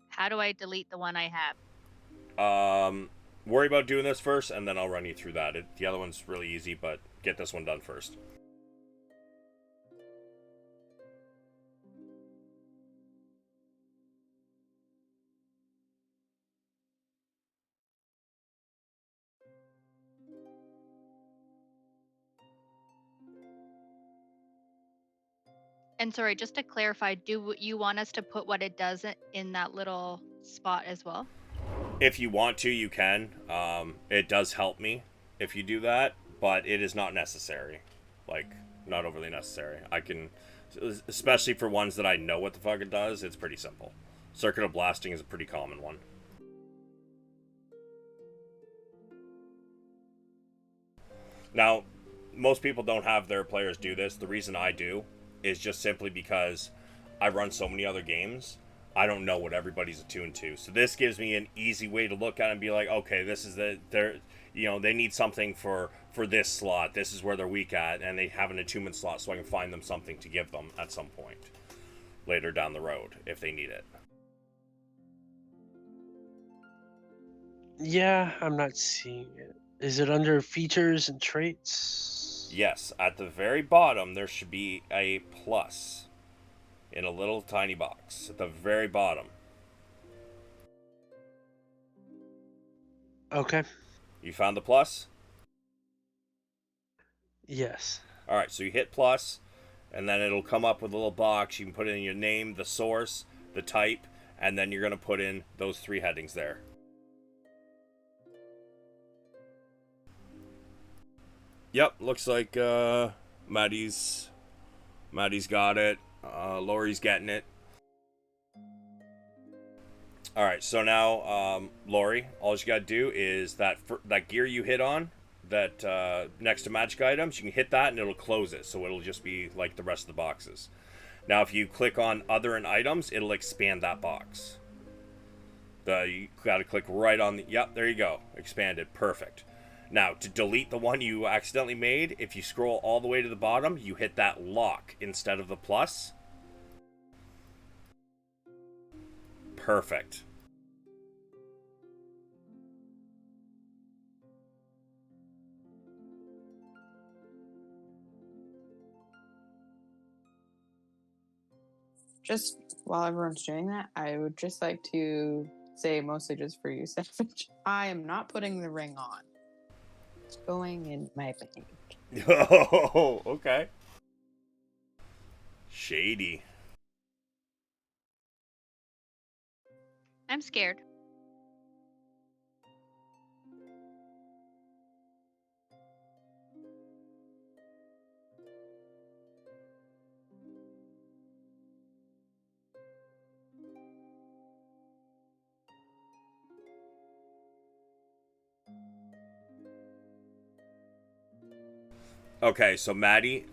[SPEAKER 6] How do I delete the one I have?
[SPEAKER 2] Worry about doing this first, and then I'll run you through that. The other one's really easy, but get this one done first.
[SPEAKER 6] And sorry, just to clarify, do you want us to put what it does in that little spot as well?
[SPEAKER 2] If you want to, you can. It does help me if you do that, but it is not necessary. Like, not overly necessary. I can, especially for ones that I know what the fuck it does, it's pretty simple. Circuit of Blasting is a pretty common one. Now, most people don't have their players do this. The reason I do is just simply because I run so many other games. I don't know what everybody's attuned to. So this gives me an easy way to look at it and be like, okay, this is they need something for this slot. This is where they're weak at, and they have an attunement slot, so I can find them something to give them at some point later down the road if they need it.
[SPEAKER 5] Yeah, I'm not seeing it. Is it under features and traits?
[SPEAKER 2] Yes, at the very bottom there should be a plus in a little tiny box at the very bottom.
[SPEAKER 5] Okay.
[SPEAKER 2] You found the plus?
[SPEAKER 5] Yes.
[SPEAKER 2] All right, so you hit plus, and then it'll come up with a little box. You can put in your name, the source, the type, and then you're going to put in those 3 headings there. Yep, looks like Maddie's got it. Lori's getting it. All right, so now, Lori, all you got to do is that gear you hit on, that next to magic items, you can hit that and it'll close it, so it'll just be like the rest of the boxes. Now, if you click on other and items, it'll expand that box. You got to click right on the. Yep, there you go, expanded, perfect. Now, to delete the one you accidentally made, if you scroll all the way to the bottom, you hit that lock instead of the plus. Perfect.
[SPEAKER 4] Just while everyone's doing that, I would just like to say, mostly just for you, Savage, I am not putting the ring on. It's going in my bank.
[SPEAKER 2] Oh, okay. Shady.
[SPEAKER 6] I'm scared.
[SPEAKER 2] Okay, so Maddie,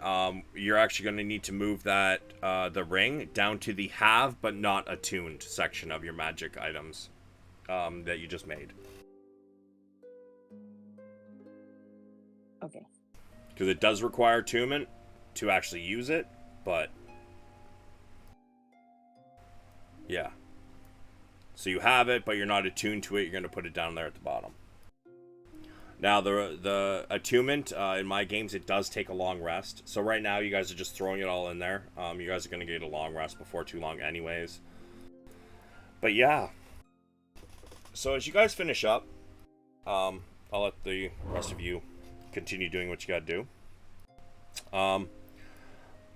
[SPEAKER 2] you're actually going to need to move that the ring down to the have but not attuned section of your magic items that you just made.
[SPEAKER 4] Okay.
[SPEAKER 2] Because it does require attunement to actually use it, but yeah. So you have it, but you're not attuned to it. You're going to put it down there at the bottom. Now, the attunement, in my games, it does take a long rest. So right now, you guys are just throwing it all in there. You guys are going to get a long rest before too long anyways. But yeah. So as you guys finish up, I'll let the rest of you continue doing what you got to do.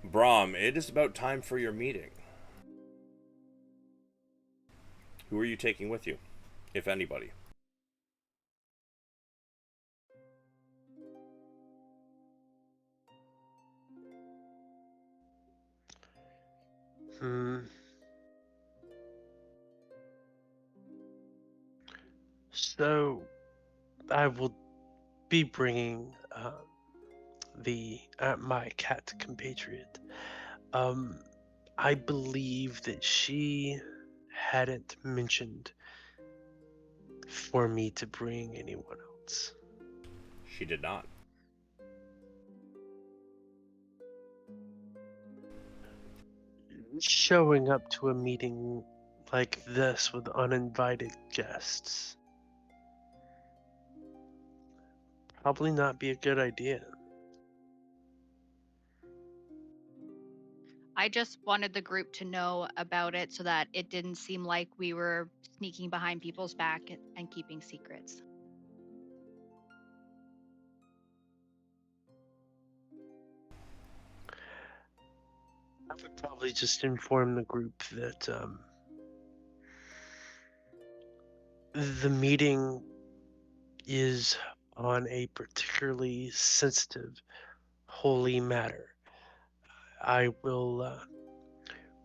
[SPEAKER 2] Brahm, it is about time for your meeting. Who are you taking with you, if anybody?
[SPEAKER 5] So, I will be bringing my cat compatriot. I believe that she hadn't mentioned for me to bring anyone else.
[SPEAKER 2] She did not.
[SPEAKER 5] Showing up to a meeting like this with uninvited guests probably not be a good idea.
[SPEAKER 6] I just wanted the group to know about it so that it didn't seem like we were sneaking behind people's back and keeping secrets.
[SPEAKER 5] I would probably just inform the group that the meeting is on a particularly sensitive, holy matter. I will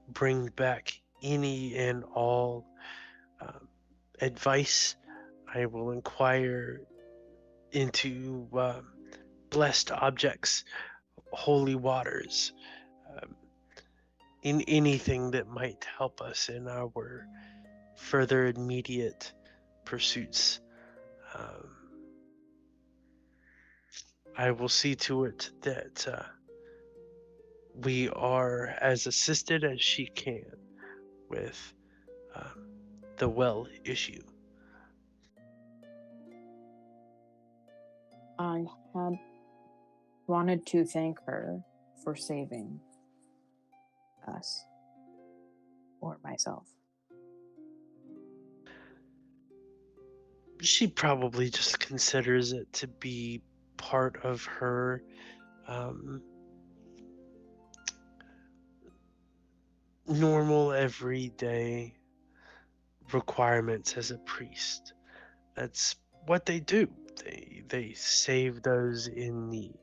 [SPEAKER 5] bring back any and all advice. I will inquire into blessed objects, holy waters, in anything that might help us in our further immediate pursuits. I will see to it that we are as assisted as she can with the well issue.
[SPEAKER 4] I had wanted to thank her for saving us or myself.
[SPEAKER 5] She probably just considers it to be part of her normal everyday requirements as a priest. That's what they do. They save those in need.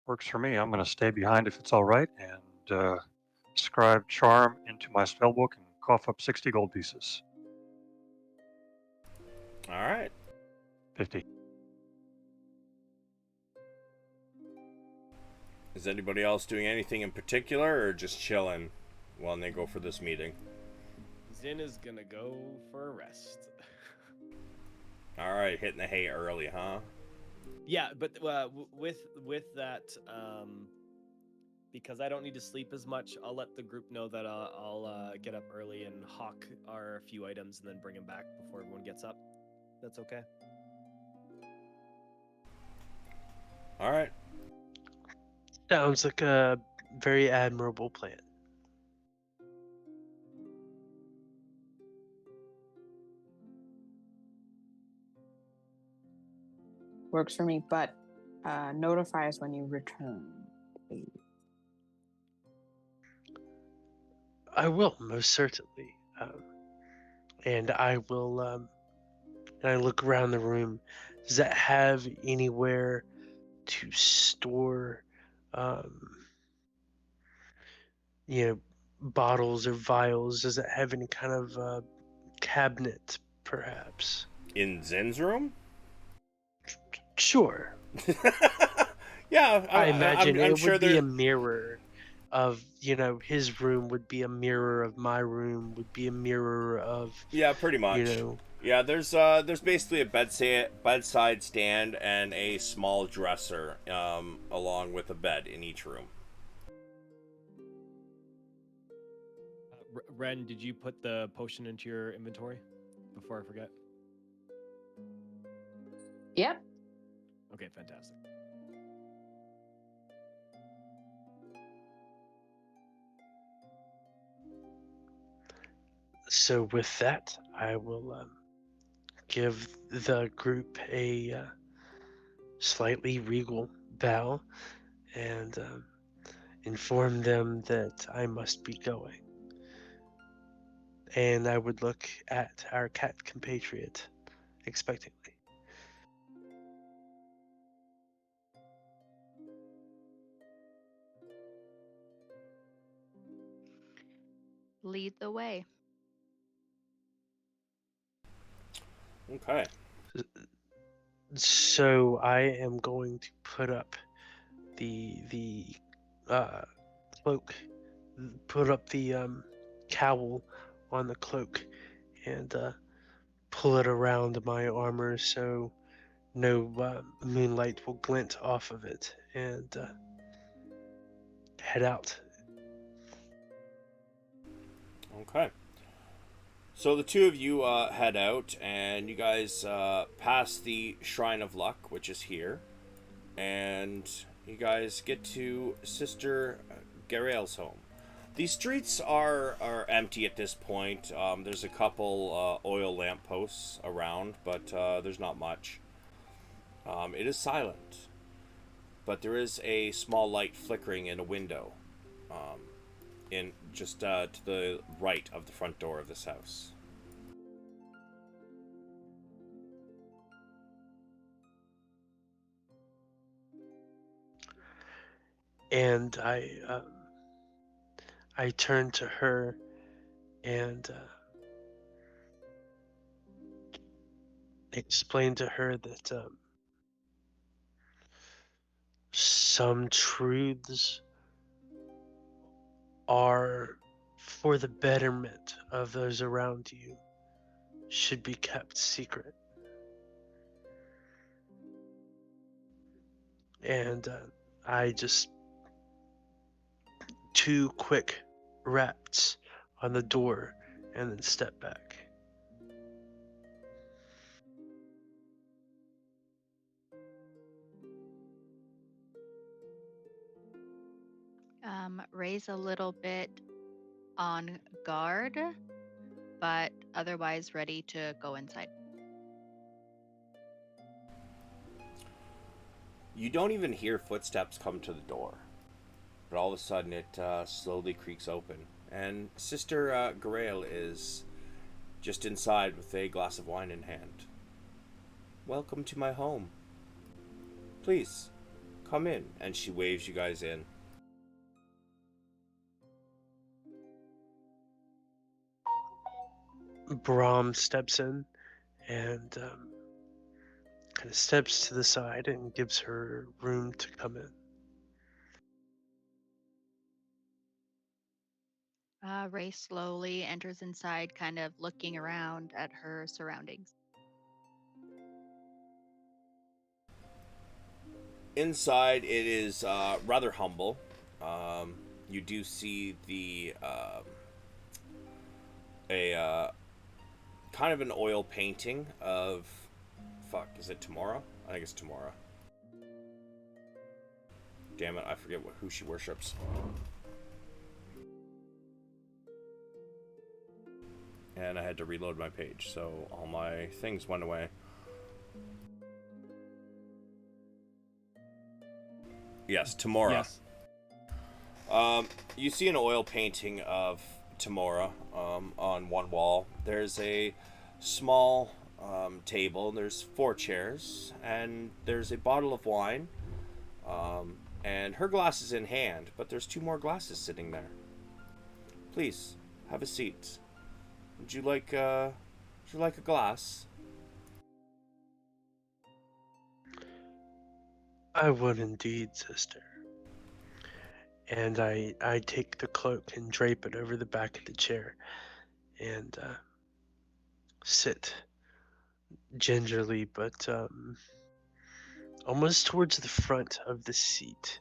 [SPEAKER 3] Works for me. I'm going to stay behind if it's all right, and scribe charm into my spellbook and cough up 60 gold pieces.
[SPEAKER 2] All right.
[SPEAKER 3] 50.
[SPEAKER 2] Is anybody else doing anything in particular, or just chilling while they go for this meeting?
[SPEAKER 1] Zin is gonna go for a rest.
[SPEAKER 2] All right, hitting the hay early, huh?
[SPEAKER 1] Yeah, but with that, because I don't need to sleep as much, I'll let the group know that I'll get up early and hawk our few items and then bring them back before everyone gets up. That's okay.
[SPEAKER 2] All right.
[SPEAKER 5] Sounds like a very admirable plan.
[SPEAKER 4] Works for me, but notify us when you return, please.
[SPEAKER 5] I will, most certainly. And I will, and I look around the room. Does that have anywhere to store, bottles or vials? Does it have any kind of cabinet, perhaps?
[SPEAKER 2] In Zen's room?
[SPEAKER 5] Sure.
[SPEAKER 2] Yeah,
[SPEAKER 5] I imagine
[SPEAKER 2] I'm
[SPEAKER 5] it
[SPEAKER 2] sure
[SPEAKER 5] would be
[SPEAKER 2] there.
[SPEAKER 5] a mirror of, his room would be a mirror of my room, would be a mirror of,
[SPEAKER 2] Yeah, pretty much. Yeah, there's basically a bedside stand and a small dresser, along with a bed in each room.
[SPEAKER 1] Ren, did you put the potion into your inventory before I forget?
[SPEAKER 4] Yep.
[SPEAKER 1] Okay, fantastic.
[SPEAKER 5] So with that, I will give the group a slightly regal bow and inform them that I must be going. And I would look at our cat compatriot expectantly.
[SPEAKER 6] Lead the way.
[SPEAKER 2] Okay.
[SPEAKER 5] So I am going to put up the cloak, put up the cowl on the cloak, and pull it around my armor so no moonlight will glint off of it, and head out.
[SPEAKER 2] Okay. So the two of you head out, and you guys pass the Shrine of Luck, which is here, and you guys get to Sister Garael's home. The streets are empty at this point. There's a couple oil lampposts around, but there's not much. It is silent, but there is a small light flickering in a window, in just to the right of the front door of this house.
[SPEAKER 5] And I turn to her and explain to her that some truths are for the betterment of those around you should be kept secret. And I just two quick raps on the door and then step back.
[SPEAKER 6] Ray's a little bit on guard, but otherwise ready to go inside.
[SPEAKER 2] You don't even hear footsteps come to the door, but all of a sudden it slowly creaks open, and Sister Grail is just inside with a glass of wine in hand. Welcome to my home. Please, come in. And she waves you guys in.
[SPEAKER 5] Brahm steps in and kind of steps to the side and gives her room to come in.
[SPEAKER 6] Ray slowly enters inside, kind of looking around at her surroundings.
[SPEAKER 2] Inside, it is rather humble. You do see a kind of an oil painting of, is it Tamora? I think it's Tamora. Damn it, I forget who she worships. And I had to reload my page, so all my things went away. Yes, Tamora.
[SPEAKER 1] Yes.
[SPEAKER 2] You see an oil painting of Tamora on one wall. There's a small table. There's 4 chairs, and there's a bottle of wine. And her glass is in hand, but there's 2 more glasses sitting there. Please, have a seat. Would you like a glass?
[SPEAKER 5] I would indeed, sister. And I take the cloak and drape it over the back of the chair and sit gingerly, but almost towards the front of the seat,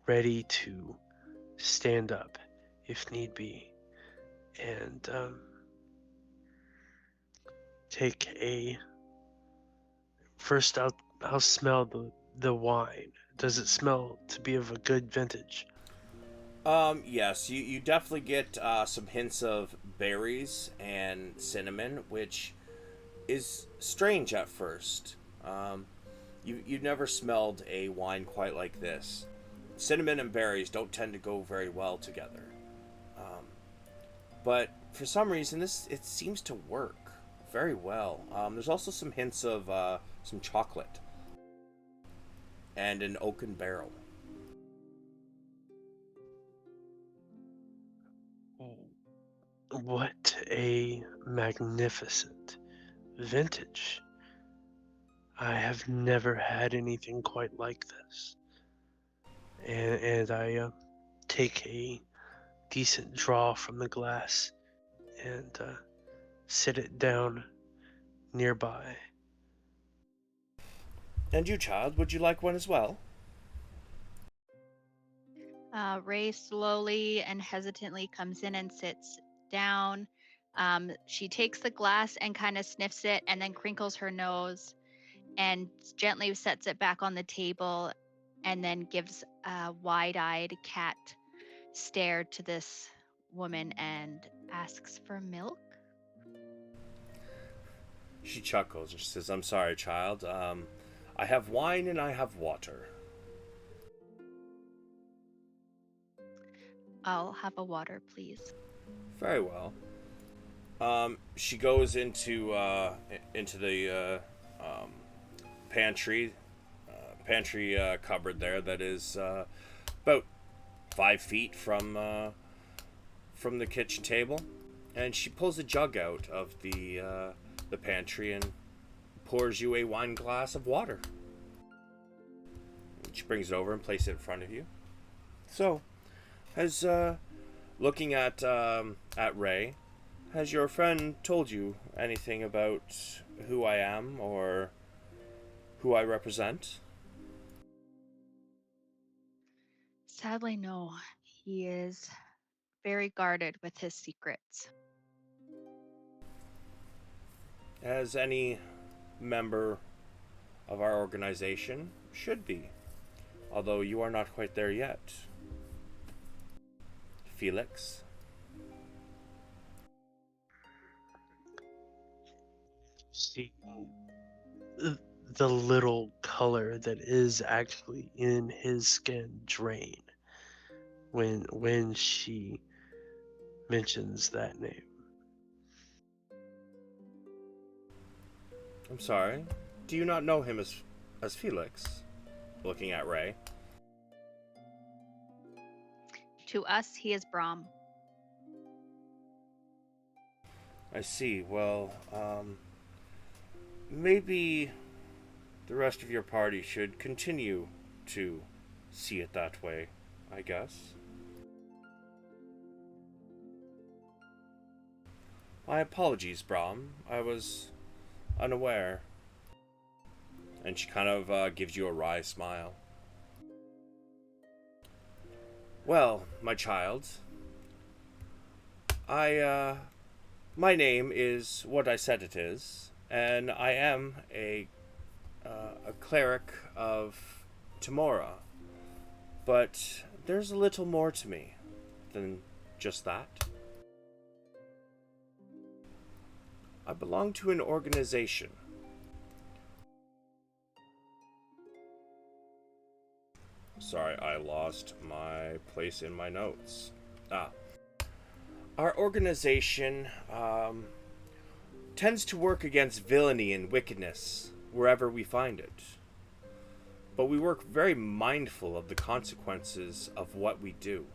[SPEAKER 5] ready to stand up if need be, and take a. First, I'll smell the wine. Does it smell to be of a good vintage?
[SPEAKER 2] Yes, you definitely get some hints of berries and cinnamon, which is strange at first. You've never smelled a wine quite like this. Cinnamon and berries don't tend to go very well together. But for some reason, it seems to work very well. There's also some hints of some chocolate and an oaken barrel.
[SPEAKER 5] What a magnificent vintage. I have never had anything quite like this. And I take a decent draw from the glass and sit it down nearby.
[SPEAKER 2] And you, child, would you like one as well?
[SPEAKER 6] Ray slowly and hesitantly comes in and sits down. She takes the glass and kind of sniffs it and then crinkles her nose and gently sets it back on the table and then gives a wide-eyed cat stare to this woman and asks for milk.
[SPEAKER 2] She chuckles and she says, I'm sorry, child. I have wine and I have water.
[SPEAKER 6] I'll have a water, please.
[SPEAKER 2] Very well. She goes into the pantry cupboard there that is about 5 feet from the kitchen table, and she pulls a jug out of the pantry and pours you a wine glass of water. She brings it over and places it in front of you. So, as looking at Ray, has your friend told you anything about who I am or who I represent?
[SPEAKER 6] Sadly, no. He is very guarded with his secrets.
[SPEAKER 2] As any member of our organization should be, although you are not quite there yet. Felix?
[SPEAKER 5] See the little color that is actually in his skin drain when she mentions that name.
[SPEAKER 2] I'm sorry. Do you not know him as Felix? Looking at Ray.
[SPEAKER 6] To us, he is Brahm.
[SPEAKER 2] I see. Well, maybe the rest of your party should continue to see it that way, I guess. My apologies, Brahm. I was unaware. And she kind of gives you a wry smile. Well, my child, my name is what I said it is, and I am a cleric of Tamora. But there's a little more to me than just that. I belong to an organization. Sorry, I lost my place in my notes. Our organization tends to work against villainy and wickedness wherever we find it. But we work very mindful of the consequences of what we do.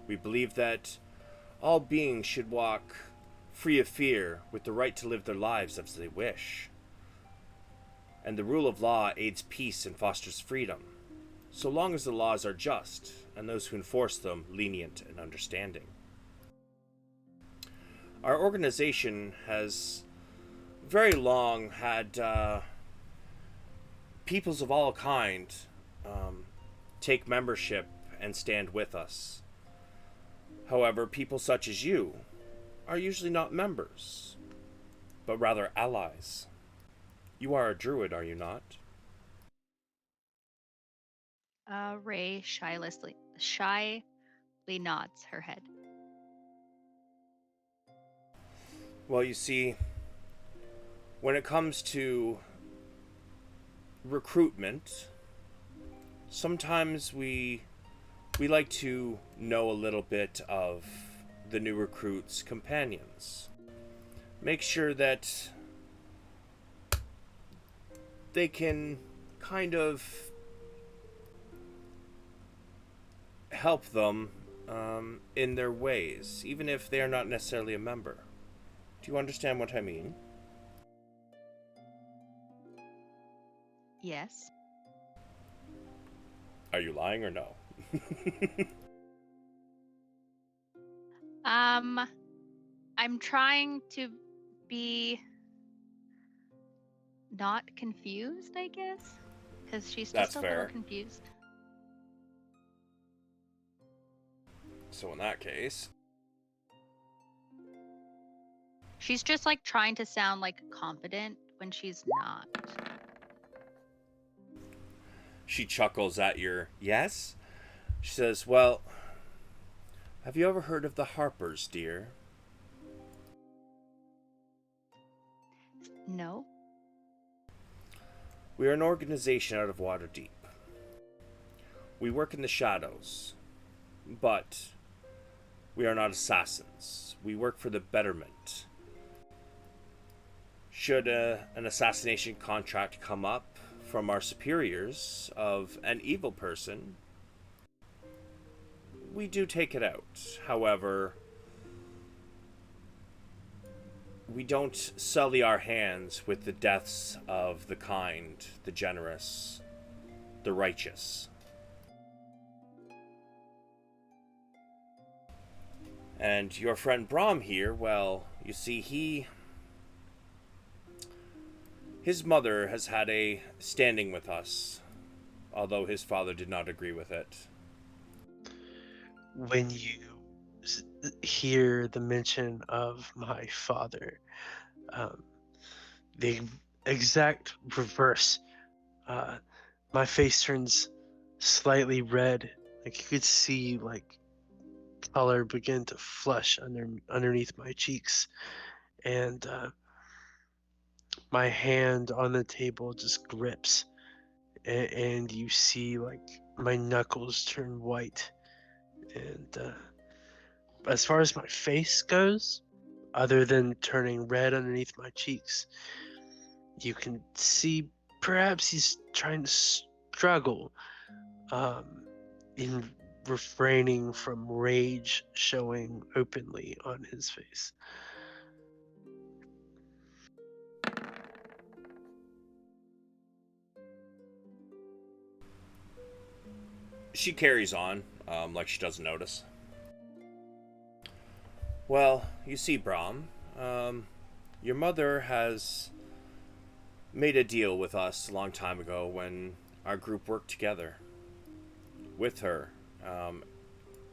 [SPEAKER 2] We believe that all beings should walk free of fear with the right to live their lives as they wish. And the rule of law aids peace and fosters freedom, so long as the laws are just and those who enforce them lenient and understanding. Our organization has very long had peoples of all kind take membership and stand with us. However, people such as you are usually not members, but rather allies. You are a druid, are you not?
[SPEAKER 6] Ray shyly nods her head.
[SPEAKER 2] Well, you see, when it comes to recruitment, sometimes we like to know a little bit of the new recruits' companions. Make sure that they can kind of help them in their ways, even if they are not necessarily a member. Do you understand what I mean?
[SPEAKER 6] Yes.
[SPEAKER 2] Are you lying or no?
[SPEAKER 6] I'm trying to be not confused, I guess, because she's
[SPEAKER 2] That's
[SPEAKER 6] just a little
[SPEAKER 2] fair.
[SPEAKER 6] confused.
[SPEAKER 2] So in that case,
[SPEAKER 6] She's just like trying to sound like confident when she's not.
[SPEAKER 2] she chuckles at your yes. She says, well, have you ever heard of the Harpers, dear?
[SPEAKER 6] No.
[SPEAKER 2] We are an organization out of Waterdeep. We work in the shadows, but we are not assassins. We work for the betterment. Should an assassination contract come up from our superiors of an evil person, we do take it out. However, we don't sully our hands with the deaths of the kind, the generous, the righteous. And your friend Brom here, well, you see, his mother has had a standing with us, although his father did not agree with it.
[SPEAKER 5] When you hear the mention of my father, the exact reverse, my face turns slightly red. Like you could see, like color begin to flush underneath my cheeks, and my hand on the table just grips, and you see like my knuckles turn white. And as far as my face goes, other than turning red underneath my cheeks, you can see perhaps he's trying to struggle in refraining from rage showing openly on his face.
[SPEAKER 2] She carries on, like she doesn't notice. Well, you see, Brom, your mother has made a deal with us a long time ago when our group worked together with her,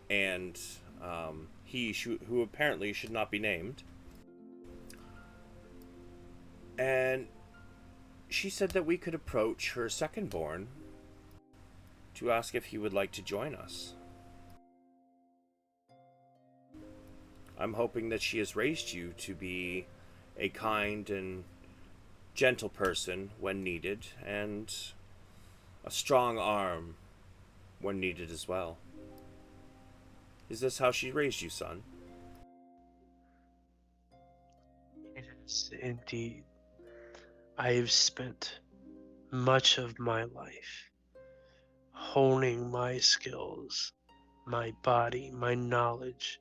[SPEAKER 2] and who apparently should not be named. And she said that we could approach her second-born to ask if he would like to join us. I'm hoping that she has raised you to be a kind and gentle person when needed, and a strong arm when needed as well. Is this how she raised you, son?
[SPEAKER 5] It is indeed. I have spent much of my life honing my skills, my body, my knowledge.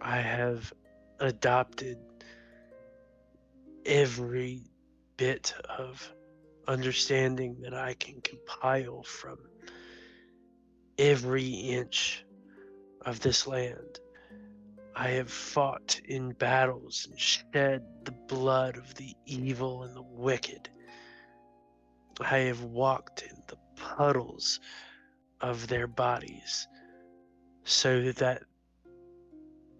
[SPEAKER 5] I have adopted every bit of understanding that I can compile from every inch of this land. I have fought in battles and shed the blood of the evil and the wicked. I have walked in the puddles of their bodies so that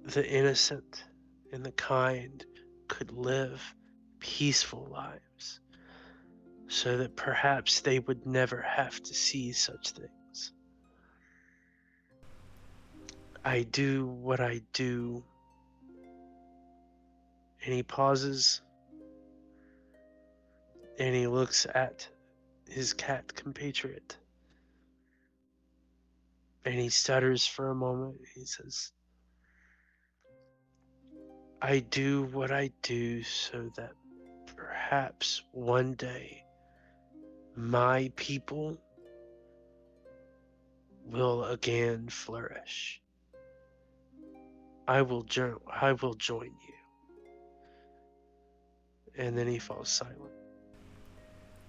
[SPEAKER 5] the innocent and the kind could live peaceful lives, so that perhaps they would never have to see such things. I do what I do. And he pauses, and he looks at his cat compatriot, and he stutters for a moment. He says, I do what I do so that perhaps one day my people will again flourish. I will join you. And then he falls silent.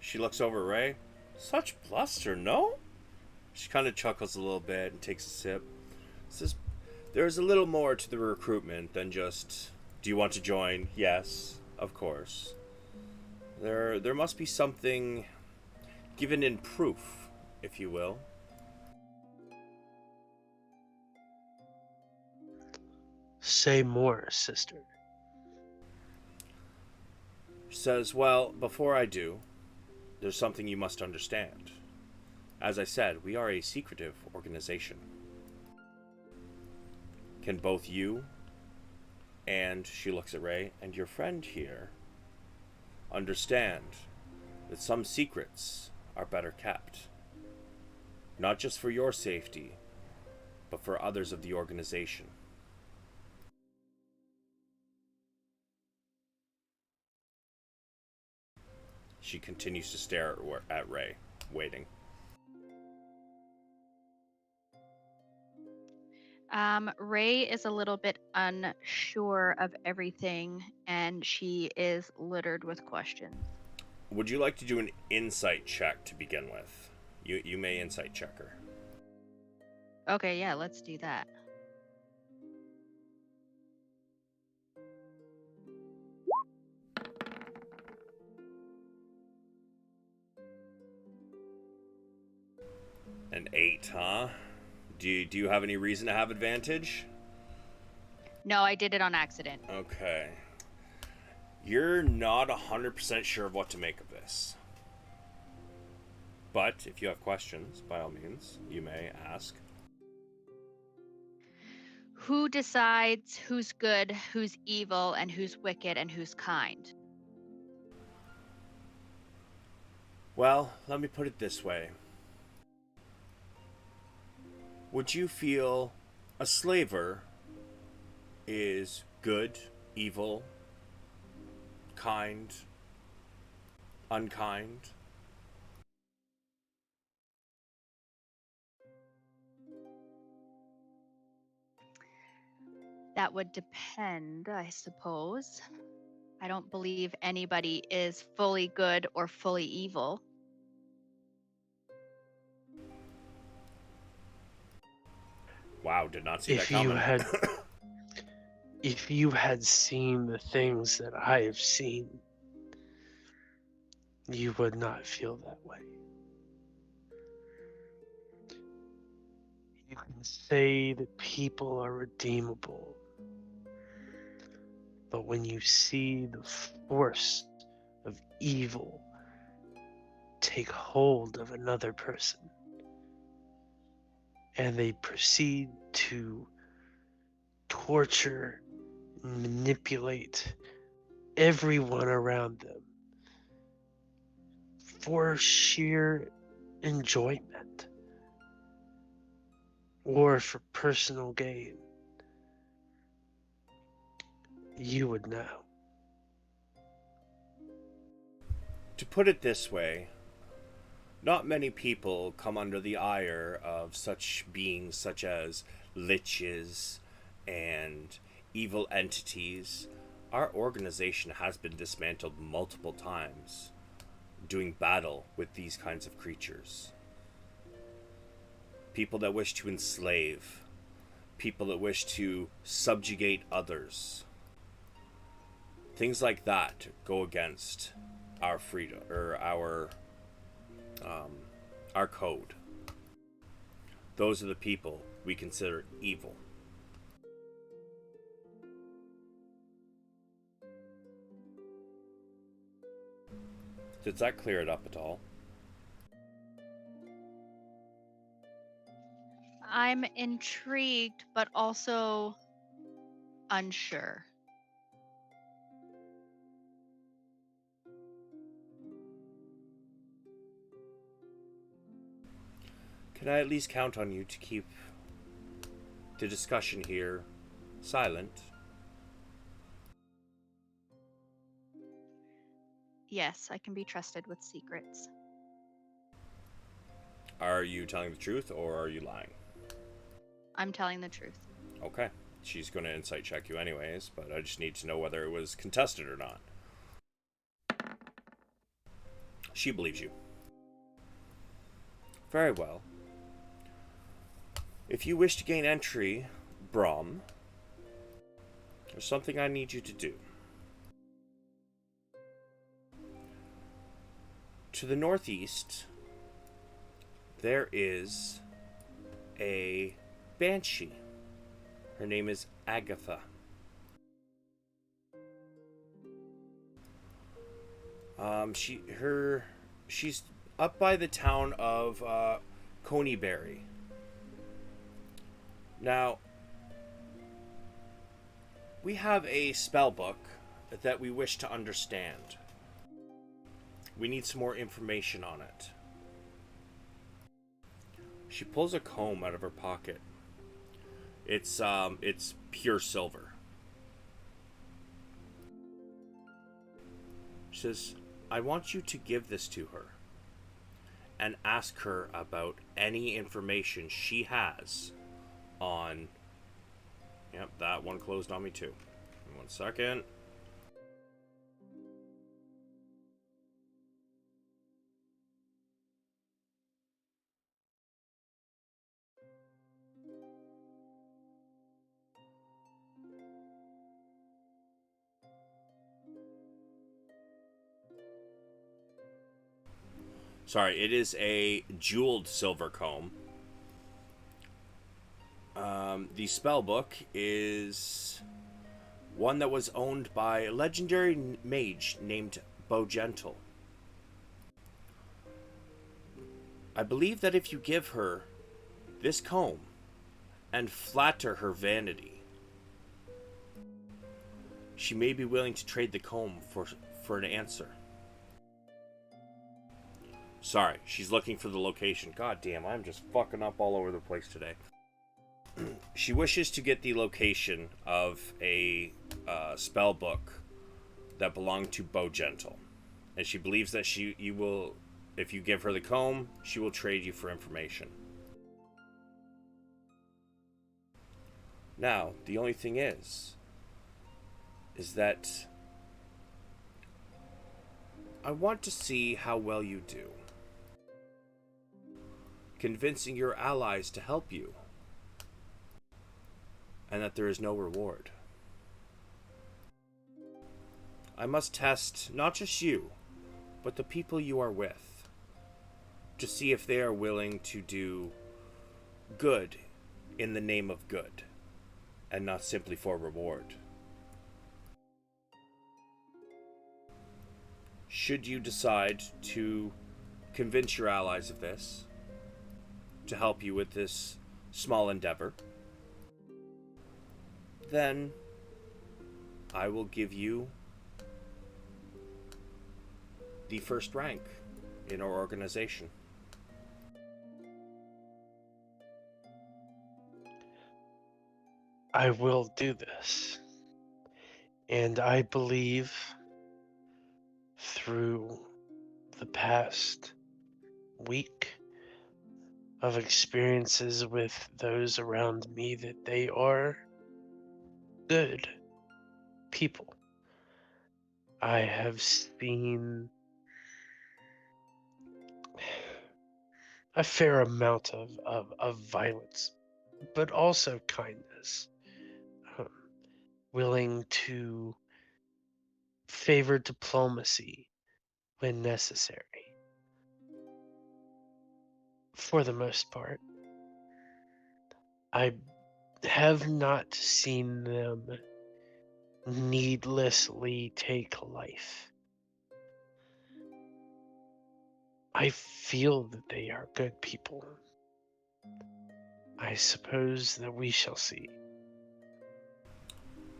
[SPEAKER 2] She looks over at Ray. Such bluster, no? She kind of chuckles a little bit and takes a sip. Says, there's a little more to the recruitment than just, do you want to join? Yes, of course. There must be something given in proof, if you will.
[SPEAKER 5] Say more, sister.
[SPEAKER 2] She says, well, before I do, there's something you must understand. As I said, we are a secretive organization. Can both you, and she looks at Ray, and your friend here understand that some secrets are better kept. Not just for your safety, but for others of the organization. She continues to stare at Ray, waiting.
[SPEAKER 6] Ray is a little bit unsure of everything, and she is littered with questions.
[SPEAKER 2] Would you like to do an insight check to begin with? You may insight check her.
[SPEAKER 6] Okay, yeah, let's do that.
[SPEAKER 2] An 8, huh? Do you have any reason to have advantage?
[SPEAKER 6] No, I did it on accident.
[SPEAKER 2] Okay. You're not 100% sure of what to make of this. But if you have questions, by all means, you may ask.
[SPEAKER 6] Who decides who's good, who's evil, and who's wicked, and who's kind?
[SPEAKER 2] Well, let me put it this way. Would you feel a slaver is good, evil, kind, unkind?
[SPEAKER 6] That would depend, I suppose. I don't believe anybody is fully good or fully evil.
[SPEAKER 2] Wow, did not see
[SPEAKER 5] If
[SPEAKER 2] that
[SPEAKER 5] you
[SPEAKER 2] coming.
[SPEAKER 5] had, if you had seen the things that I have seen, you would not feel that way. You can say that people are redeemable, but when you see the force of evil take hold of another person, and they proceed to torture and manipulate everyone around them for sheer enjoyment or for personal gain, you would know.
[SPEAKER 2] To put it this way, not many people come under the ire of such beings such as liches and evil entities. Our organization has been dismantled multiple times doing battle with these kinds of creatures. People that wish to enslave, people that wish to subjugate others. Things like that go against our freedom or our code. Those are the people we consider evil. Does that clear it up at all?
[SPEAKER 6] I'm intrigued, but also unsure.
[SPEAKER 2] Can I at least count on you to keep the discussion here silent?
[SPEAKER 6] Yes, I can be trusted with secrets.
[SPEAKER 2] Are you telling the truth or are you lying?
[SPEAKER 6] I'm telling the truth.
[SPEAKER 2] Okay. She's going to insight check you anyways, but I just need to know whether it was contested or not. She believes you. Very well. If you wish to gain entry, Brahm, there's something I need you to do. To the northeast, there is a banshee. Her name is Agatha. She's up by the town of Coneyberry. Now, we have a spell book that we wish to understand. We need some more information on it. She pulls a comb out of her pocket. It's pure silver. She says, I want you to give this to her and ask her about any information she has on... Yep, that one closed on me too. 1 second. Sorry, it is a jeweled silver comb. The spell book is one that was owned by a legendary mage named Gentle. I believe that if you give her this comb and flatter her vanity, she may be willing to trade the comb for an answer. Sorry, she's looking for the location. God damn, I'm just fucking up all over the place today. She wishes to get the location of a spell book that belonged to Gentle, and she believes that you will, if you give her the comb, she will trade you for information. Now, the only thing is that I want to see how well you do convincing your allies to help you, and that there is no reward. I must test not just you, but the people you are with, to see if they are willing to do good in the name of good, and not simply for reward. Should you decide to convince your allies of this, to help you with this small endeavor, then I will give you the first rank in our organization.
[SPEAKER 5] I will do this. And I believe through the past week of experiences with those around me that they are good people. I have seen a fair amount of violence, but also kindness, um, willing to favor diplomacy when necessary, for the most part. I have not seen them needlessly take life. I feel that they are good people. I suppose that we shall see.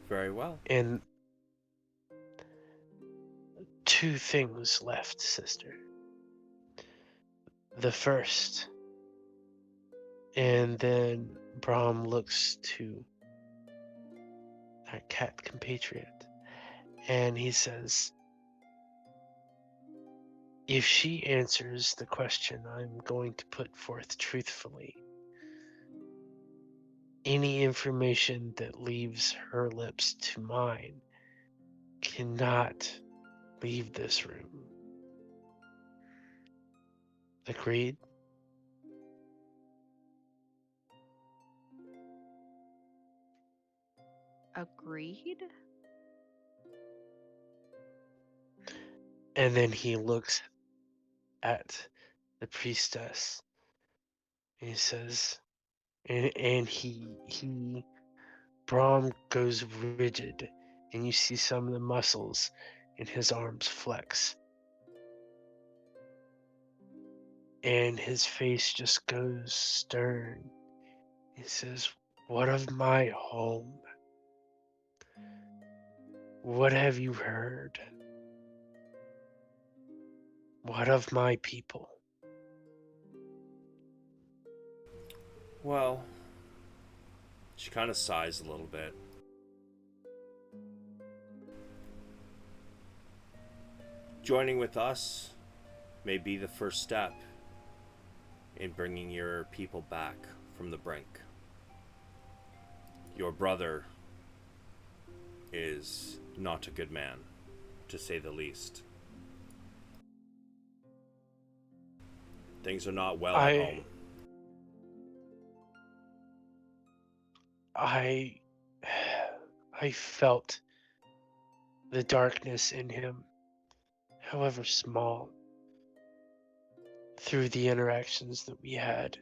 [SPEAKER 2] Very well.
[SPEAKER 5] And 2 things left, sister. The first, and then Brahm looks to our cat compatriot, and he says, if she answers the question I'm going to put forth truthfully, any information that leaves her lips to mine cannot leave this room. Agreed?
[SPEAKER 6] Agreed.
[SPEAKER 5] And then he looks at the priestess and he says, and Brahm goes rigid, and you see some of the muscles in his arms flex. And his face just goes stern. He says, what of my home? What have you heard? What of my people?
[SPEAKER 2] Well, she kind of sighs a little bit. Joining with us may be the first step in bringing your people back from the brink. Your brother is not a good man, to say the least. Things are not well at home.
[SPEAKER 5] I felt the darkness in him, however small, through the interactions that we had.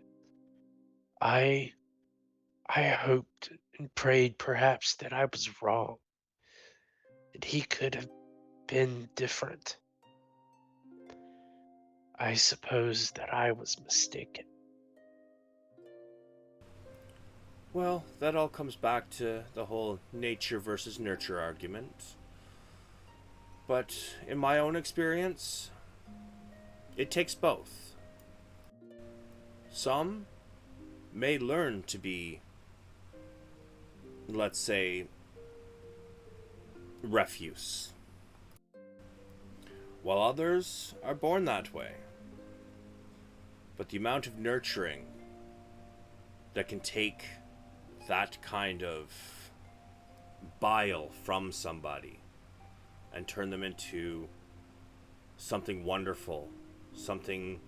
[SPEAKER 5] I hoped and prayed perhaps that I was wrong, that he could have been different. I suppose that I was mistaken.
[SPEAKER 2] Well, that all comes back to the whole nature versus nurture argument. But in my own experience, it takes both. Some may learn to be, let's say, refuse, while others are born that way. But the amount of nurturing that can take that kind of bile from somebody and turn them into something wonderful, something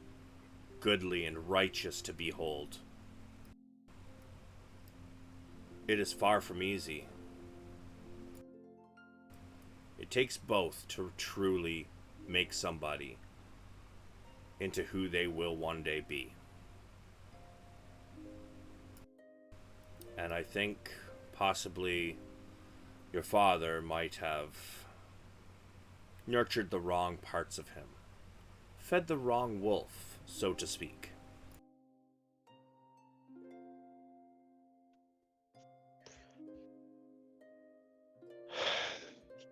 [SPEAKER 2] goodly and righteous to behold, it is far from easy. It takes both to truly make somebody into who they will one day be. And I think possibly your father might have nurtured the wrong parts of him, fed the wrong wolf, so to speak.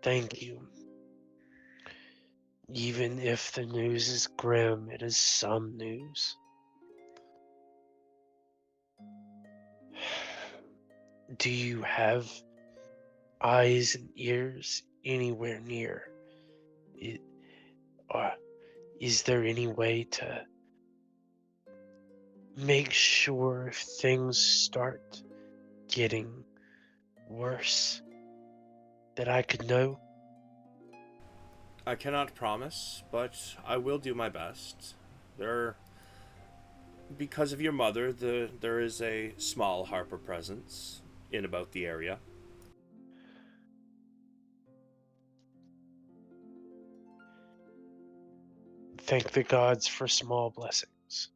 [SPEAKER 5] Thank you. Even if the news is grim, it is some news. Do you have eyes and ears anywhere near? Or is there any way to make sure if things start getting worse that I could know?
[SPEAKER 2] I cannot promise, but I will do my best. Because of your mother, there is a small Harper presence in about the area.
[SPEAKER 5] Thank the gods for small blessings.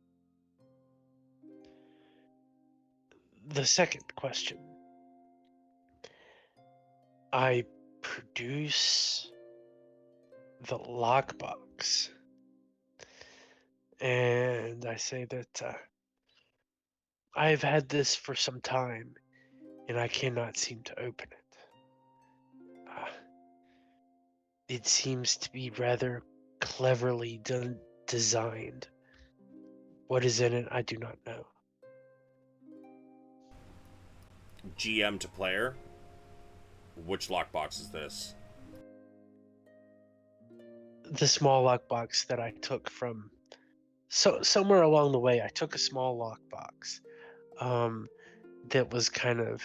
[SPEAKER 5] The second question. I produce the lockbox, and I say that I've had this for some time, and I cannot seem to open it. It seems to be rather cleverly designed. What is in it, I do not know.
[SPEAKER 2] GM to player, which lockbox is this?
[SPEAKER 5] The small lockbox that I took from somewhere along the way. I took a small lockbox that was kind of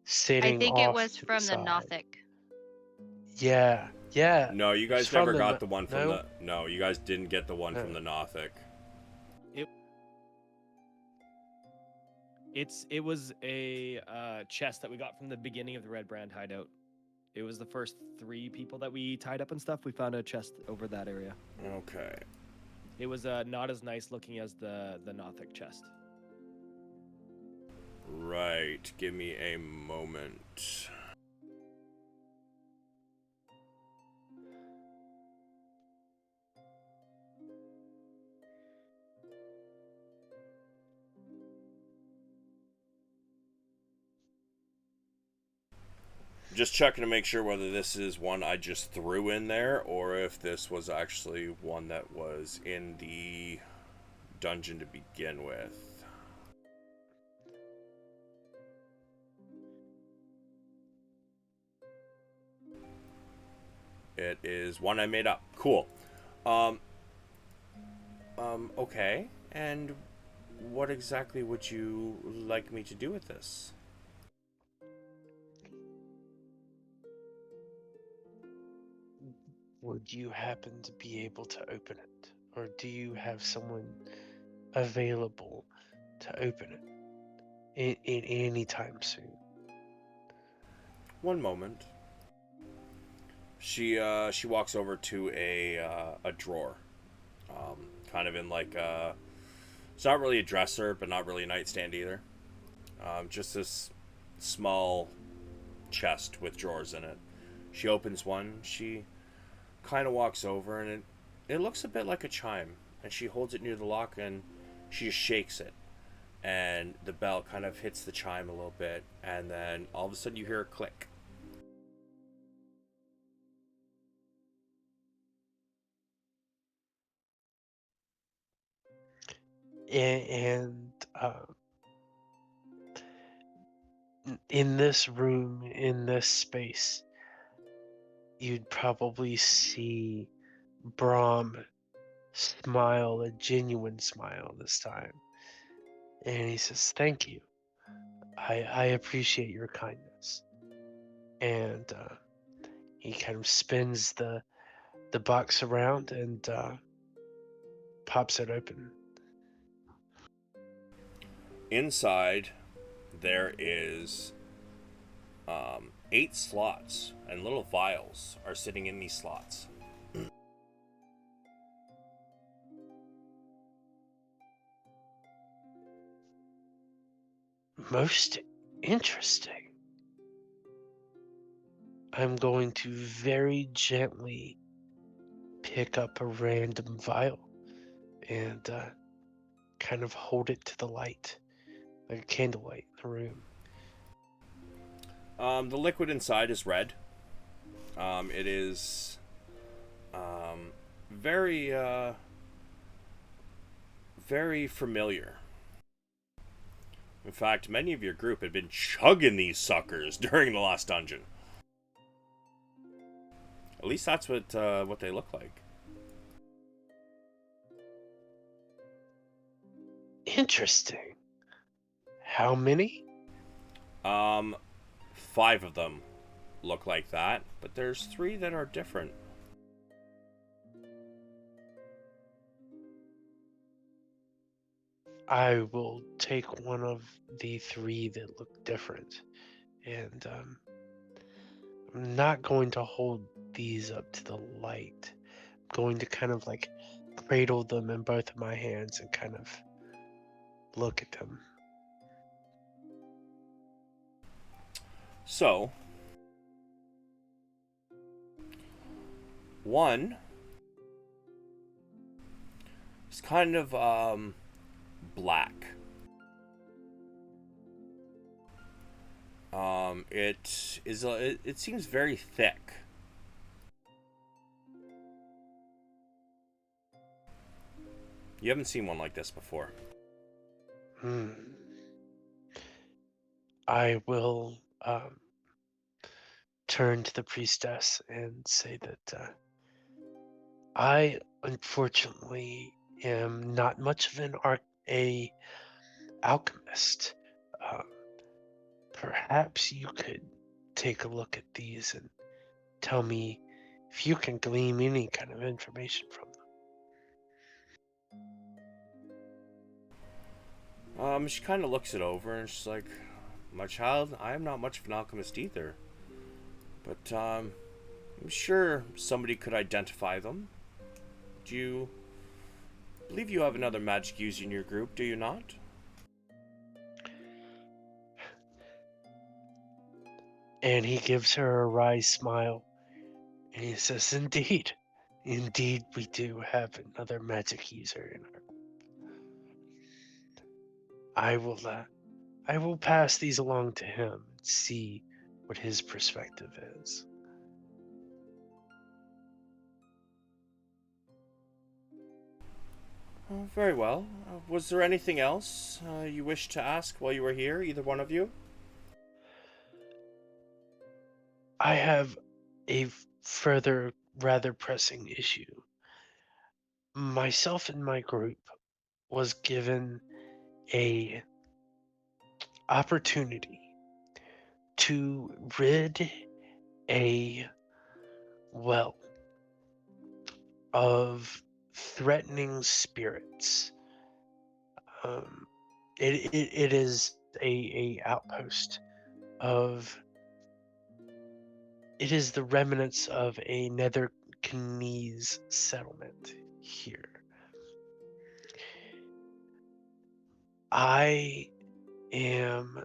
[SPEAKER 5] sitting
[SPEAKER 6] I think it
[SPEAKER 5] off
[SPEAKER 6] was
[SPEAKER 5] to
[SPEAKER 6] from the
[SPEAKER 5] side.
[SPEAKER 6] Nothic.
[SPEAKER 5] Yeah.
[SPEAKER 2] No, you guys
[SPEAKER 5] It's
[SPEAKER 2] never
[SPEAKER 5] from
[SPEAKER 2] got the one from
[SPEAKER 5] no?
[SPEAKER 2] the... No, you guys didn't get the one from the Nothic.
[SPEAKER 1] It was a chest that we got from the beginning of the Red Brand hideout. It was the first 3 people that we tied up and stuff. We found a chest over that area.
[SPEAKER 2] Okay.
[SPEAKER 1] It was not as nice looking as the Nothic chest.
[SPEAKER 2] Right. Give me a moment. Just checking to make sure whether this is one I just threw in there or if this was actually one that was in the dungeon to begin with. It is one I made up. Cool. Okay. And what exactly would you like me to do with this?
[SPEAKER 5] Would you happen to be able to open it? Or do you have someone available to open it in any time soon?
[SPEAKER 2] One moment. She walks over to a drawer, kind of in like a. It's not really a dresser, but not really a nightstand either. Just this small chest with drawers in it. She opens one. She kind of walks over, and it looks a bit like a chime. And she holds it near the lock, and she just shakes it, and the bell kind of hits the chime a little bit, and then all of a sudden you hear a click.
[SPEAKER 5] And in this room, in this space, you'd probably see Brahm smile, a genuine smile this time. And he says, "Thank you. I appreciate your kindness." And he kind of spins the box around and pops it open.
[SPEAKER 2] Inside, there is 8 slots, and little vials are sitting in these slots.
[SPEAKER 5] Most interesting. I'm going to very gently pick up a random vial and kind of hold it to the light, like a candlelight in the room.
[SPEAKER 2] The liquid inside is red. It is very, very familiar. In fact, many of your group had been chugging these suckers during the last dungeon. At least that's what they look like.
[SPEAKER 5] Interesting. How many?
[SPEAKER 2] 5 of them look like that, but there's 3 that are different.
[SPEAKER 5] I will take one of the 3 that look different, and I'm not going to hold these up to the light. I'm going to kind of like cradle them in both of my hands and kind of look at them.
[SPEAKER 2] So, one is kind of black. It seems very thick. You haven't seen one like this before.
[SPEAKER 5] I will turn to the priestess and say that I unfortunately am not much of an alchemist. Perhaps you could take a look at these and tell me if you can glean any kind of information from them.
[SPEAKER 2] She kind of looks it over and she's like, "My child, I am not much of an alchemist either, but I'm sure somebody could identify them. Do you believe you have another magic user in your group? Do you not?"
[SPEAKER 5] And he gives her a wry smile, and he says, "Indeed, indeed, we do have another magic user in our group. I will pass these along to him and see what his perspective is.
[SPEAKER 2] Very well. Was there anything else you wished to ask while you were here, either one of you?
[SPEAKER 5] I have a further rather pressing issue. Myself and my group was given a opportunity to rid a well of threatening spirits. Um, it is a outpost of. It is the remnants of a Nether Knese settlement here. I am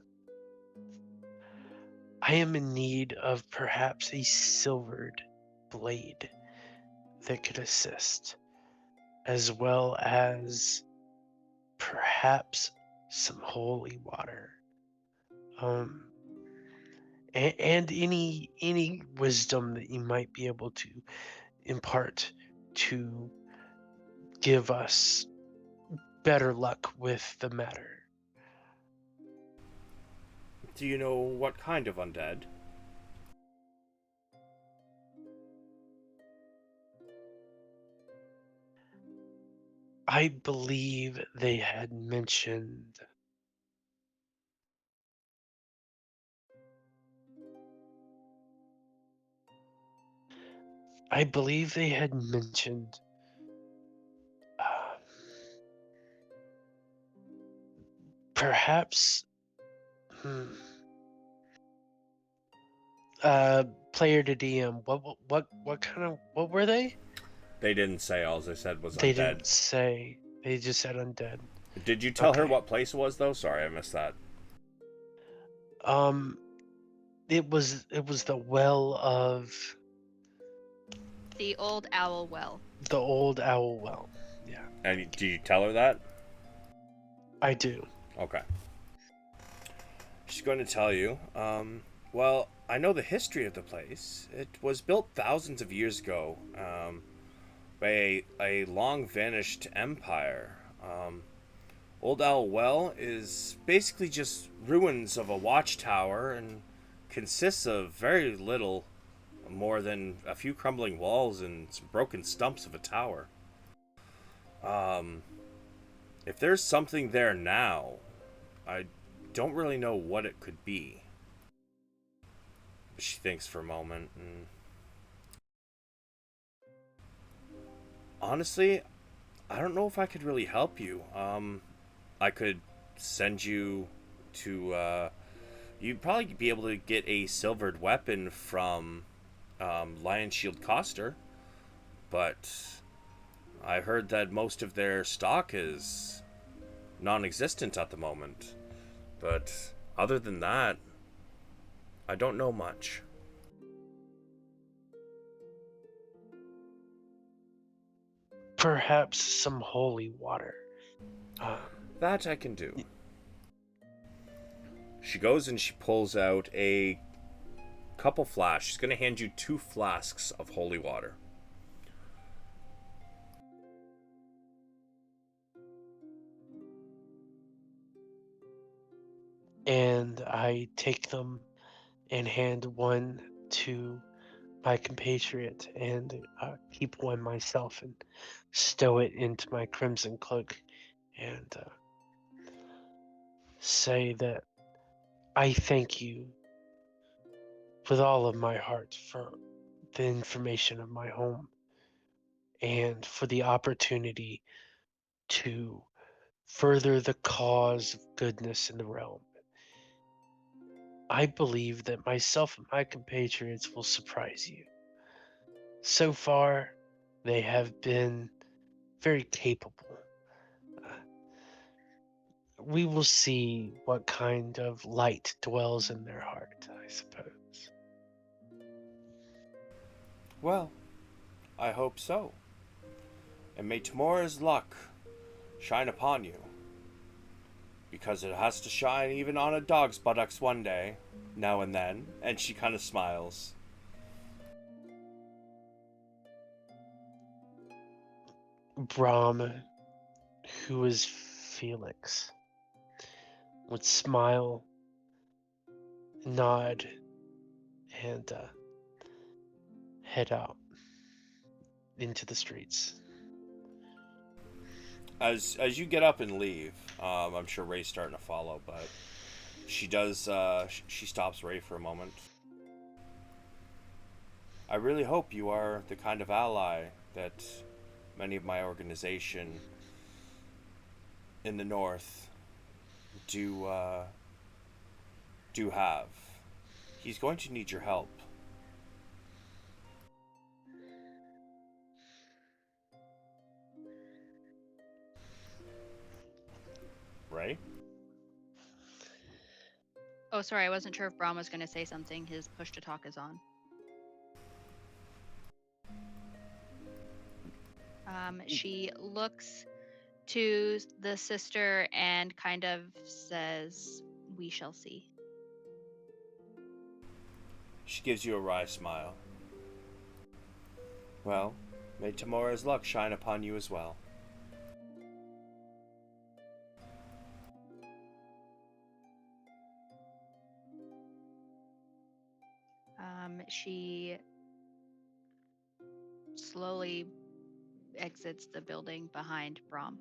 [SPEAKER 5] in need of perhaps a silvered blade that could assist, as well as perhaps some holy water. And any wisdom that you might be able to impart to give us better luck with the matter.
[SPEAKER 2] Do you know what kind of undead?
[SPEAKER 5] I believe they had mentioned uh, perhaps player to DM. What kind of what were they?
[SPEAKER 2] They didn't say. All they said was
[SPEAKER 5] They
[SPEAKER 2] undead.
[SPEAKER 5] didn't say. They just said undead.
[SPEAKER 2] Did you tell her
[SPEAKER 5] Okay.
[SPEAKER 2] what place it was, though? Sorry, I missed that.
[SPEAKER 5] It was the well of
[SPEAKER 6] The old owl well.
[SPEAKER 5] the old owl well. Yeah,
[SPEAKER 2] And did you tell her that?
[SPEAKER 5] I do.
[SPEAKER 2] Okay. She's going to tell you. Well, I know the history of the place. It was built thousands of years ago by a long vanished empire. Old Owl Well is basically just ruins of a watchtower and consists of very little more than a few crumbling walls and some broken stumps of a tower. If there's something there now, I don't really know what it could be. She thinks for a moment. And honestly, I don't know if I could really help you. I could send you to. You'd probably be able to get a silvered weapon from Lion Shield Coster, but I heard that most of their stock is non-existent at the moment. But other than that, I don't know much.
[SPEAKER 5] Perhaps some holy water.
[SPEAKER 2] That I can do. She goes and she pulls out a couple flasks. She's going to hand you 2 flasks of holy water.
[SPEAKER 5] And I take them and hand one to my compatriot and keep one myself and stow it into my crimson cloak and say that I thank you with all of my heart for the information of my home and for the opportunity to further the cause of goodness in the realm. I believe that myself and my compatriots will surprise you. So far, they have been very capable. We will see what kind of light dwells in their heart, I suppose.
[SPEAKER 2] Well, I hope so. And may tomorrow's luck shine upon you. Because it has to shine even on a dog's buttocks one day, now and then. And she kind of smiles.
[SPEAKER 5] Brahm, who is Felix, would smile, nod, and head out into the streets.
[SPEAKER 2] As you get up and leave, I'm sure Ray's starting to follow, but she does. She stops Ray for a moment. I really hope you are the kind of ally that many of my organization in the north do have. He's going to need your help. Ray?
[SPEAKER 6] Oh, sorry, I wasn't sure if Brahm was going to say something. His push to talk is on. She looks to the sister and kind of says, "We shall see."
[SPEAKER 2] She gives you a wry smile. Well, may tomorrow's luck shine upon you as well.
[SPEAKER 6] She slowly exits the building behind Brahm.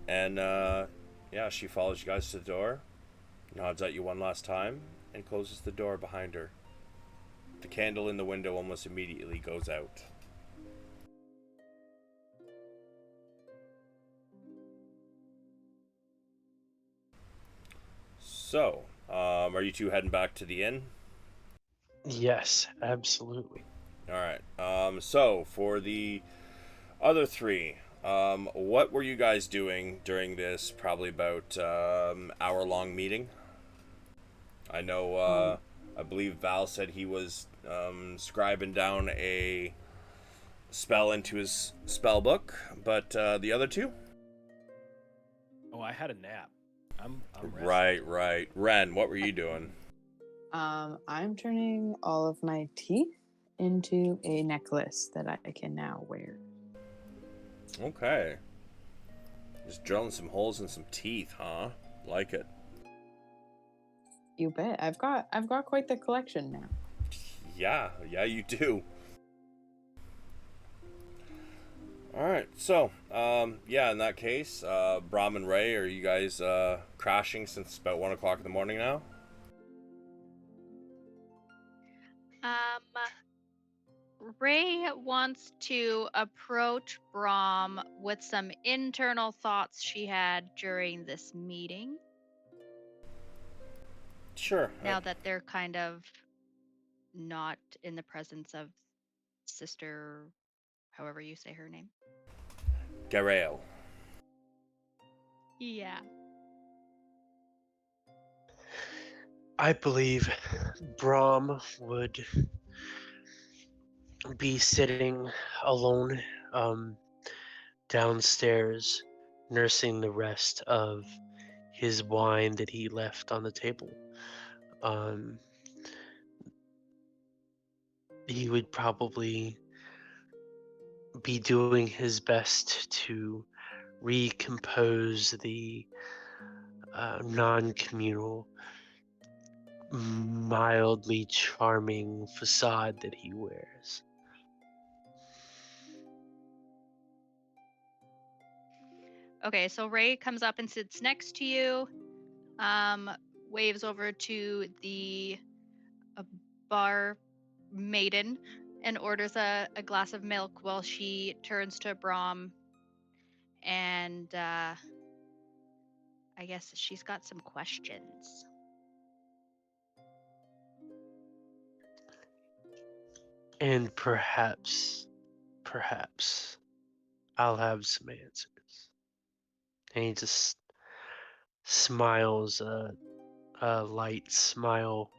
[SPEAKER 2] And, yeah, she follows you guys to the door, nods at you one last time, and closes the door behind her. The candle in the window almost immediately goes out. So, are you two heading back to the inn?
[SPEAKER 5] Yes, absolutely.
[SPEAKER 2] Alright, so for the other three, what were you guys doing during this probably about hour-long meeting? I know, I believe Val said he was scribing down a spell into his spell book, but the other two?
[SPEAKER 1] Oh, I had a nap. I'm rested.
[SPEAKER 2] Right. Ren, what were you doing?
[SPEAKER 4] I'm turning all of my teeth into a necklace that I can now wear.
[SPEAKER 2] Okay. Just drilling some holes in some teeth, huh? Like it.
[SPEAKER 4] You bet. I've got quite the collection now.
[SPEAKER 2] Yeah, you do. Alright, so, yeah, in that case, Brahm and Ray, are you guys crashing since about 1 o'clock in the morning now?
[SPEAKER 6] Ray wants to approach Brahm with some internal thoughts she had during this meeting.
[SPEAKER 2] Sure.
[SPEAKER 6] Now that they're kind of not in the presence of Sister, however you say her name.
[SPEAKER 2] Garael.
[SPEAKER 6] Yeah.
[SPEAKER 5] I believe Brahm would be sitting alone downstairs, nursing the rest of his wine that he left on the table. He would probably be doing his best to recompose the non-communal, mildly charming facade that he wears.
[SPEAKER 6] Okay, so Ray comes up and sits next to you, waves over to the bar maiden and orders a glass of milk while she turns to Brahm and I guess she's got some questions.
[SPEAKER 5] And perhaps I'll have some answers. And he just smiles, a light smile.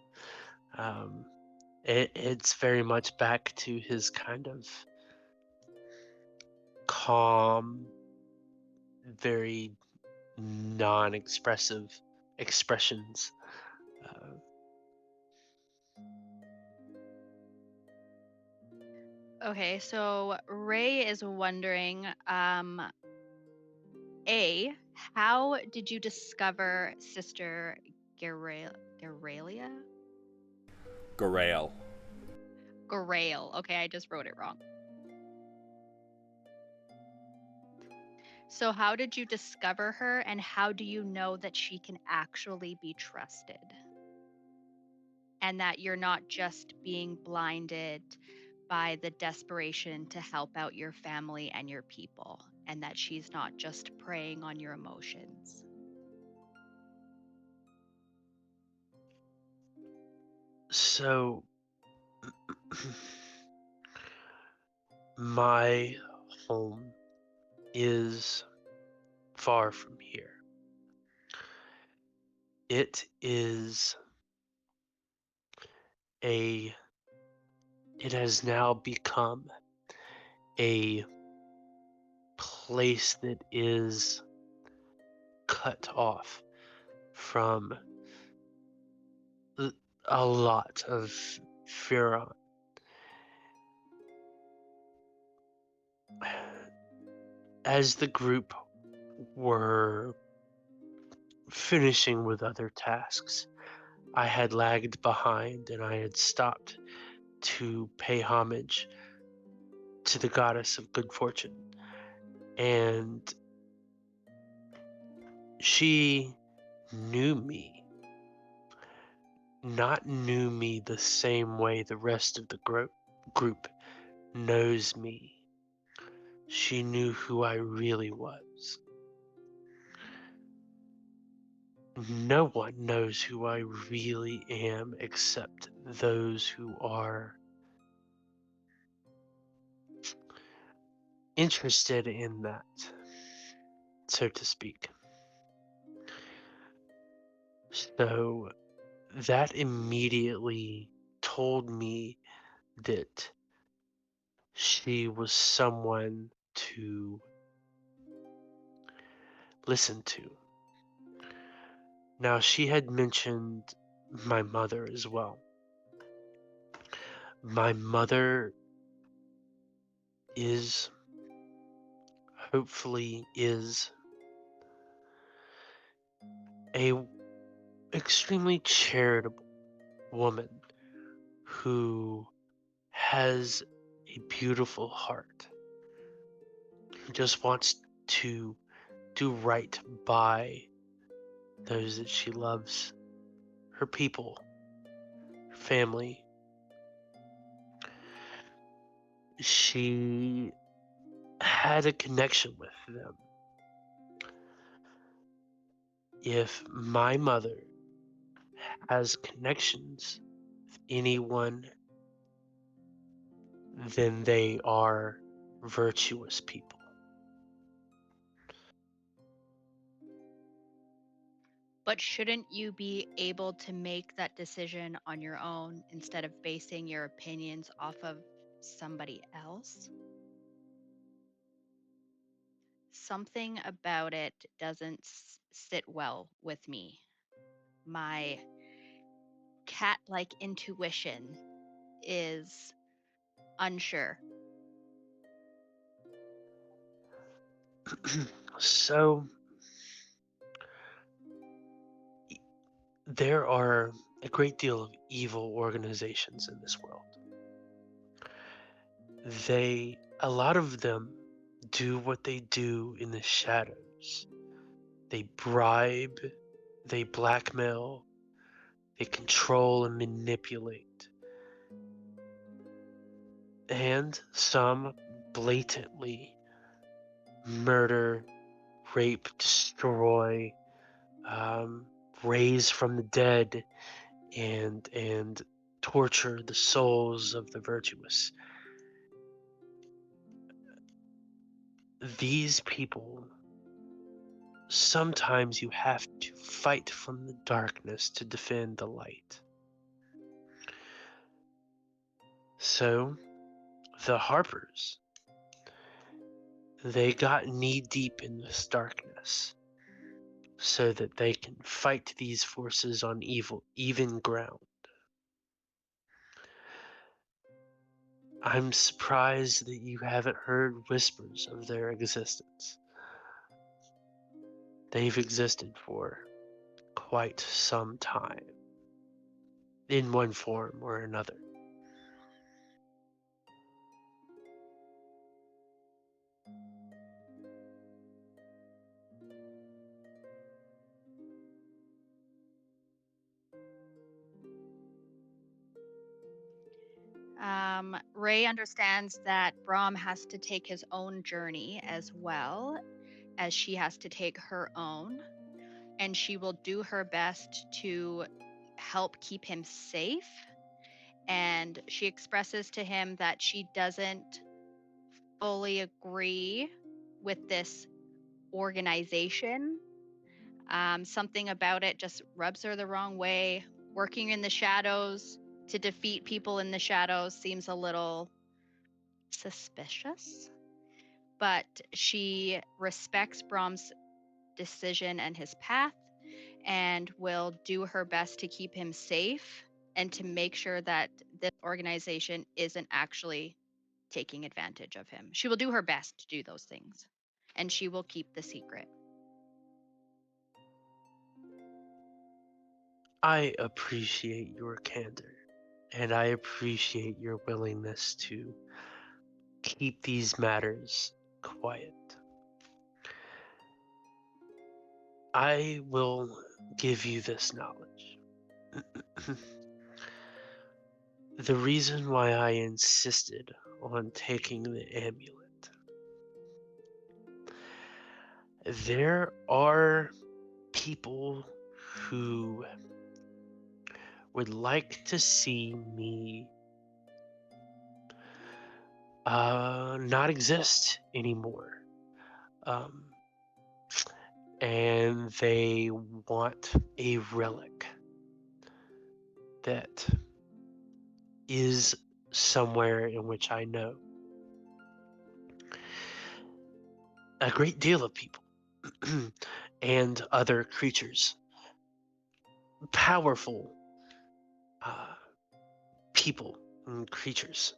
[SPEAKER 5] It's very much back to his kind of calm, very non-expressive expressions.
[SPEAKER 6] Okay, so Ray is wondering, A, how did you discover Sister Garalia?
[SPEAKER 2] Garael.
[SPEAKER 6] Grail. Okay, I just wrote it wrong. So how did you discover her, and how do you know that she can actually be trusted? And that you're not just being blinded by the desperation to help out your family and your people, and that she's not just preying on your emotions.
[SPEAKER 5] So, my home is far from here. It is it has now become a place that is cut off from a lot of Furon. As the group were finishing with other tasks, I had lagged behind and I had stopped to pay homage to the goddess of good fortune. And she knew me, not knew me the same way the rest of the group knows me. She knew who I really was. No one knows who I really am except those who are interested in that, so to speak. So that immediately told me that she was someone to listen to. Now, she had mentioned my mother as well. My mother hopefully is a extremely charitable woman who has a beautiful heart, who just wants to do right by those that she loves, her people, her family. She had a connection with them. If my mother has connections with anyone, then they are virtuous people.
[SPEAKER 6] But shouldn't you be able to make that decision on your own instead of basing your opinions off of somebody else? Something about it doesn't sit well with me. My cat like intuition is unsure.
[SPEAKER 5] So, there are a great deal of evil organizations in this world. A lot of them do what they do in the shadows. They bribe, they blackmail, they control and manipulate. And some blatantly murder, rape, destroy, raise from the dead, and torture the souls of the virtuous. These people, sometimes you have to fight from the darkness to defend the light. So, the Harpers, They got knee deep in this darkness so that they can fight these forces on even ground. I'm surprised that you haven't heard whispers of their existence. They've existed for quite some time, in one form or another.
[SPEAKER 6] Ray understands that Brahm has to take his own journey as well as she has to take her own, and she will do her best to help keep him safe. And she expresses to him that she doesn't fully agree with this organization. Something about it just rubs her the wrong way. Working in the shadows to defeat people in the shadows seems a little suspicious, but she respects Brahm's decision and his path and will do her best to keep him safe and to make sure that this organization isn't actually taking advantage of him. She will do her best to do those things, and she will keep the secret.
[SPEAKER 5] I appreciate your candor, and I appreciate your willingness to keep these matters quiet. I will give you this knowledge. The reason why I insisted on taking the amulet. There are people who would like to see me not exist anymore. And they want a relic that is somewhere in which I know. A great deal of people and other creatures, powerful people and creatures,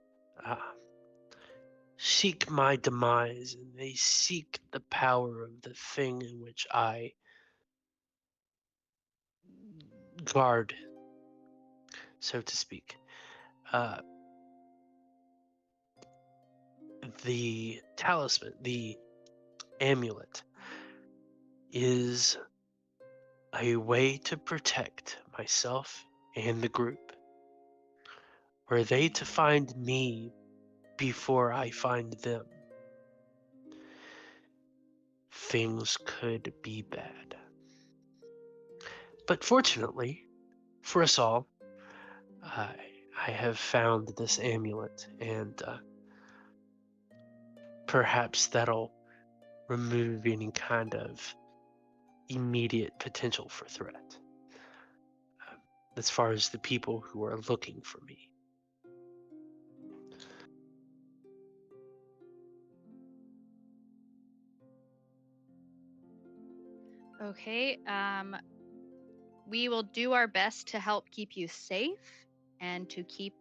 [SPEAKER 5] seek my demise, and they seek the power of the thing in which I guard, so to speak. The talisman, the amulet, is a way to protect myself and the group. Were they to find me before I find them, things could be bad. But fortunately, for us all, I have found this amulet, and perhaps that'll remove any kind of immediate potential for threat as far as the people who are looking for me.
[SPEAKER 6] Okay, we will do our best to help keep you safe and to keep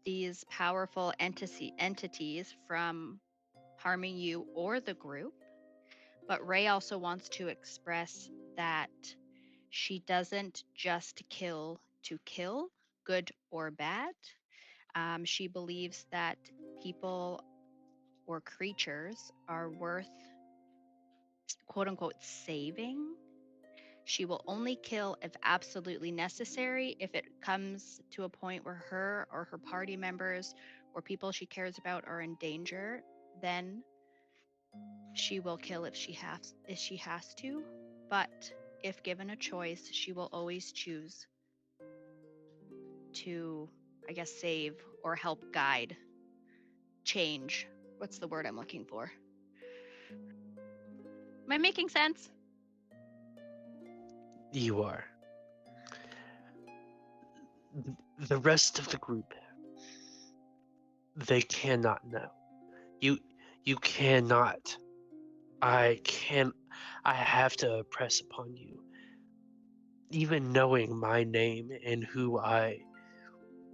[SPEAKER 6] these powerful entities from harming you or the group. But Ray also wants to express that she doesn't just kill to kill, good or bad. She believes that people or creatures are worth, quote unquote, saving. She will only kill if absolutely necessary. If it comes to a point where her or her party members or people she cares about are in danger, then she will kill if she has to. But if given a choice, she will always choose to, I guess, save or help guide, change. What's the word I'm looking for? Am I making sense?
[SPEAKER 5] You are. The rest of the group, they cannot know. You cannot. I have to press upon you. Even knowing my name and who I,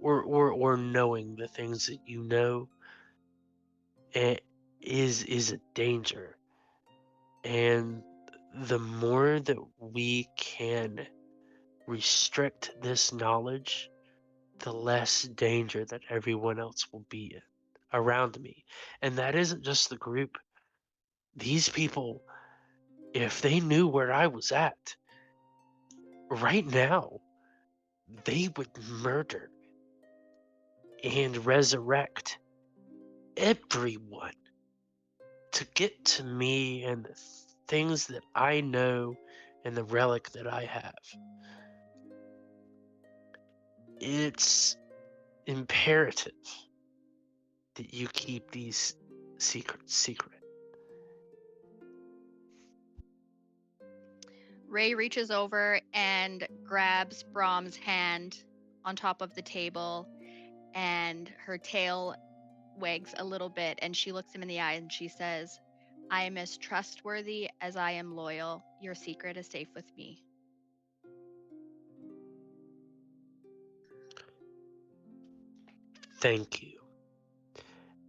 [SPEAKER 5] or knowing the things that you know, it is a danger. And the more that we can restrict this knowledge, the less danger that everyone else will be around me. And that isn't just the group. These people, if they knew where I was at right now, they would murder and resurrect everyone to get to me and the things that I know and the relic that I have. It's imperative that you keep these secrets secret.
[SPEAKER 6] Ray reaches over and grabs Brahm's hand on top of the table, and her tail wags a little bit, and she looks him in the eye and she says, "I am as trustworthy as I am loyal. Your secret is safe with me."
[SPEAKER 5] Thank you.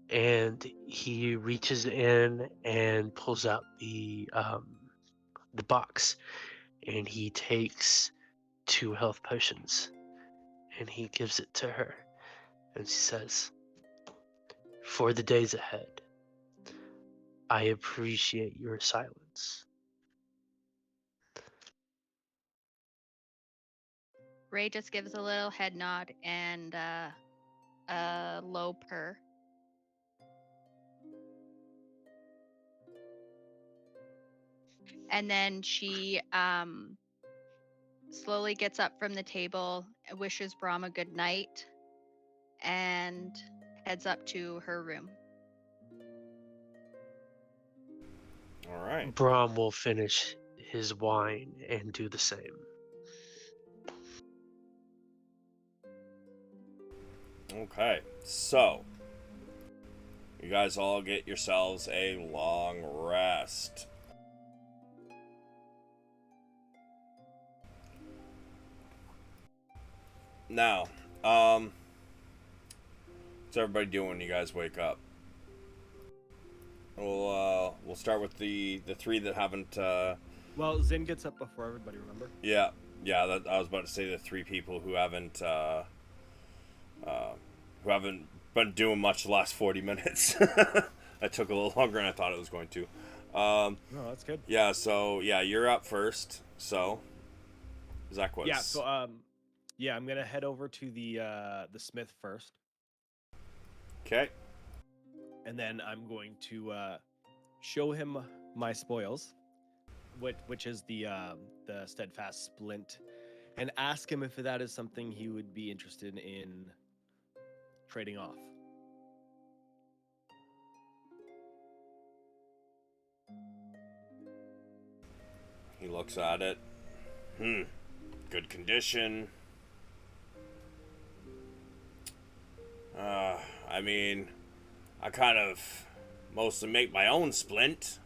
[SPEAKER 5] And he reaches in and pulls out the box, and he takes 2 health potions, and he gives it to her, and she says, "For the days ahead, I appreciate your silence."
[SPEAKER 6] Ray just gives a little head nod and a low purr. And then she slowly gets up from the table, wishes Brahm a good night, and heads up to her room.
[SPEAKER 2] All right.
[SPEAKER 5] Brahm will finish his wine and do the same.
[SPEAKER 2] Okay, so you guys all get yourselves a long rest. Now, what's everybody doing when you guys wake up? We'll start with the 3 that haven't.
[SPEAKER 1] Well, Zin gets up before everybody. Remember?
[SPEAKER 2] Yeah, I was about to say the 3 people who haven't been doing much the last 40 minutes. That took a little longer than I thought it was going to.
[SPEAKER 1] No, that's good.
[SPEAKER 2] Yeah, so yeah, you're up first. So Zach was.
[SPEAKER 1] Yeah. So yeah, I'm gonna head over to the smith first,
[SPEAKER 2] Okay.
[SPEAKER 1] and then I'm going to show him my spoils, which is the steadfast splint, and ask him if that is something he would be interested in trading off.
[SPEAKER 2] He looks at it. Good condition. I mean, I kind of mostly make my own splint.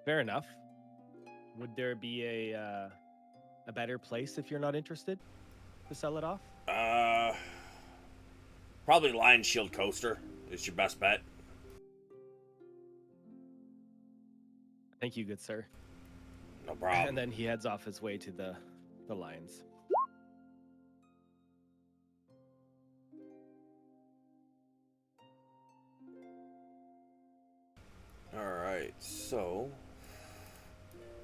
[SPEAKER 1] Fair enough. Would there be a better place if you're not interested to sell it off?
[SPEAKER 2] Probably Lion Shield Coaster is your best bet.
[SPEAKER 1] Thank you, good sir.
[SPEAKER 2] No problem.
[SPEAKER 1] And then he heads off his way to the lions.
[SPEAKER 2] Alright, so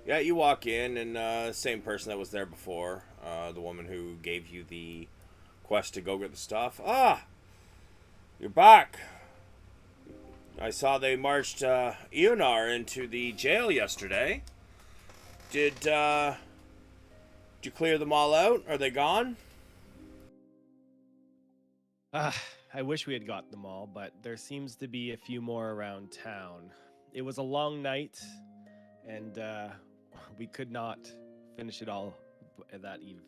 [SPEAKER 2] yeah, you walk in and same person that was there before, the woman who gave you the quest to go get the stuff. Ah, you're back. I saw they marched Eonar into the jail yesterday. Did you clear them all out? Are they gone?
[SPEAKER 1] I wish we had got them all, but there seems to be a few more around town. It was a long night, and we could not finish it all that eve.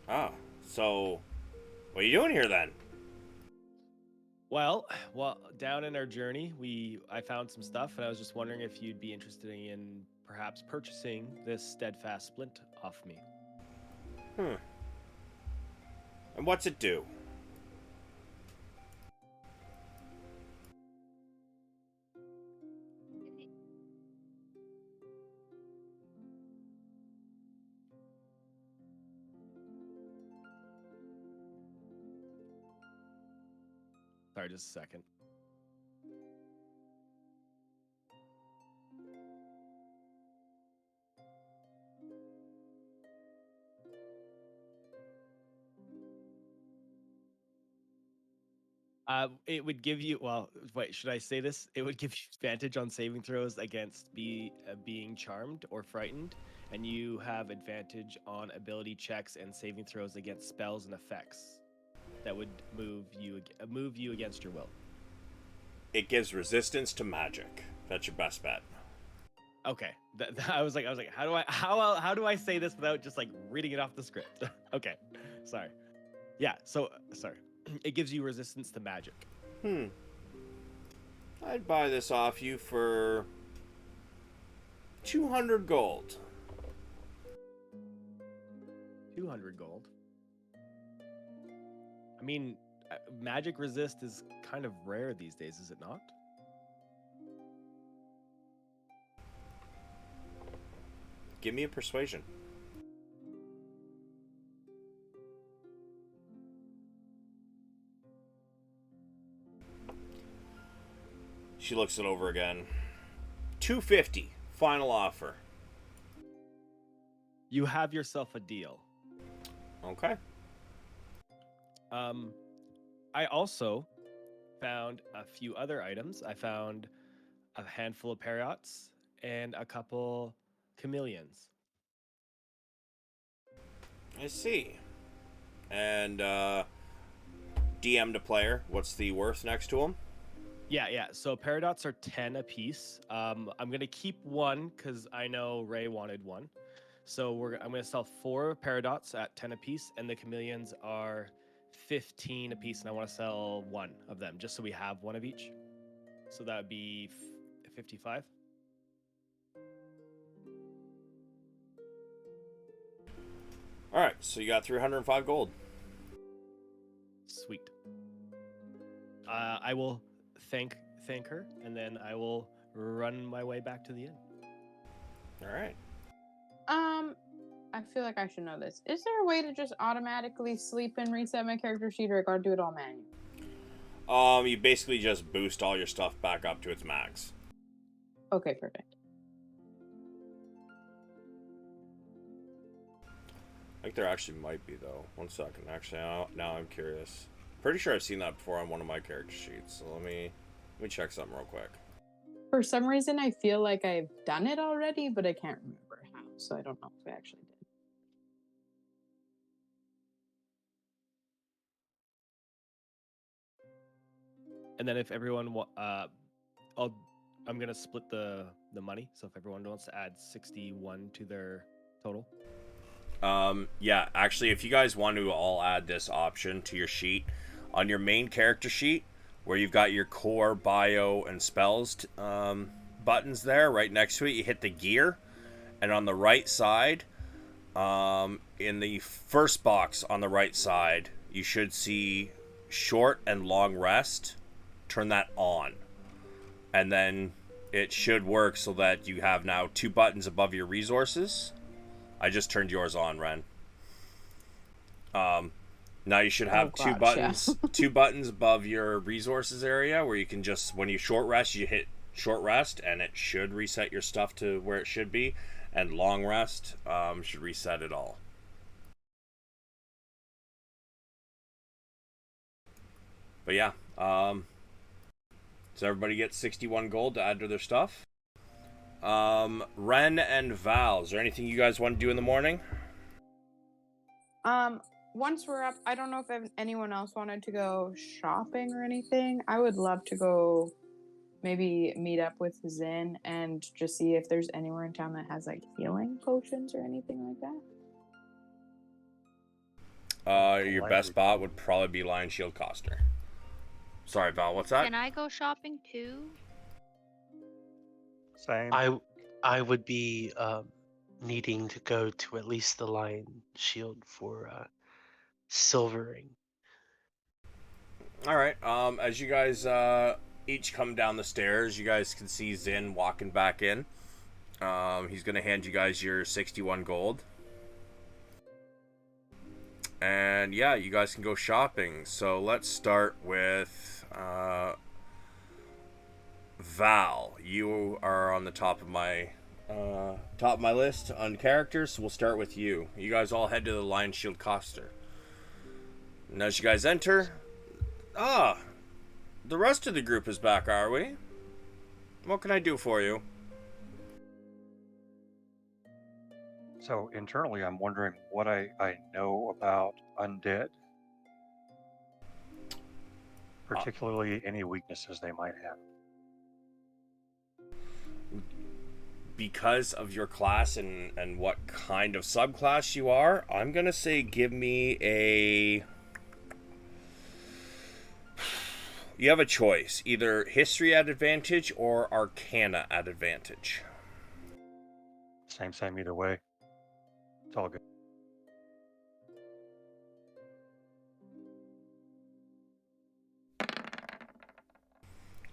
[SPEAKER 2] Ah, So, what are you doing here then?
[SPEAKER 1] Well, down in our journey, I found some stuff, and I was just wondering if you'd be interested in perhaps purchasing this steadfast splint off me.
[SPEAKER 2] And what's it do?
[SPEAKER 1] Sorry, just a second. It would give you. Well, wait. Should I say this? It would give you advantage on saving throws against being charmed or frightened, and you have advantage on ability checks and saving throws against spells and effects that would move you against your will.
[SPEAKER 2] It gives resistance to magic. That's your best bet.
[SPEAKER 1] Okay, I was like, how do I say this without just like reading it off the script? Okay, sorry. Yeah, so sorry. It gives you resistance to magic.
[SPEAKER 2] I'd buy this off you for 200 gold.
[SPEAKER 1] 200 gold. I mean, magic resist is kind of rare these days, is it not?
[SPEAKER 2] Give me a persuasion. She looks it over again. 250. Final offer.
[SPEAKER 1] You have yourself a deal.
[SPEAKER 2] Okay.
[SPEAKER 1] I also found a few other items. I found a handful of parrots and a couple chameleons.
[SPEAKER 2] I see. And DM to player. What's the worth next to him?
[SPEAKER 1] Yeah. So paradots are 10 apiece. I'm gonna keep one because I know Ray wanted one. So I'm gonna sell 4 paradots at 10 apiece, and the chameleons are 15 apiece, and I want to sell 1 of them just so we have 1 of each. So that would be 55.
[SPEAKER 2] All right. So you got 305 gold.
[SPEAKER 1] Sweet. I will thank her, and then I will run my way back to the inn.
[SPEAKER 2] All right.
[SPEAKER 4] I feel like I should know this. Is there a way to just automatically sleep and reset my character sheet, or I gotta do it all manually?
[SPEAKER 2] You basically just boost all your stuff back up to its max.
[SPEAKER 4] Okay, perfect.
[SPEAKER 2] I think there actually might be, though. 1 second. Actually, now I'm curious. Pretty sure I've seen that before on one of my character sheets. So let me check something real quick.
[SPEAKER 4] For some reason, I feel like I've done it already, but I can't remember how, so I don't know if I actually did.
[SPEAKER 1] And then if everyone, I'm gonna split the money. So if everyone wants to add 61 to their total.
[SPEAKER 2] Yeah, actually, if you guys want to all add this option to your sheet, on your main character sheet, where you've got your core, bio, and spells buttons there, right next to it, you hit the gear, and on the right side, in the first box on the right side, you should see short and long rest. Turn that on, and then it should work so that you have now 2 buttons above your resources. I just turned yours on, Ren. Now you should have 2 buttons, 2 buttons above your resources area where you can just, when you short rest, you hit short rest, and it should reset your stuff to where it should be. And long rest should reset it all. But yeah, so everybody gets 61 gold to add to their stuff. Ren and Val, is there anything you guys want to do in the morning?
[SPEAKER 4] Once we're up, I don't know if anyone else wanted to go shopping or anything. I would love to go maybe meet up with Zin and just see if there's anywhere in town that has like healing potions or anything like that.
[SPEAKER 2] Your best bot would probably be Lion Shield Coster. Sorry, Val, what's that?
[SPEAKER 6] Can I go shopping too?
[SPEAKER 3] Same.
[SPEAKER 5] I would be needing to go to at least the Lion Shield for silvering.
[SPEAKER 2] All right. As you guys each come down the stairs, you guys can see Zin walking back in. He's gonna hand you guys your 61 gold. And yeah, you guys can go shopping. So let's start with Val. You are on the top of my list on characters. So we'll start with you. You guys all head to the Lion Shield Coster. And as you guys enter, the rest of the group is back, are we? What can I do for you?
[SPEAKER 3] So internally, I'm wondering what I know about undead, particularly any weaknesses they might have.
[SPEAKER 2] Because of your class and what kind of subclass you are, I'm gonna say give me a... You have a choice. Either history at advantage or arcana at advantage.
[SPEAKER 3] Same either way. It's all good.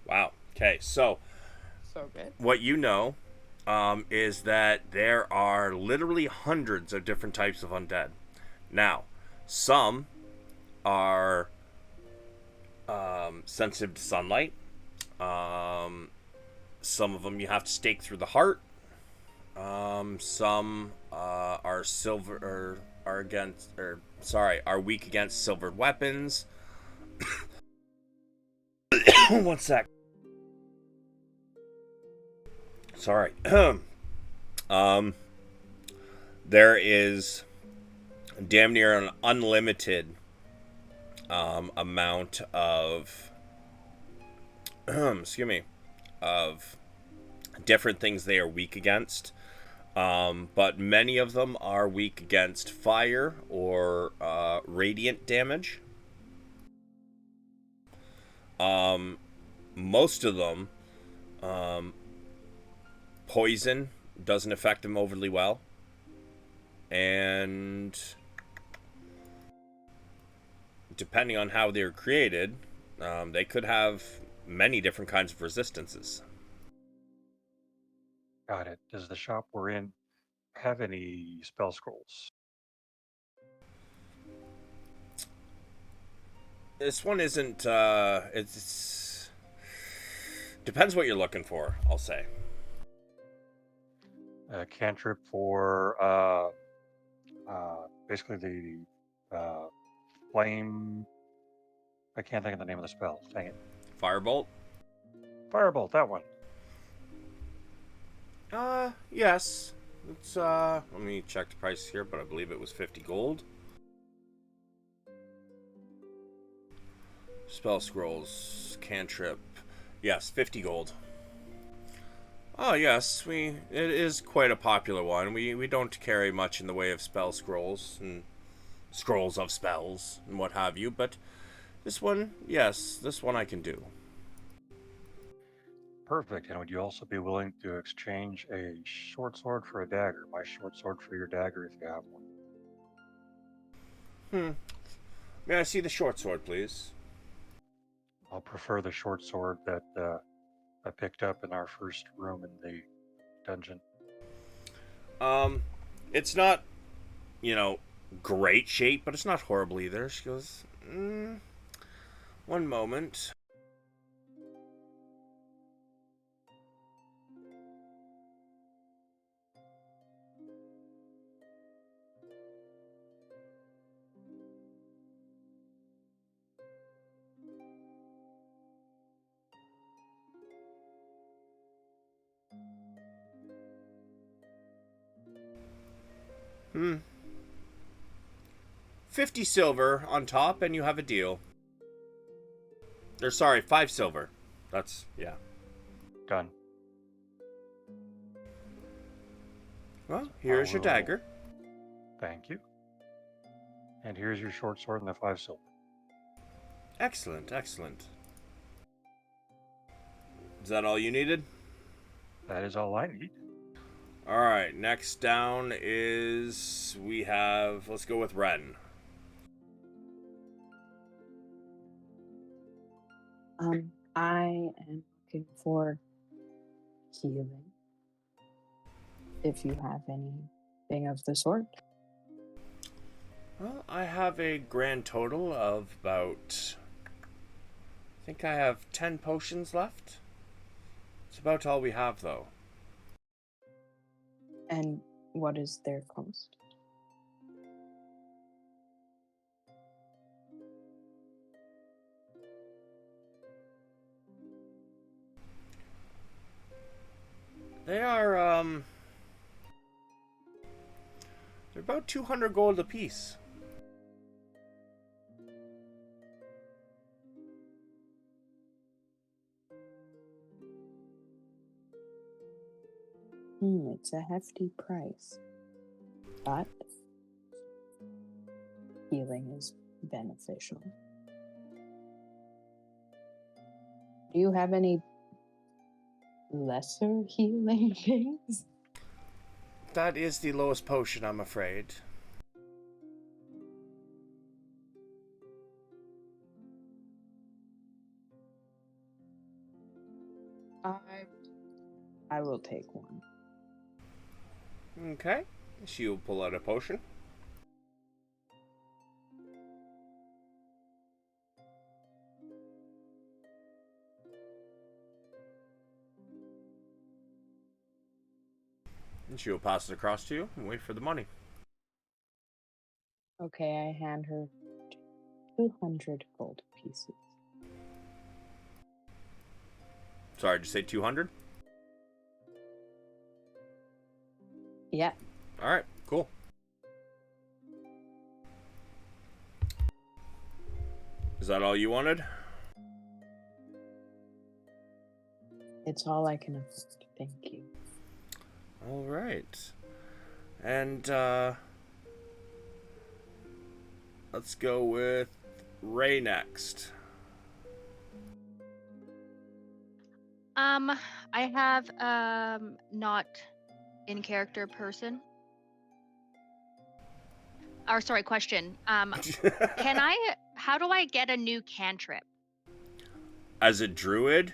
[SPEAKER 2] Wow. Okay, so
[SPEAKER 4] good.
[SPEAKER 2] what you know is that there are literally hundreds of different types of undead. Now, some are sensitive to sunlight. Some of them you have to stake through the heart. Some are are weak against silvered weapons. One sec. Sorry. There is damn near an unlimited amount of of different things they are weak against. But many of them are weak against fire or radiant damage. Most of them, poison doesn't affect them overly well. And depending on how they're created, they could have many different kinds of resistances.
[SPEAKER 3] Got it. Does the shop we're in have any spell scrolls?
[SPEAKER 2] This one isn't, it's... Depends what you're looking for, I'll say.
[SPEAKER 3] A cantrip for, basically the flame... I can't think of the name of the spell. Dang it.
[SPEAKER 2] Firebolt?
[SPEAKER 3] Firebolt, that one.
[SPEAKER 2] Yes. It's, let me check the price here, but I believe it was 50 gold. Spell scrolls, cantrip. Yes, 50 gold. Oh, yes, it is quite a popular one. We don't carry much in the way of spell scrolls and scrolls of spells and what have you, but this one, yes, this one I can do.
[SPEAKER 3] Perfect. And would you also be willing to exchange a short sword for a dagger? My short sword for your dagger if you have one.
[SPEAKER 2] May I see the short sword, please?
[SPEAKER 3] I'll prefer the short sword that I picked up in our first room in the dungeon.
[SPEAKER 2] It's not, great shape, but it's not horrible either. She goes, one moment. Hmm. 50 silver on top, and you have a deal. Or, sorry, 5 silver. That's, yeah.
[SPEAKER 3] Done.
[SPEAKER 2] Well, here's your dagger.
[SPEAKER 3] Thank you. And here's your short sword and the 5 silver.
[SPEAKER 2] Excellent, excellent. Is that all you needed?
[SPEAKER 3] That is all I need.
[SPEAKER 2] All right, next down is we have, let's go with Ren.
[SPEAKER 4] I am looking for healing. If you have anything of the sort.
[SPEAKER 2] Well, I have a grand total of about, I think I have 10 potions left. It's about all we have, though.
[SPEAKER 4] And what is their cost?
[SPEAKER 2] They are, they're about 200 gold apiece.
[SPEAKER 4] It's a hefty price. But healing is beneficial. Do you have any lesser healing things?
[SPEAKER 2] That is the lowest potion, I'm afraid.
[SPEAKER 4] I will take one.
[SPEAKER 2] Okay. She'll pull out a potion. And she'll pass it across to you and wait for the money.
[SPEAKER 4] Okay, I hand her 200 gold pieces.
[SPEAKER 2] Sorry, did you say 200?
[SPEAKER 4] Yeah.
[SPEAKER 2] Alright, cool. Is that all you wanted?
[SPEAKER 4] It's all I can afford. Thank you.
[SPEAKER 2] Alright. And, let's go with Ray next.
[SPEAKER 6] I have not in character person. Or sorry, question. How do I get a new cantrip?
[SPEAKER 2] As a druid,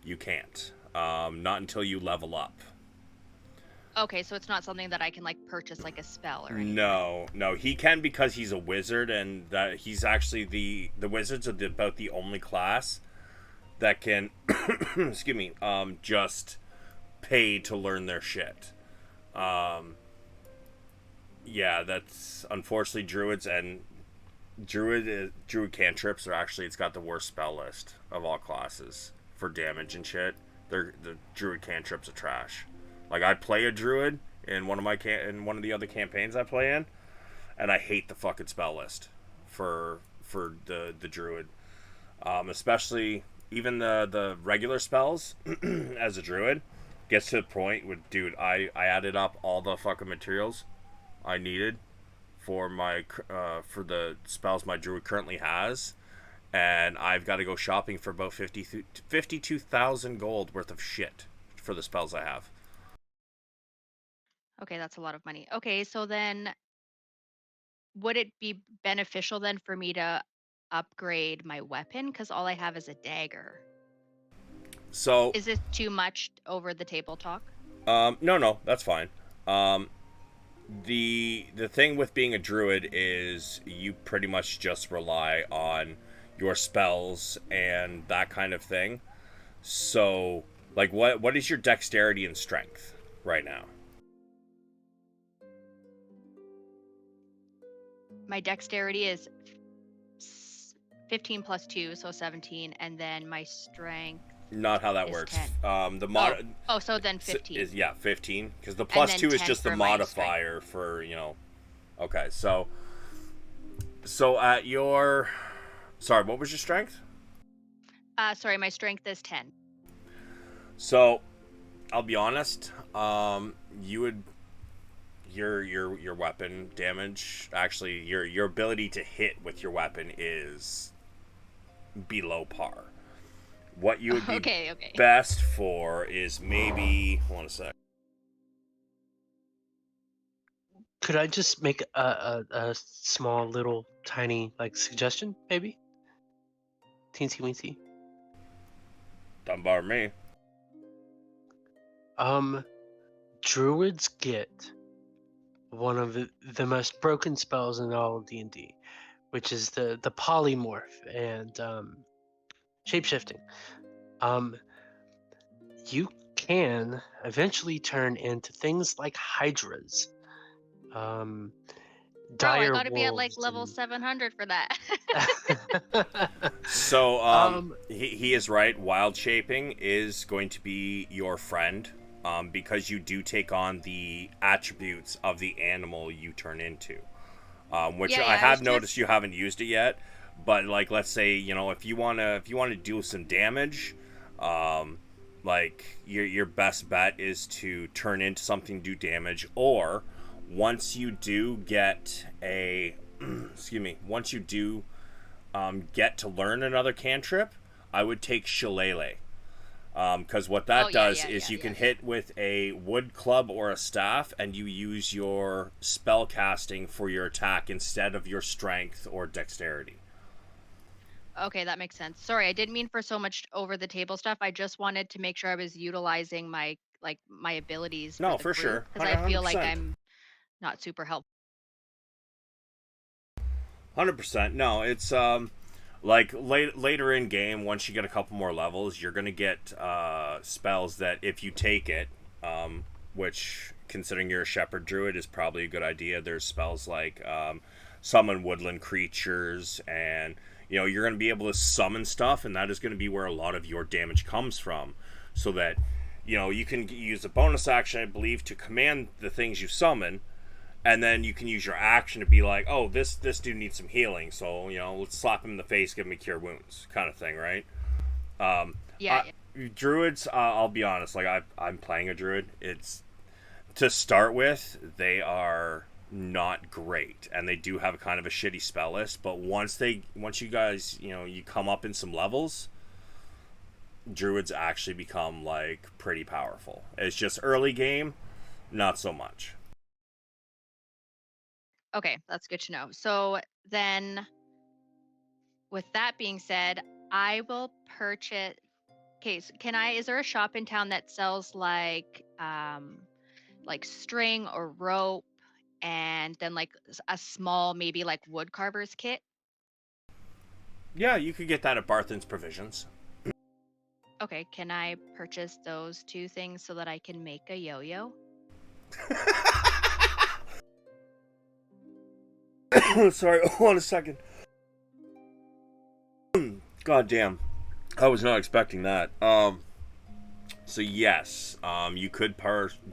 [SPEAKER 2] you can't. Not until you level up.
[SPEAKER 6] Okay, so it's not something that I can like purchase like a spell or anything.
[SPEAKER 2] No, he can because he's a wizard, and that he's actually the wizards are about the only class that can, excuse me, just pay to learn their shit. Yeah, that's unfortunately druids, and druid cantrips are actually, it's got the worst spell list of all classes for damage and shit. The druid cantrips are trash. Like, I play a druid in one of the other campaigns I play in, and I hate the fucking spell list for the druid. Especially even the regular spells as a druid gets to the point with, dude, I added up all the fucking materials I needed for my for the spells my druid currently has, and I've got to go shopping for about 52,000 gold worth of shit for the spells I have.
[SPEAKER 6] Okay, that's a lot of money. Okay, so then would it be beneficial then for me to upgrade my weapon? Because all I have is a dagger.
[SPEAKER 2] So
[SPEAKER 6] Is this too much over the table talk?
[SPEAKER 2] no, that's fine. The thing with being a druid is you pretty much just rely on your spells and that kind of thing. So, like, what is your dexterity and strength right now?
[SPEAKER 6] My dexterity is 15 plus 2, so 17, and then my strength
[SPEAKER 2] Not how that
[SPEAKER 6] is
[SPEAKER 2] works.
[SPEAKER 6] 10.
[SPEAKER 2] The mod
[SPEAKER 6] So then 15.
[SPEAKER 2] is 15 because the plus
[SPEAKER 6] then
[SPEAKER 2] 2 is
[SPEAKER 6] 10
[SPEAKER 2] just the
[SPEAKER 6] for my
[SPEAKER 2] modifier for, Okay, so at your, sorry, what was your strength?
[SPEAKER 6] Sorry, my strength is 10.
[SPEAKER 2] So I'll be honest, you your weapon damage, actually your ability to hit with your weapon is below par. What you would be
[SPEAKER 6] Okay.
[SPEAKER 2] best for is maybe, hold on a sec.
[SPEAKER 5] Could I just make a small little tiny like suggestion, maybe? Teensy weensy.
[SPEAKER 2] Don't bother me.
[SPEAKER 5] Druids get one of the most broken spells in all of D&D, which is the polymorph and shapeshifting. You can eventually turn into things like hydras,
[SPEAKER 6] Bro, I
[SPEAKER 5] dire
[SPEAKER 6] gotta be at like
[SPEAKER 5] wolves,
[SPEAKER 6] level 700 for that.
[SPEAKER 2] So he is right. Wild shaping is going to be your friend, because you do take on the attributes of the animal you turn into, which
[SPEAKER 6] Yeah,
[SPEAKER 2] I
[SPEAKER 6] I
[SPEAKER 2] have
[SPEAKER 6] was
[SPEAKER 2] noticed
[SPEAKER 6] just
[SPEAKER 2] you haven't used it yet. But like, let's say, if you wanna do some damage, like your best bet is to turn into something, do damage, or once you do get a excuse me, once you do get to learn another cantrip, I would take Shillelagh. Because what that does is you can hit with a wood club or a staff, and you use your spell casting for your attack instead of your strength or dexterity.
[SPEAKER 6] Okay, that makes sense. Sorry, I didn't mean for so much over the table stuff. I just wanted to make sure I was utilizing my abilities for
[SPEAKER 2] No,
[SPEAKER 6] the
[SPEAKER 2] for
[SPEAKER 6] group
[SPEAKER 2] sure.
[SPEAKER 6] because I feel like
[SPEAKER 2] 100%.
[SPEAKER 6] I'm not super helpful.
[SPEAKER 2] 100%. No, it's like later in game, once you get a couple more levels, you're gonna get spells that if you take it, which considering you're a shepherd druid is probably a good idea. There's spells like summon woodland creatures, and you're gonna be able to summon stuff, and that is gonna be where a lot of your damage comes from. So that you can use a bonus action, I believe, to command the things you summon, and then you can use your action to be like, oh, this dude needs some healing, so let's slap him in the face, give him a cure wounds, kind of thing, right?
[SPEAKER 6] Yeah.
[SPEAKER 2] Druids, I'll be honest, like I'm playing a druid. It's to start with, they are not great, and they do have kind of a shitty spell list. But once you guys, you come up in some levels, druids actually become like pretty powerful. It's just early game, not so much.
[SPEAKER 6] Okay, that's good to know. So then, with that being said, I will purchase. Okay, so is there a shop in town that sells like string or rope and then like a small maybe like wood carver's kit?
[SPEAKER 2] Yeah, you could get that at Barthen's Provisions.
[SPEAKER 6] Okay, can I purchase those two things so that I can make a yo-yo?
[SPEAKER 2] Sorry, hold on a second. God damn. I was not expecting that. So yes, you could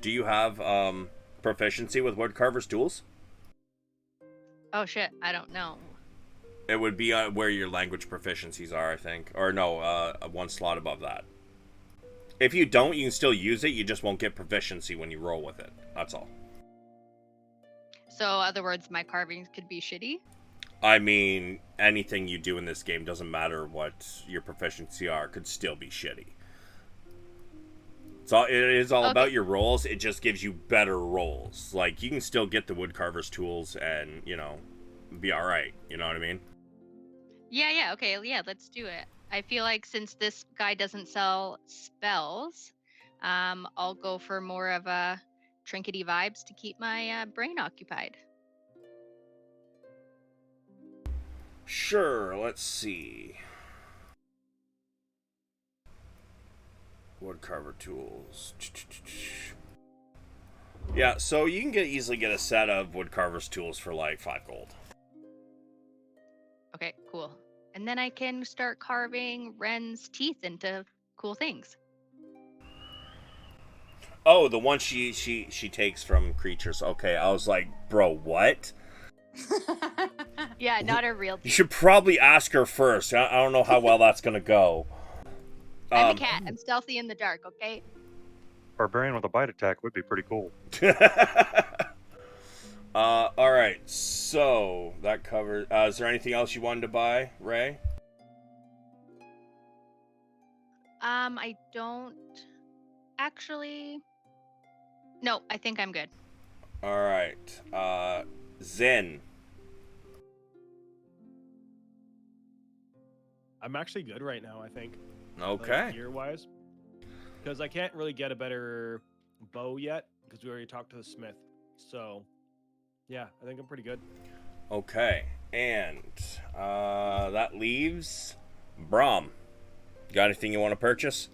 [SPEAKER 2] do you have proficiency with woodcarver's tools?
[SPEAKER 6] Oh shit, I don't know.
[SPEAKER 2] It would be where your language proficiencies are, I think. Or no, one slot above that. If you don't, you can still use it, you just won't get proficiency when you roll with it. That's all.
[SPEAKER 6] So, in other words, my carvings could be shitty?
[SPEAKER 2] I mean, anything you do in this game, doesn't matter what your proficiency are, could still be shitty. So it is all about your rolls. It just gives you better rolls. Like, you can still get the woodcarver's tools and, be alright. You know what I mean?
[SPEAKER 6] Yeah, okay, yeah, let's do it. I feel like since this guy doesn't sell spells, I'll go for more of a trinkety vibes to keep my brain occupied.
[SPEAKER 2] Sure, let's see. Woodcarver tools. Yeah, so you can easily get a set of woodcarver's tools for like 5 gold.
[SPEAKER 6] Okay, cool. And then I can start carving Ren's teeth into cool things.
[SPEAKER 2] Oh, the one she takes from creatures. Okay, I was like, bro, what?
[SPEAKER 6] Yeah, not a real teeth.
[SPEAKER 2] You should probably ask her first. I don't know how well that's gonna go.
[SPEAKER 6] I'm a cat. I'm stealthy in the dark, okay?
[SPEAKER 3] Barbarian with a bite attack would be pretty cool.
[SPEAKER 2] All right. So that covers. Is there anything else you wanted to buy, Ray?
[SPEAKER 6] I don't actually. No, I think I'm good.
[SPEAKER 2] All right. Zen.
[SPEAKER 1] I'm actually good right now, I think.
[SPEAKER 2] Okay.
[SPEAKER 1] Gear wise. Because I can't really get a better bow yet, because we already talked to the smith. So, yeah, I think I'm pretty good.
[SPEAKER 2] Okay. And that leaves Brahm. Got anything you want to purchase?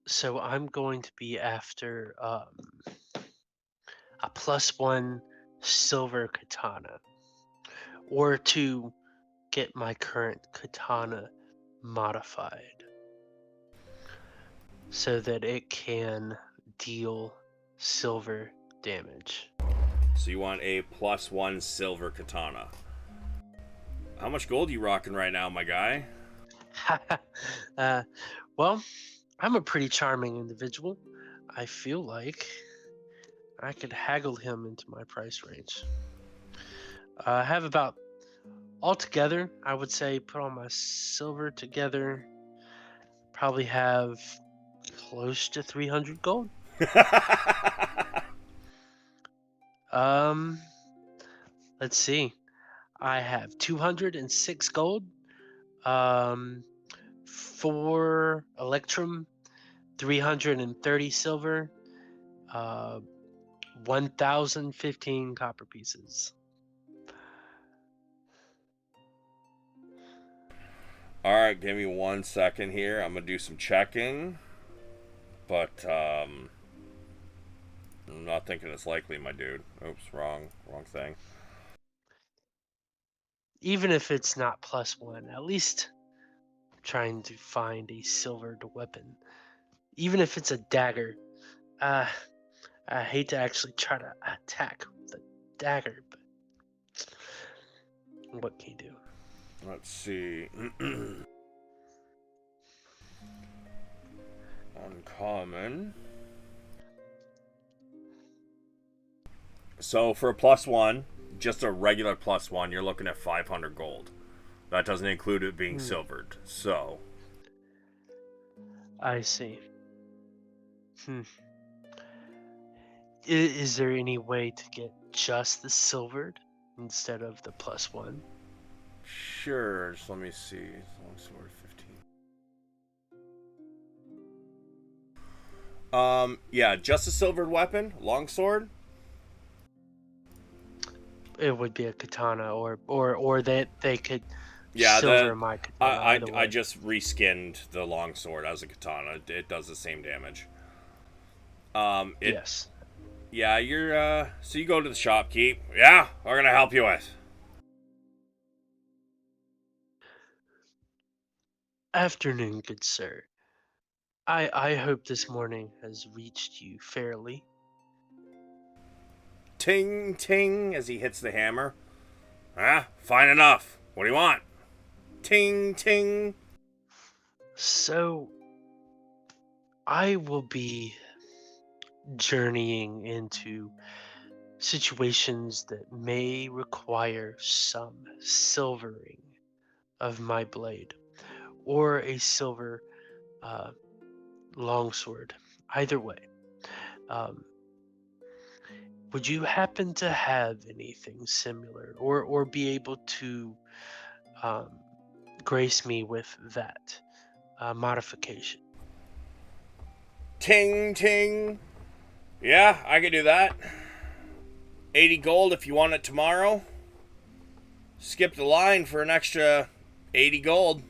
[SPEAKER 5] So I'm going to be after a +1 silver katana, or to get my current katana modified so that it can deal silver damage.
[SPEAKER 2] So you want a +1 silver katana. How much gold you rocking right now, my guy?
[SPEAKER 5] Well, I'm a pretty charming individual. I feel like I could haggle him into my price range. I have about, altogether, I would say, put all my silver together, probably have close to 300 gold. Let's see. I have 206 gold, 4 electrum, 330 silver, 1,015 copper pieces.
[SPEAKER 2] All right, give me 1 second here. I'm gonna do some checking, but I'm not thinking it's likely, my dude. Oops, wrong thing.
[SPEAKER 5] Even if it's not +1, at least trying to find a silvered weapon. Even if it's a dagger. I hate to actually try to attack with a dagger, but what can you do?
[SPEAKER 2] Let's see. Uncommon. So for a +1, just a regular +1, you're looking at 500 gold. That doesn't include it being silvered. So
[SPEAKER 5] I see. Is there any way to get just the silvered instead of the +1?
[SPEAKER 2] sure, just let me see. Longsword 15. Yeah, just a silvered weapon, longsword.
[SPEAKER 5] It would be a katana, or that they could
[SPEAKER 2] Yeah,
[SPEAKER 5] silver my katana either way.
[SPEAKER 2] I just reskinned the longsword as a katana. It does the same damage.
[SPEAKER 5] Yes.
[SPEAKER 2] Yeah, you're so you go to the shopkeep. Yeah, we're gonna help you with.
[SPEAKER 5] Afternoon, good sir. I hope this morning has reached you fairly.
[SPEAKER 2] Ting ting as he hits the hammer. Ah, fine enough. What do you want? Ting ting.
[SPEAKER 5] So I will be journeying into situations that may require some silvering of my blade, or a silver longsword. Either way, um, would you happen to have anything similar, or be able to um, grace me with that modification?
[SPEAKER 2] Ting ting. Yeah, I could do that. 80 gold if you want it tomorrow. Skip the line for an extra 80 gold.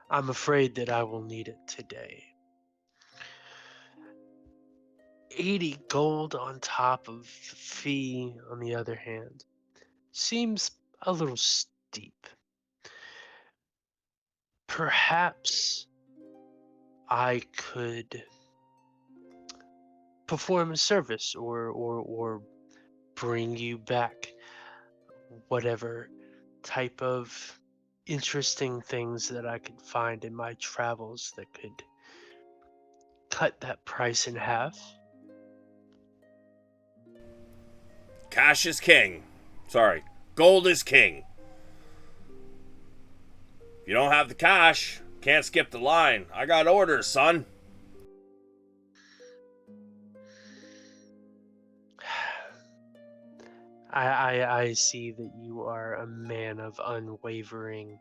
[SPEAKER 5] I'm afraid that I will need it today. 80 gold on top of the fee, on the other hand, seems a little steep. Perhaps I could perform a service, or bring you back whatever type of interesting things that I could find in my travels that could cut that price in half.
[SPEAKER 2] Cash is king. Sorry, gold is king. If you don't have the cash, can't skip the line. I got orders, son.
[SPEAKER 5] I see that you are a man of unwavering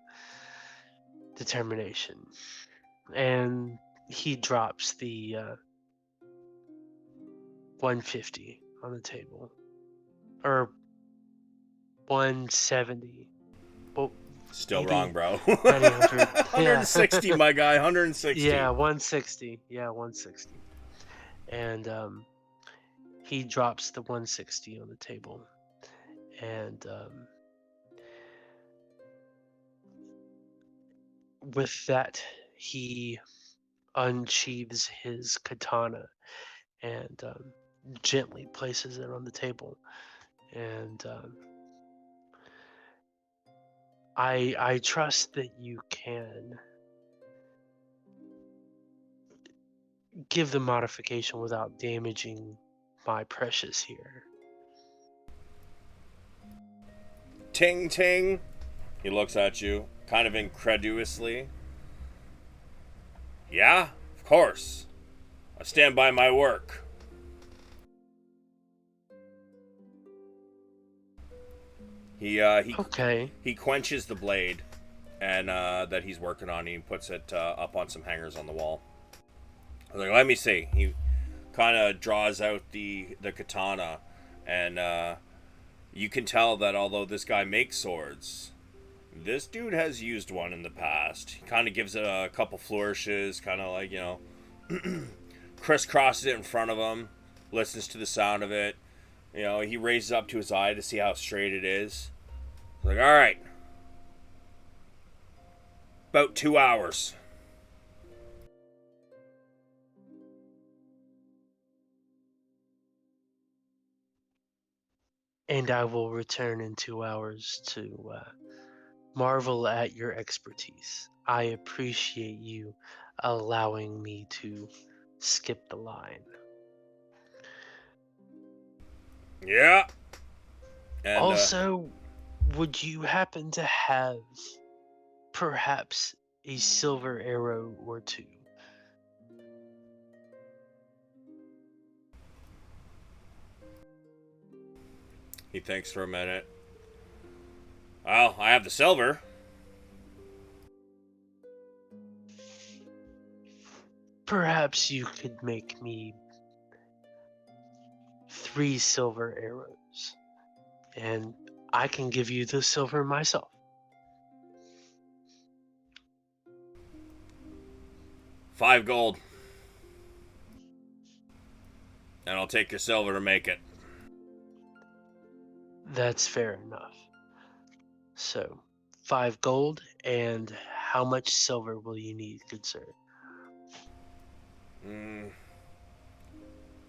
[SPEAKER 5] determination. And he drops the 150 on the table. Or 170. Well,
[SPEAKER 2] Still
[SPEAKER 5] maybe
[SPEAKER 2] wrong, bro.
[SPEAKER 5] 900.
[SPEAKER 2] 160, my guy. 160.
[SPEAKER 5] Yeah, 160. Yeah, 160. And he drops the 160 on the table. And with that, he unsheathes his katana and gently places it on the table. And I trust that you can give the modification without damaging my precious here.
[SPEAKER 2] Ting ting. He looks at you, kind of incredulously. Yeah, of course. I stand by my work. He
[SPEAKER 5] Okay.
[SPEAKER 2] he quenches the blade, and that he's working on. He puts it up on some hangers on the wall. I was like, let me see. He kind of draws out the katana, and you can tell that although this guy makes swords, this dude has used one in the past. He kind of gives it a couple flourishes, kind of like, crisscrosses it in front of him, listens to the sound of it. He raises up to his eye to see how straight it is. He's like, all right. About 2 hours.
[SPEAKER 5] And I will return in 2 hours to marvel at your expertise. I appreciate you allowing me to skip the line.
[SPEAKER 2] Yeah. And
[SPEAKER 5] also, would you happen to have perhaps a silver arrow or two?
[SPEAKER 2] he thinks for a minute. Well, I have the silver.
[SPEAKER 5] Perhaps you could make me 3 silver arrows, and I can give you the silver myself.
[SPEAKER 2] 5 gold. And I'll take your silver to make it.
[SPEAKER 5] That's fair enough. So, 5 gold, and how much silver will you need, good sir?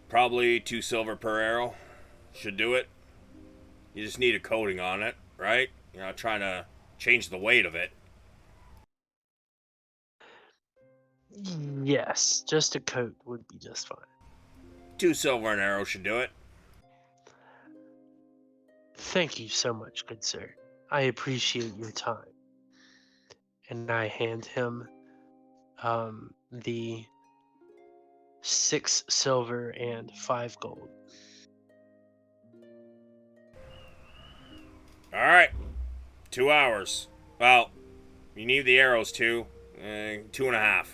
[SPEAKER 2] Probably 2 silver per arrow. Should do it. You just need a coating on it, right? You're not trying to change the weight of it.
[SPEAKER 5] Yes, just a coat would be just fine.
[SPEAKER 2] 2 silver an arrow should do it.
[SPEAKER 5] Thank you so much, good sir. I appreciate your time. And I hand him the 6 silver and 5 gold.
[SPEAKER 2] All right. 2 hours. Well, you need the arrows too. 2.5.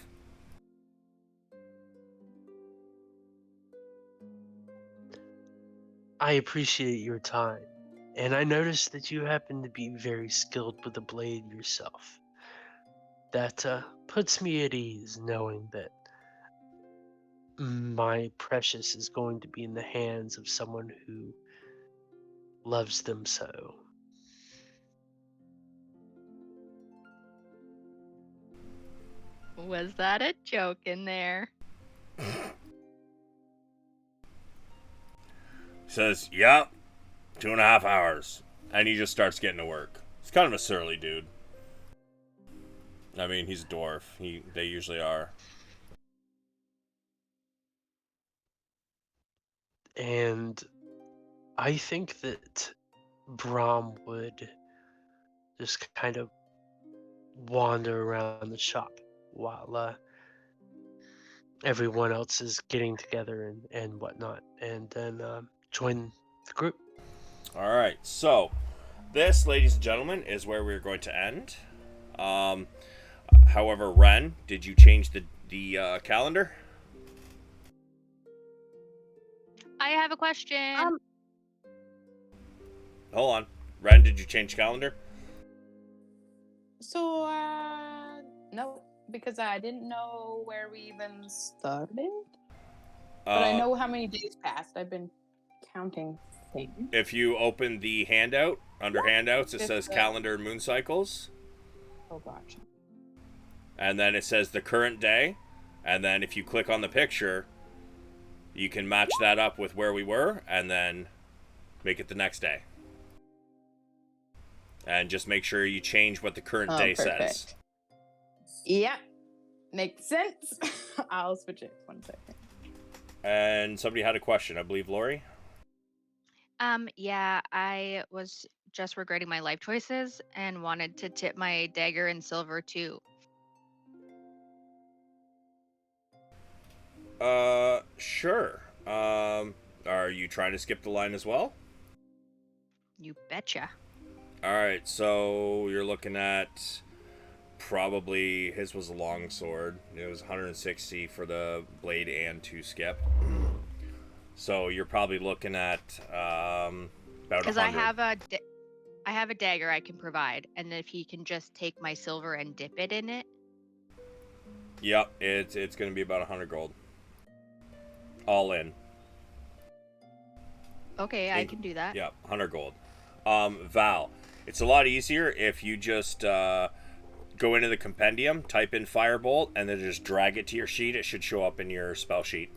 [SPEAKER 5] I appreciate your time. And I noticed that you happen to be very skilled with the blade yourself. That puts me at ease knowing that my precious is going to be in the hands of someone who loves them so.
[SPEAKER 6] Was that a joke in there?
[SPEAKER 2] Says, yep, 2.5 hours. And he just starts getting to work. He's kind of a surly dude. I mean, he's a dwarf. They usually are.
[SPEAKER 5] And I think that Brom would just kind of wander around the shop while everyone else is getting together and whatnot, and then join the group.
[SPEAKER 2] All right. So, this, ladies and gentlemen, is where we're going to end. However, Ren, did you change the calendar?
[SPEAKER 6] I have a question.
[SPEAKER 2] Hold on. Ren, did you change calendar?
[SPEAKER 4] So, no, because I didn't know where we even started. But I know how many days passed. I've been counting things.
[SPEAKER 2] If you open the handout, under handouts, it says calendar and moon cycles.
[SPEAKER 4] Oh, gotcha.
[SPEAKER 2] And then it says the current day. And then if you click on the picture, you can match that up with where we were and then make it the next day. And just make sure you change what the current day says.
[SPEAKER 4] Yep. Makes sense. I'll switch it 1 second.
[SPEAKER 2] And somebody had a question, I believe, Lori?
[SPEAKER 6] Yeah, I was just regretting my life choices and wanted to tip my dagger in silver too.
[SPEAKER 2] Sure. Are you trying to skip the line as well?
[SPEAKER 6] You betcha.
[SPEAKER 2] Alright, so you're looking at probably, his was a long sword. It was 160 for the blade and 2 skip. So you're probably looking at about 100.
[SPEAKER 6] Because I have a dagger I can provide, and if he can just take my silver and dip it in it.
[SPEAKER 2] Yep, it's going to be about 100 gold. All in.
[SPEAKER 6] Okay, I can do that.
[SPEAKER 2] Yep, 100 gold. Val, it's a lot easier if you just go into the compendium, type in Firebolt, and then just drag it to your sheet. It should show up in your spell sheet.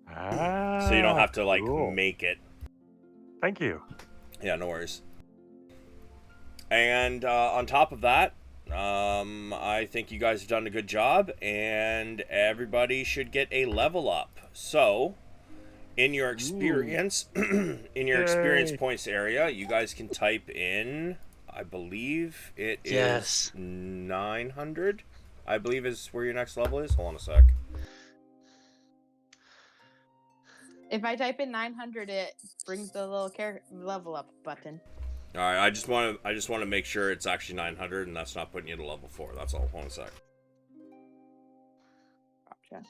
[SPEAKER 2] So you don't have to, like,
[SPEAKER 3] cool.
[SPEAKER 2] make it.
[SPEAKER 3] Thank you.
[SPEAKER 2] Yeah, no worries. And on top of that, I think you guys have done a good job, and everybody should get a level up. So, in your experience, in your experience points area, you guys can type in, I believe it is 900. I believe is where your next level is. Hold on a sec.
[SPEAKER 4] If I type in 900, it brings the little level up button.
[SPEAKER 2] All right, I just want to make sure it's actually 900 and that's not putting you to level 4. That's all. Hold on a sec.
[SPEAKER 4] Gotcha.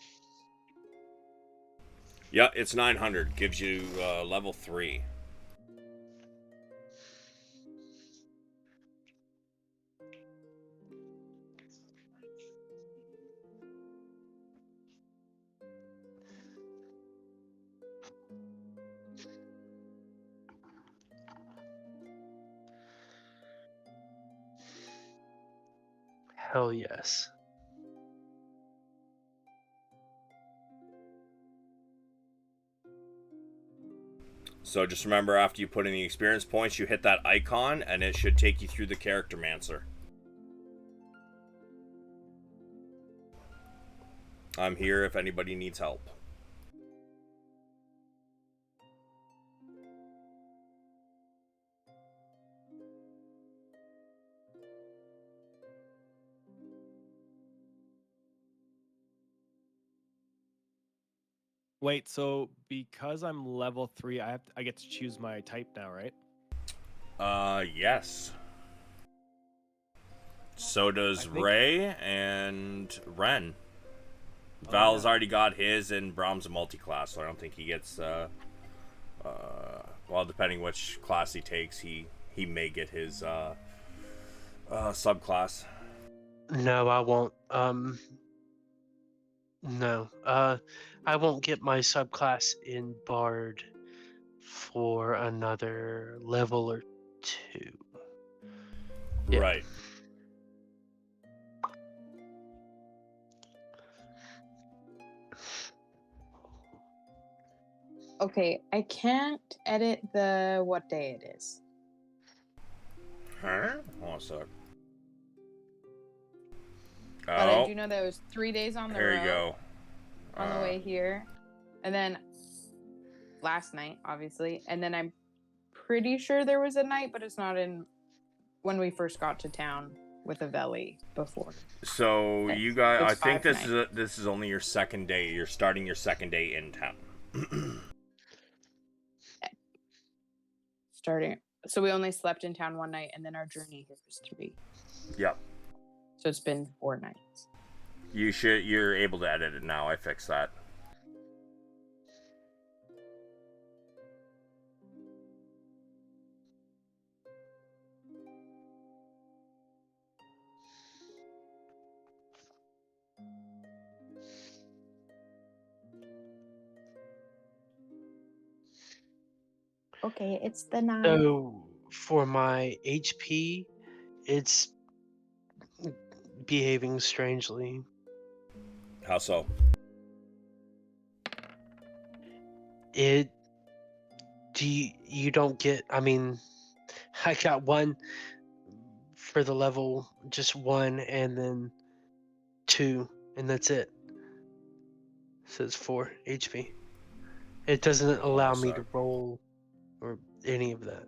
[SPEAKER 2] Yeah, it's 900. Gives you level 3.
[SPEAKER 5] Hell yes.
[SPEAKER 2] So just remember, after you put in the experience points, you hit that icon, and it should take you through the Character Mancer. I'm here if anybody needs help.
[SPEAKER 1] Wait, so because I'm level 3, I get to choose my type now, right?
[SPEAKER 2] Yes. So does Ray and Ren. Val's already got his, and Brom's a multi-class, so I don't think he gets, well, depending which class he takes, he may get his, subclass.
[SPEAKER 5] No, I won't. No. I won't get my subclass in Bard for another level or 2. Yeah.
[SPEAKER 2] Right.
[SPEAKER 4] Okay, I can't edit the what day it is.
[SPEAKER 2] Huh? Hold on a sec.
[SPEAKER 4] But I
[SPEAKER 2] Oh,
[SPEAKER 4] do know that it was 3 days on the
[SPEAKER 2] there
[SPEAKER 4] road
[SPEAKER 2] you go.
[SPEAKER 4] on the way here. And then last night, obviously. And then I'm pretty sure there was a night, but it's not in when we first got to town with Avelli before.
[SPEAKER 2] So
[SPEAKER 4] It's-
[SPEAKER 2] you got. I
[SPEAKER 4] it's
[SPEAKER 2] think
[SPEAKER 4] 5 nights.
[SPEAKER 2] this is only your second day. You're starting your second day in town.
[SPEAKER 4] Starting. So we only slept in town one night, and then our journey here was 3.
[SPEAKER 2] Yep.
[SPEAKER 4] So it's been 4 nights.
[SPEAKER 2] You're able to edit it now. I fixed that.
[SPEAKER 4] Okay, it's the 9.
[SPEAKER 5] So for my HP, it's behaving strangely.
[SPEAKER 2] How so?
[SPEAKER 5] You don't get, I mean, I got 1 for the level, just 1, and then 2, and that's it. So it's 4 HP. It doesn't allow me to roll or any of that.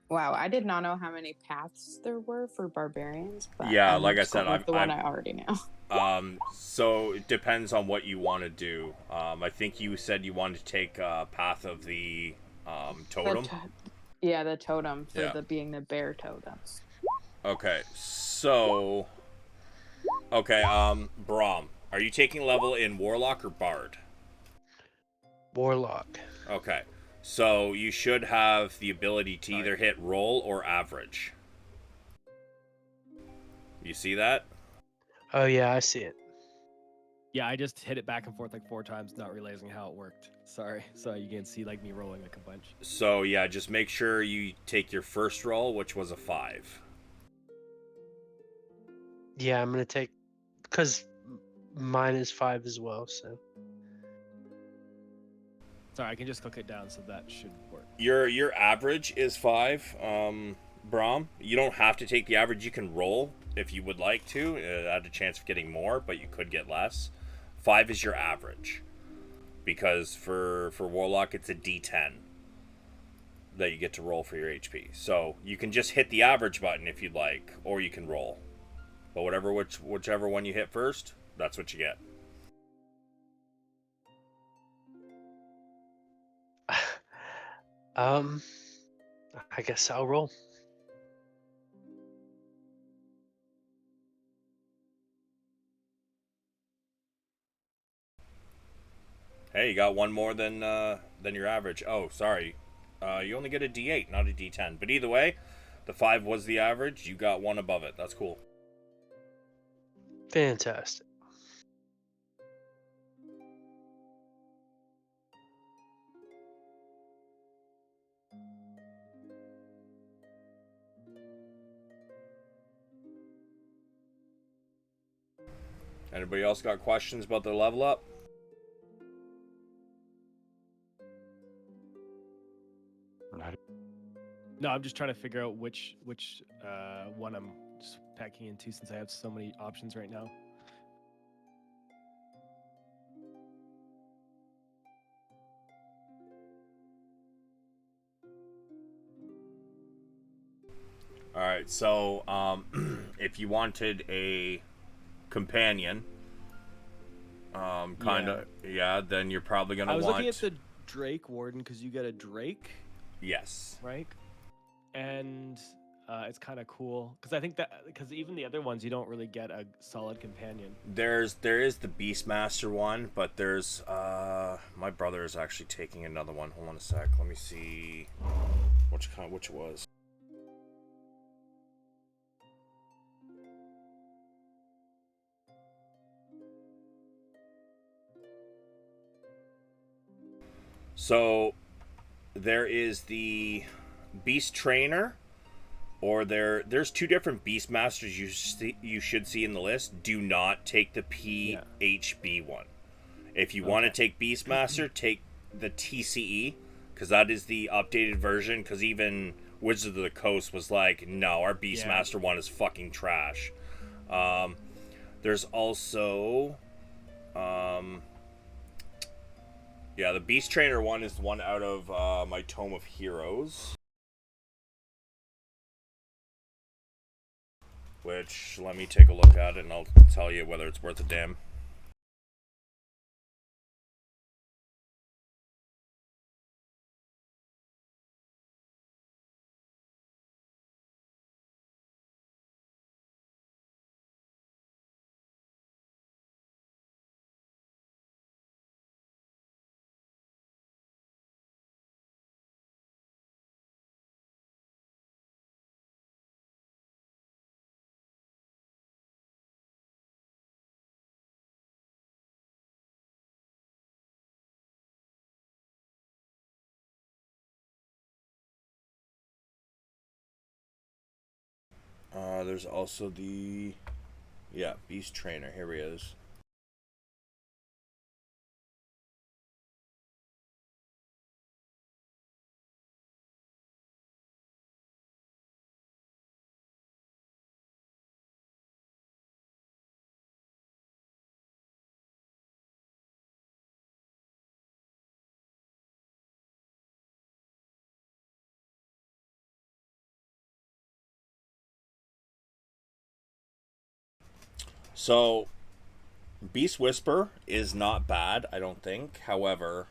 [SPEAKER 4] Wow, I did not know how many paths there were for barbarians. But
[SPEAKER 2] Yeah,
[SPEAKER 4] I'm
[SPEAKER 2] like I
[SPEAKER 4] just going
[SPEAKER 2] said,
[SPEAKER 4] with the one I already know.
[SPEAKER 2] So it depends on what you want to do. I think you said you wanted to take path of the totem.
[SPEAKER 4] The totem for
[SPEAKER 2] Yeah.
[SPEAKER 4] being the bear totem.
[SPEAKER 2] Okay, so Brahm, are you taking level in Warlock or Bard?
[SPEAKER 5] Warlock.
[SPEAKER 2] Okay, so you should have the ability to either hit roll or average. You see that?
[SPEAKER 5] Oh yeah, I see it.
[SPEAKER 1] Yeah, I just hit it back and forth like 4 times, not realizing how it worked. Sorry. So you can see like me rolling like a bunch.
[SPEAKER 2] So yeah, just make sure you take your first roll, which was a 5.
[SPEAKER 5] Yeah, I'm gonna take, because mine is 5 as well. So
[SPEAKER 1] Sorry, I can just click it down, so that should work.
[SPEAKER 2] Your average is 5, Brahm. You don't have to take the average. You can roll if you would like to. Add a chance of getting more, but you could get less. 5 is your average, because for Warlock it's a D10 that you get to roll for your HP. So you can just hit the average button if you'd like, or you can roll. But whichever one you hit first, that's what you get.
[SPEAKER 5] I guess I'll roll.
[SPEAKER 2] Hey, you got one more than your average. Oh, sorry. You only get a D8, not a D10. But either way, the 5 was the average. You got 1 above it. That's cool.
[SPEAKER 5] Fantastic.
[SPEAKER 2] Anybody else got questions about their level up?
[SPEAKER 1] No, I'm just trying to figure out which one I'm just packing into, since I have so many options right now.
[SPEAKER 2] All right, so if you wanted a companion, then you're probably gonna
[SPEAKER 1] I was
[SPEAKER 2] want.
[SPEAKER 1] looking at the Drake Warden because you get a Drake,
[SPEAKER 2] Yes.
[SPEAKER 1] right? And it's kind of cool because I think that because even the other ones you don't really get a solid companion.
[SPEAKER 2] There is the Beastmaster one, but there's my brother is actually taking another one. Hold on a sec. Let me see which it was. So there is the Beast Trainer, or there's 2 different Beastmasters you should see in the list. Do not take the PHB one. If you want to take Beastmaster, take the TCE, because that is the updated version. Because even Wizards of the Coast was like, no, our
[SPEAKER 1] Yeah.
[SPEAKER 2] Beastmaster one is fucking trash. There's also, yeah, the Beast Trainer one is the one out of my Tome of Heroes. Which, let me take a look at it and I'll tell you whether it's worth a damn. There's also the, yeah, Beast Trainer. Here he is. So, Beast Whisper is not bad, I don't think. However,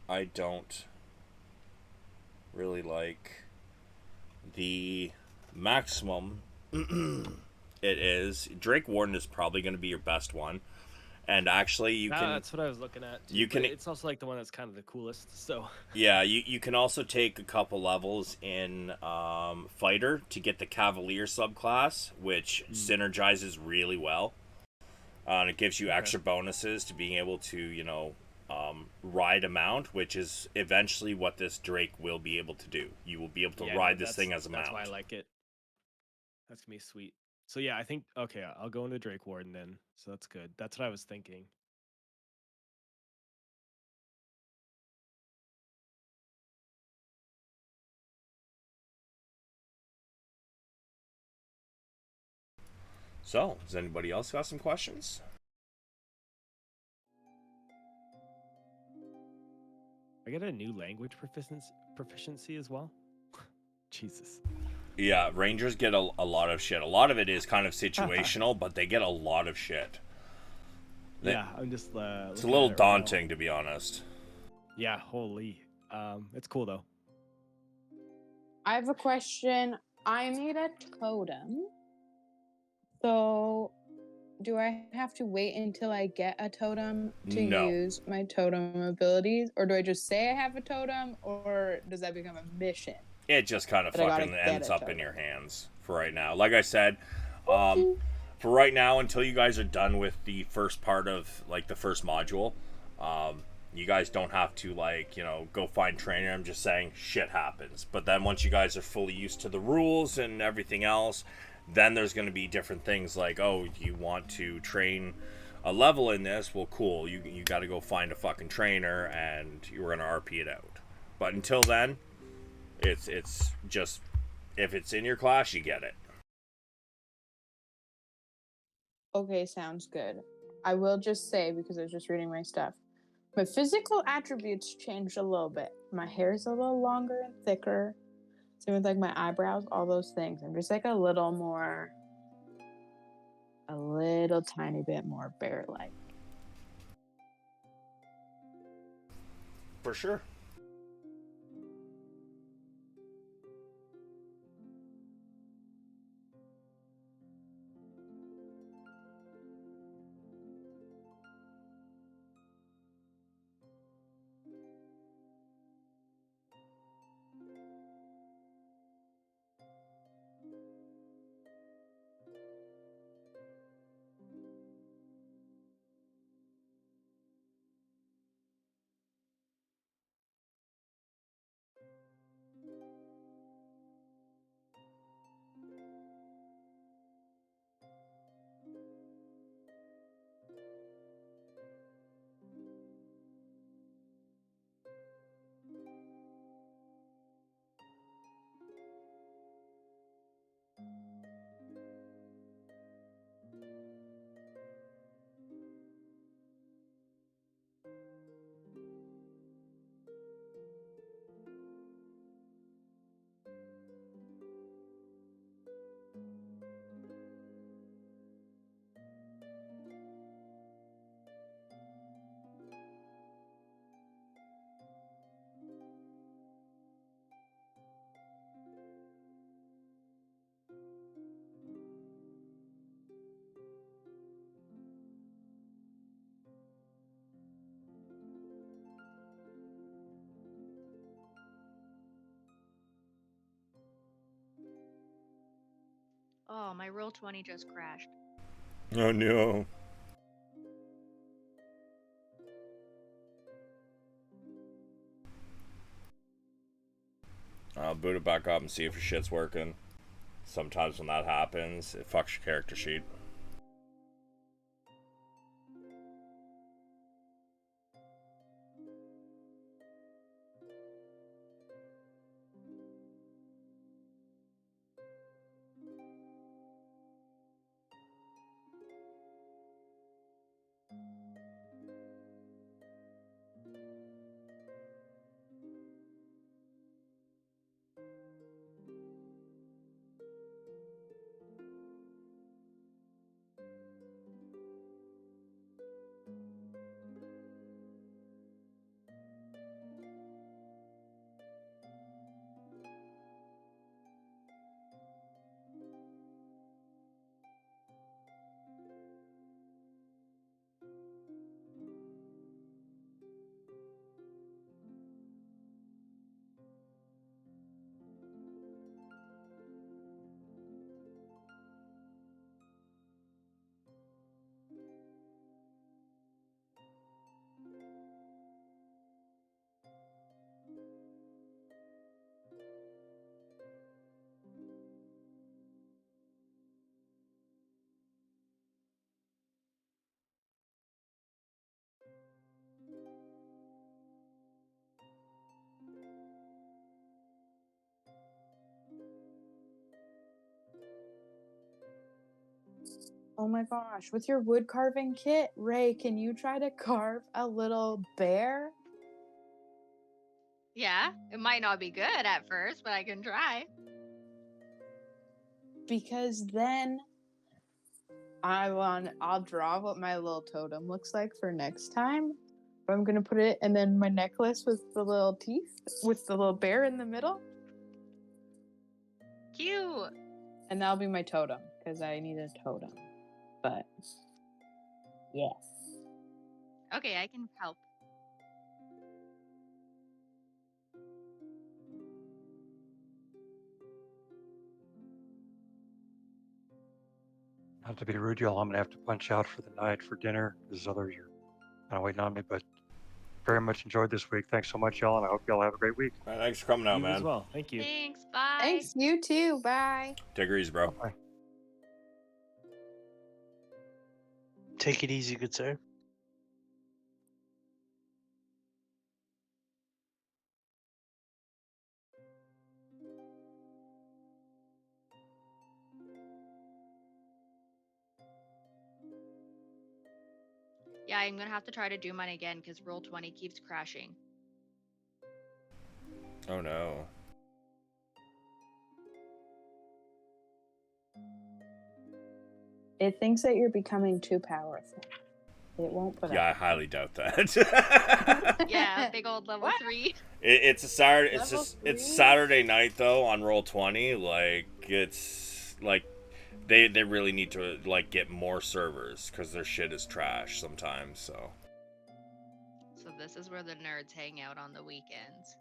[SPEAKER 2] I don't really like the maximum it is. Drake Warden is probably going to be your best one. And actually, you can.
[SPEAKER 1] That's what I was looking at. Too,
[SPEAKER 2] you can.
[SPEAKER 1] It's also like the one that's kind of the coolest. So.
[SPEAKER 2] Yeah, you can also take a couple levels in Fighter to get the Cavalier subclass, which synergizes really well. And it gives you extra bonuses to being able to, ride a mount, which is eventually what this Drake will be able to do. You will be able to ride this thing as a mount.
[SPEAKER 1] That's why I like it. That's gonna be sweet. So yeah, I think okay, I'll go into Drake Warden then. So that's good. That's what I was thinking.
[SPEAKER 2] So, does anybody else got some questions?
[SPEAKER 1] I get a new language proficiency as well. Jesus.
[SPEAKER 2] Yeah, Rangers get a lot of shit. A lot of it is kind of situational, but they get a lot of shit.
[SPEAKER 1] Yeah, I'm just.
[SPEAKER 2] It's a little daunting, to be honest.
[SPEAKER 1] Yeah, holy. It's cool though.
[SPEAKER 4] I have a question. I need a totem. So, do I have to wait until I get a totem to use my totem abilities? Or do I just say I have a totem? Or does that become a mission?
[SPEAKER 2] It just kind of fucking ends up in your hands for right now. Like I said, for right now, until you guys are done with the first part of, like, the first module, you guys don't have to, like, go find trainer. I'm just saying shit happens. But then once you guys are fully used to the rules and everything else, then there's going to be different things like, oh, you want to train a level in this? Well, cool. You got to go find a fucking trainer and you're going to RP it out. But until then, it's just, if it's in your class, you get it.
[SPEAKER 4] Okay, sounds good. I will just say, because I was just reading my stuff, my physical attributes changed a little bit. My hair is a little longer and thicker. Same with like my eyebrows, all those things. I'm just like a little tiny bit more bear-like.
[SPEAKER 2] For sure.
[SPEAKER 6] Oh, my roll 20 just crashed.
[SPEAKER 2] Oh no. I'll boot it back up and see if your shit's working. Sometimes when that happens, it fucks your character sheet.
[SPEAKER 4] Oh my gosh, with your wood carving kit, Ray, can you try to carve a little bear?
[SPEAKER 6] Yeah, it might not be good at first, but I can try.
[SPEAKER 4] Because then I'll draw what my little totem looks like for next time. But I'm gonna put it, and then my necklace with the little teeth, with the little bear in the middle,
[SPEAKER 6] Cute.
[SPEAKER 4] and that'll be my totem because I need a totem. But yeah,
[SPEAKER 6] Okay, I can help.
[SPEAKER 3] Not to be rude, y'all, I'm gonna have to punch out for the night for dinner because others are kind of waiting on me. But very much enjoyed this week. Thanks so much, y'all, and I hope y'all have a great week.
[SPEAKER 2] All right, thanks for coming out,
[SPEAKER 1] You as
[SPEAKER 2] man.
[SPEAKER 1] well. Thank you.
[SPEAKER 6] Thanks. Bye.
[SPEAKER 4] thanks. You too. Bye.
[SPEAKER 2] Take her easy, bro.
[SPEAKER 3] Bye.
[SPEAKER 5] Take it easy, good sir.
[SPEAKER 6] Yeah, I'm gonna have to try to do mine again because roll 20 keeps crashing.
[SPEAKER 2] Oh no.
[SPEAKER 4] It thinks that you're becoming too powerful. It won't put
[SPEAKER 2] Yeah, I
[SPEAKER 4] up.
[SPEAKER 2] highly doubt that.
[SPEAKER 6] Yeah, big old level
[SPEAKER 4] What?
[SPEAKER 6] 3.
[SPEAKER 2] It's a Saturday. It's
[SPEAKER 4] Level
[SPEAKER 2] just it's
[SPEAKER 4] 3?
[SPEAKER 2] Saturday night though on Roll20. Like it's like they really need to like get more servers because their shit is trash sometimes. So
[SPEAKER 6] So this is where the nerds hang out on the weekends.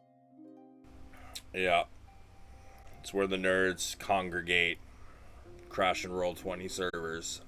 [SPEAKER 2] yeah, it's where the nerds congregate, crash and Roll20 servers.